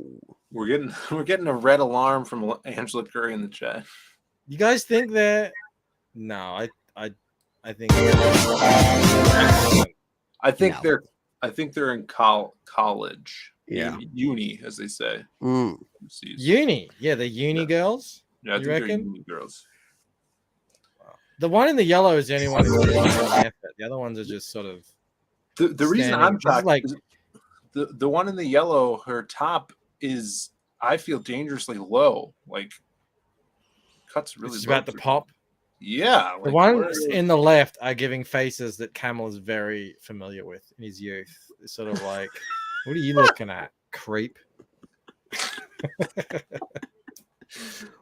We're getting a red alarm from Angela Curry in the chat. You guys think that? No, I think. I think they're in college. Yeah. Uni, as they say. Uni. Yeah, the uni girls. Yeah, I you think reckon? they're uni girls. The one in the yellow is the only one who's making any effort. The other ones are just sort of. The reason standing. I'm This is shocked like is the one in the yellow, her top is, I feel, dangerously low. Like, cuts really it's low. about the pop. Yeah. The Like, ones in the left are giving faces that Camel is very familiar with in his youth. It's sort of like, what are you looking at, creep?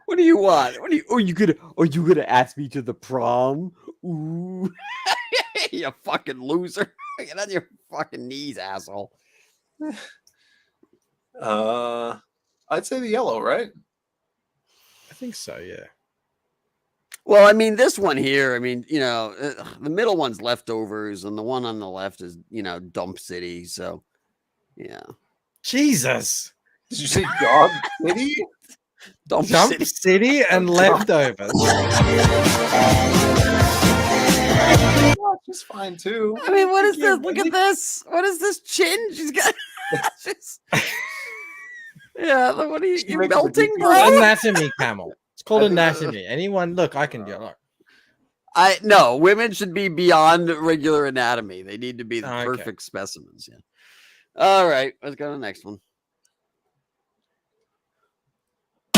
What do you want? What do you? Are you gonna ask me to the prom? Ooh, you fucking loser! Get on your fucking knees, asshole. I'd say the yellow, right? I think so. Yeah. Well, I mean, this one here, I mean, you know, the middle one's leftovers, and the one on the left is, you know, Dump City. So, yeah. Jesus. Did you say Dog City? Dump City and leftovers. She's fine too. I mean, what is this? Look at this. What is this chin? She's got. Just... Yeah, what are you melting, bro? Anatomy, Camel. It's called anatomy. Anyone, look, I can do it. No, women should be beyond regular anatomy. They need to be the perfect specimens. Yeah. All right, let's go to the next one.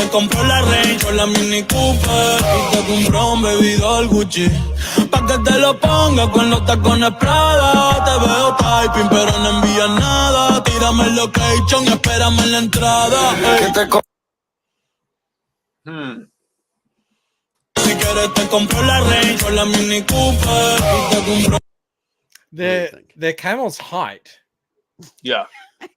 Compró la Range o la Mini Cooper y te compró un bebidor Gucci pa' que te lo ponga con los tacones Prada. Te veo piping pero no envías nada. Tírame el location y espérame en la entrada. Si quieres te compro la Range o la Mini Cooper y te compró. They're Camel's height. Yeah,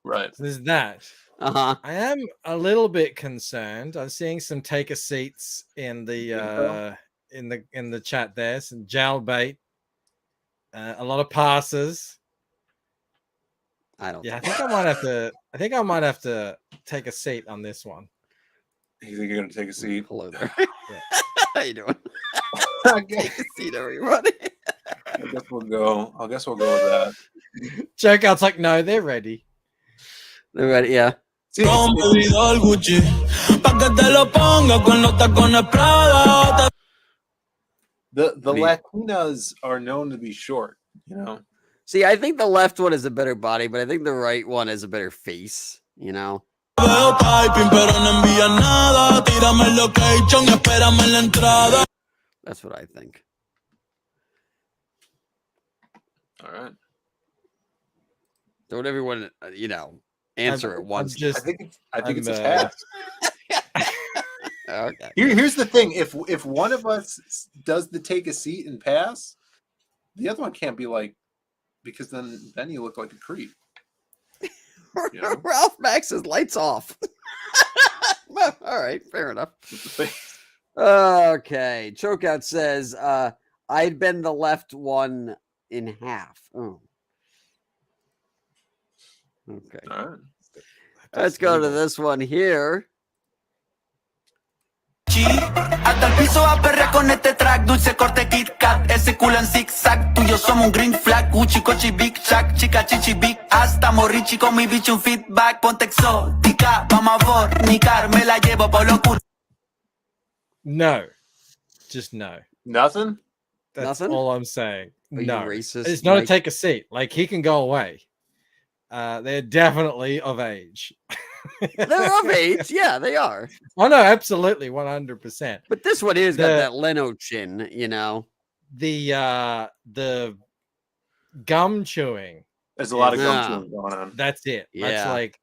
right. So there's that. Uh-huh. I am a little bit concerned. I'm seeing some taker seats in the in the chat there. Some jailbait, a lot of passes. I don't. Yeah, I think I might have to take a seat on this one. You think you're gonna take a seat? Hello there. Yeah. How you doing? Okay. Seat, everybody. I guess we'll go with that. Jokeout's like, no, they're ready. They're ready, yeah. Sí. The Latinas are known to be short, you know. See, I think the left one is a better body, but I think the right one is a better face, you know. That's what I think. All right. Don't everyone, you know, answer at once. I think it's a pass. Okay. Here's the thing: if one of us does the take a seat and pass, the other one can't be like, because then you look like a creep. You know? Ralph Max says lights off. Well, all right, fair enough. Okay, Chokeout says I'd bend the left one in half. Oh. Okay. All right. Let's go to this one here. Hasta el piso a perrear con este track, dulce corte Kit Kat, ese culo en zigzag, tú y yo somos un green flag, Gucci, Cochi, Big Shack, chica, chichi, big hasta morrichi con mi bicho un feedback, ponte exótica, vamos a fornicar, me la llevo por locura. No, just no. Nothing. That's Nothing? all I'm saying. Are No, you racist, it's not Mike? a take a seat. Like he can go away. They're definitely of age. They're of age. Yeah, they are. Oh no, absolutely, 100%. But this one here's got that Leno chin, you know. The gum chewing. There's a lot of gum chewing going on. That's it. Yeah. That's like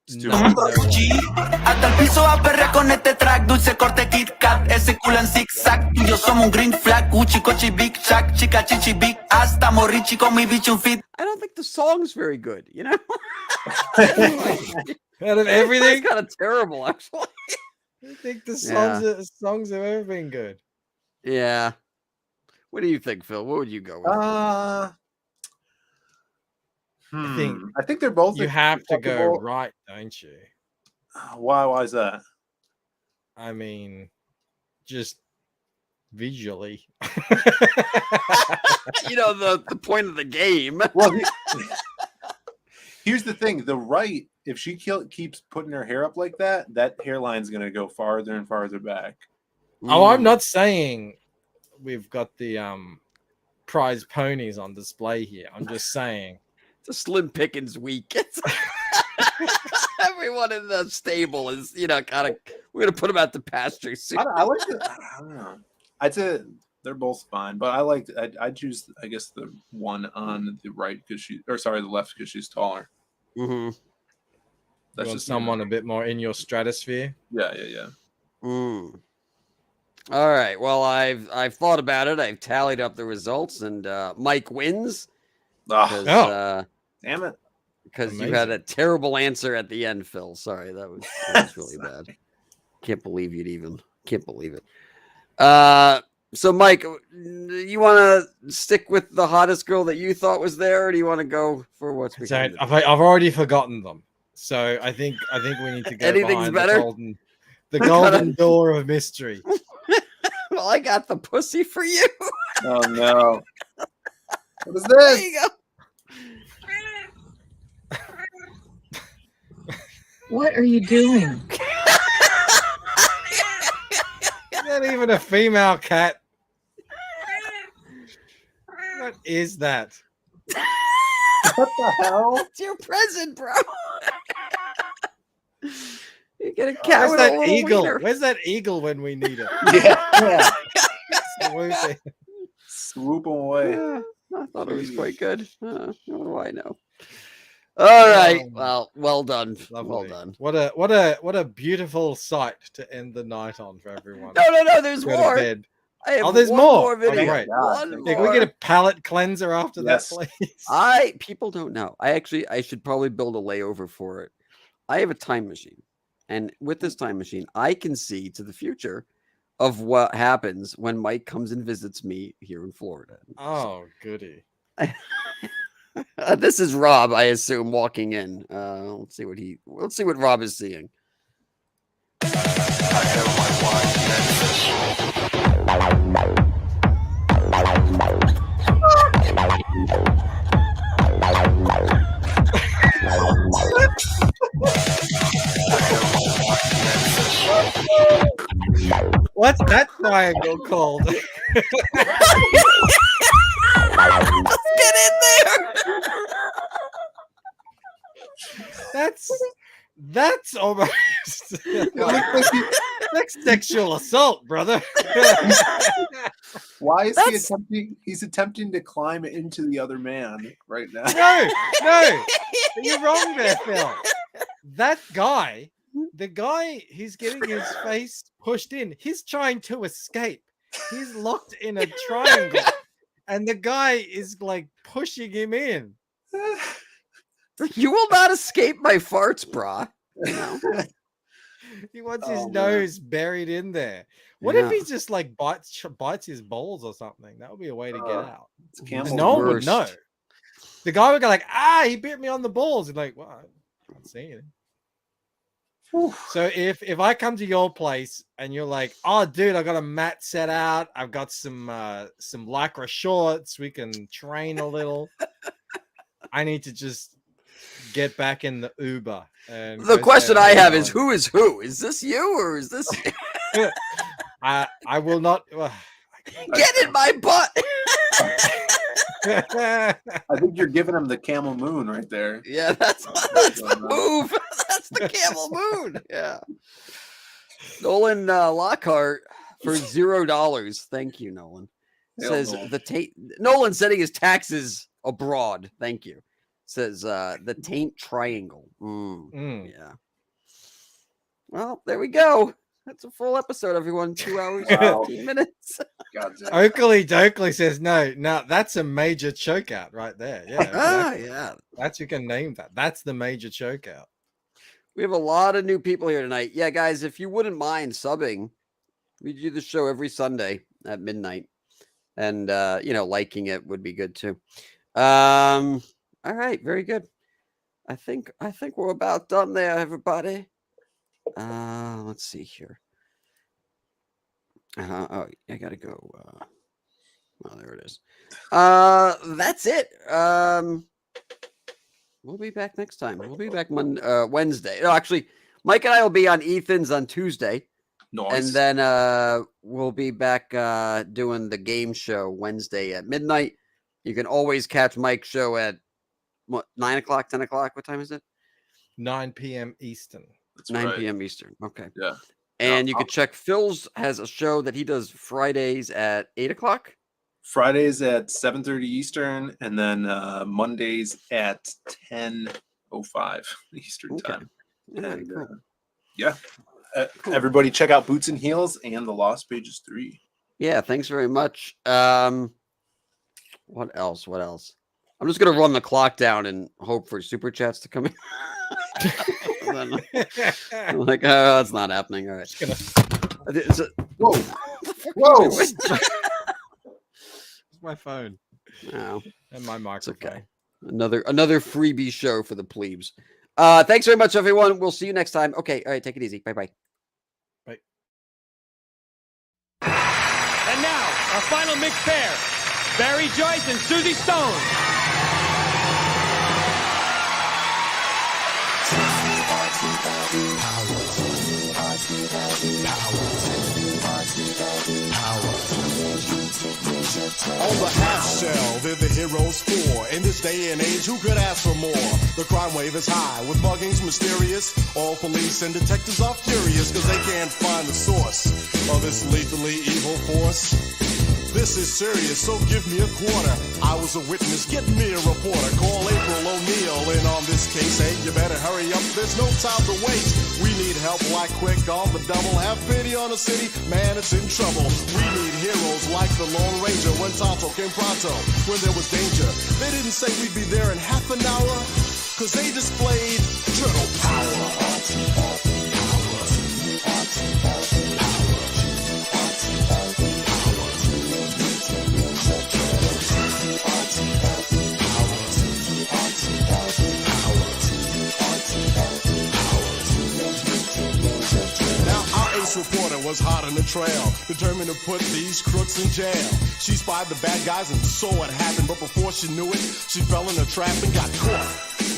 Hasta el piso a perrear con este track, dulce corte Kit Kat, ese culo en zigzag, tú y yo somos un green flag, Gucci, Cochi, Big Shack, chica, chichi, big hasta morrichi con mi bicho un feed. I don't think the song's very good, you know. Out of everything, it's kind of terrible, actually. I think the songs have ever been good. Yeah. What do you think, Phil? What would you go with? I think they're both. You have to go right, don't you? Why is that? I mean, just visually. You know, the point of the game. Well, here's the thing: the right, if she keeps putting her hair up like that, that hairline's going to go farther and farther back. Oh, I'm not saying we've got the prize ponies on display here. I'm just saying. It's a Slim Pickens week. Everyone in the stable is, kind of. We're gonna put them out to pasture soon. I like it. I don't know. I'd say they're both fine, but I choose, I guess, the one on the right because the left because she's taller. Mm-hmm. That's just someone a bit more in your stratosphere. Yeah. Mm. All right. Well, I've thought about it. I've tallied up the results, and Mike wins. Damn it! Because you had a terrible answer at the end, Phil. Sorry, that was really bad. Can't believe can't believe it. So Mike, you want to stick with the hottest girl that you thought was there, or do you want to go for what's behind it? I've already forgotten them, so I think we need to go Anything's behind better? the golden door of mystery. Well, I got the pussy for you. Oh no! What is this? There you go. What are you doing? Not even a female cat. What is that? What the hell? It's your present, bro. You get a cat. Where's with that a little eagle? wiener. Where's that eagle when we need it? Yeah. Swooping. Swoop away. Yeah, I thought it was quite good. What do I know? All right. Well done. Lovely. Well done. What a beautiful sight to end the night on for everyone. No. There's Go to more. bed. I have There's one more. video. Right. One Can we more. get a palate cleanser after Yes. that, please? People don't know. I should probably build a layover for it. I have a time machine, and with this time machine, I can see to the future of what happens when Mike comes and visits me here in Florida. Oh, goody. This is Rob, I assume, walking in. Let's see what Rob is seeing. What's that triangle called? Let's get in there. That's almost that's sexual assault, brother. Why is he attempting? He's attempting to climb into the other man right now. No, you're wrong there, Phil. That guy, the guy, he's getting his face pushed in. He's trying to escape. He's locked in a triangle, and the guy is like pushing him in. You will not escape my farts, brah. He wants his nose buried in there. What if he just like bites his balls or something? That would be a way to get out. It's no one would know. The guy would go like, he bit me on the balls. And like, well, I can't see it. So if I come to your place and you're like, oh dude, I got a mat set out, I've got some lycra shorts, we can train a little. I need to just get back in the Uber. And the question I have is who? Is this you or is this I will not get in my butt. I think you're giving him the camel moon right there. Yeah, that's the move. That's the camel moon. Yeah. Nolan Lockhart for $0. Thank you, Nolan. Says Nolan setting his taxes abroad. Thank you. Says the taint triangle. Yeah. Well, there we go. That's a full episode, everyone. 2 hours, 15 minutes. Oakley Dokley says no, that's a major chokeout right there. Yeah. Yeah. That's, you can name that. That's the major chokeout. We have a lot of new people here tonight. Yeah, guys, if you wouldn't mind subbing, we do the show every Sunday at midnight. And liking it would be good too. All right, very good. I think we're about done there, everybody. Let's see here. I gotta go. There it is. That's it. We'll be back next time. We'll be back Wednesday. No, actually, Mike and I will be on Ethan's on Tuesday. Nice. And then we'll be back doing the game show Wednesday at midnight. You can always catch Mike's show at what, 9 o'clock, 10 o'clock? What time is it? 9 p.m. Eastern. That's 9 right. p.m. Eastern. Okay. Yeah. And you can check Phil's has a show that he does Fridays at 8 o'clock. Fridays at 7:30 Eastern, and then Mondays at 10:05 Eastern time. And, cool. Everybody check out Boots and Heels and The Lost Pages 3. Yeah, thanks very much. What else? I'm just gonna run the clock down and hope for super chats to come in. I'm like, oh, it's not happening. All right. Whoa. Whoa. It's my phone. No. And my microphone. Okay. Another freebie show for the plebes. Thanks very much, everyone. We'll see you next time. Okay. All right. Take it easy. Bye-bye. Bye. And now, our final mixed pair, Barry Joyce and Susie Stone. On the half shell, they're the heroes for. In this day and age, who could ask for more? The crime wave is high, with muggings mysterious. All police and detectives are furious, cause they can't find the source of this lethally evil force. This is serious, so give me a quarter. I was a witness, get me a reporter. Call April O'Neil in on this case. Hey, you better hurry up, there's no time to waste. We need help like quick on the double. Have pity on the city, man, it's in trouble. We need heroes like the Lone Ranger. When Tonto came pronto, when there was danger. They didn't say we'd be there in half an hour, cause they displayed turtle power. Reporter was hot on the trail, determined to put these crooks in jail. She spied the bad guys and saw what happened, but before she knew it, she fell in a trap and got caught.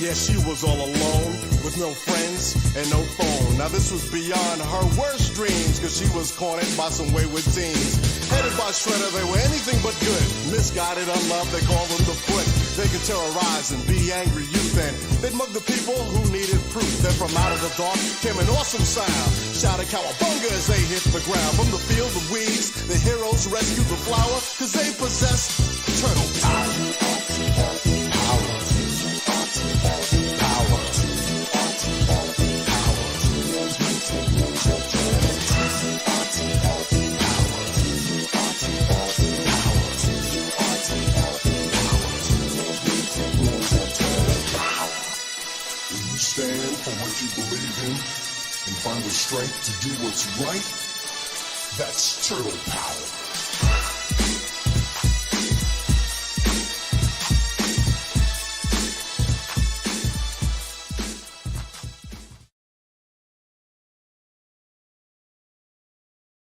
Yeah, she was all alone, with no friends and no phone. Now this was beyond her worst dreams, cause she was cornered by some wayward teens. Headed by Shredder, they were anything but good. Misguided, unloved, they called them the Foot. They could terrorize and be angry youth, and they'd mug the people who needed proof. Then from out of the dark came an awesome sound, shouted cowabunga as they hit the ground. From the field of weeds, the heroes rescued the flower, cause they possess turtle power. Stand for what you believe in and find the strength to do what's right. That's turtle power.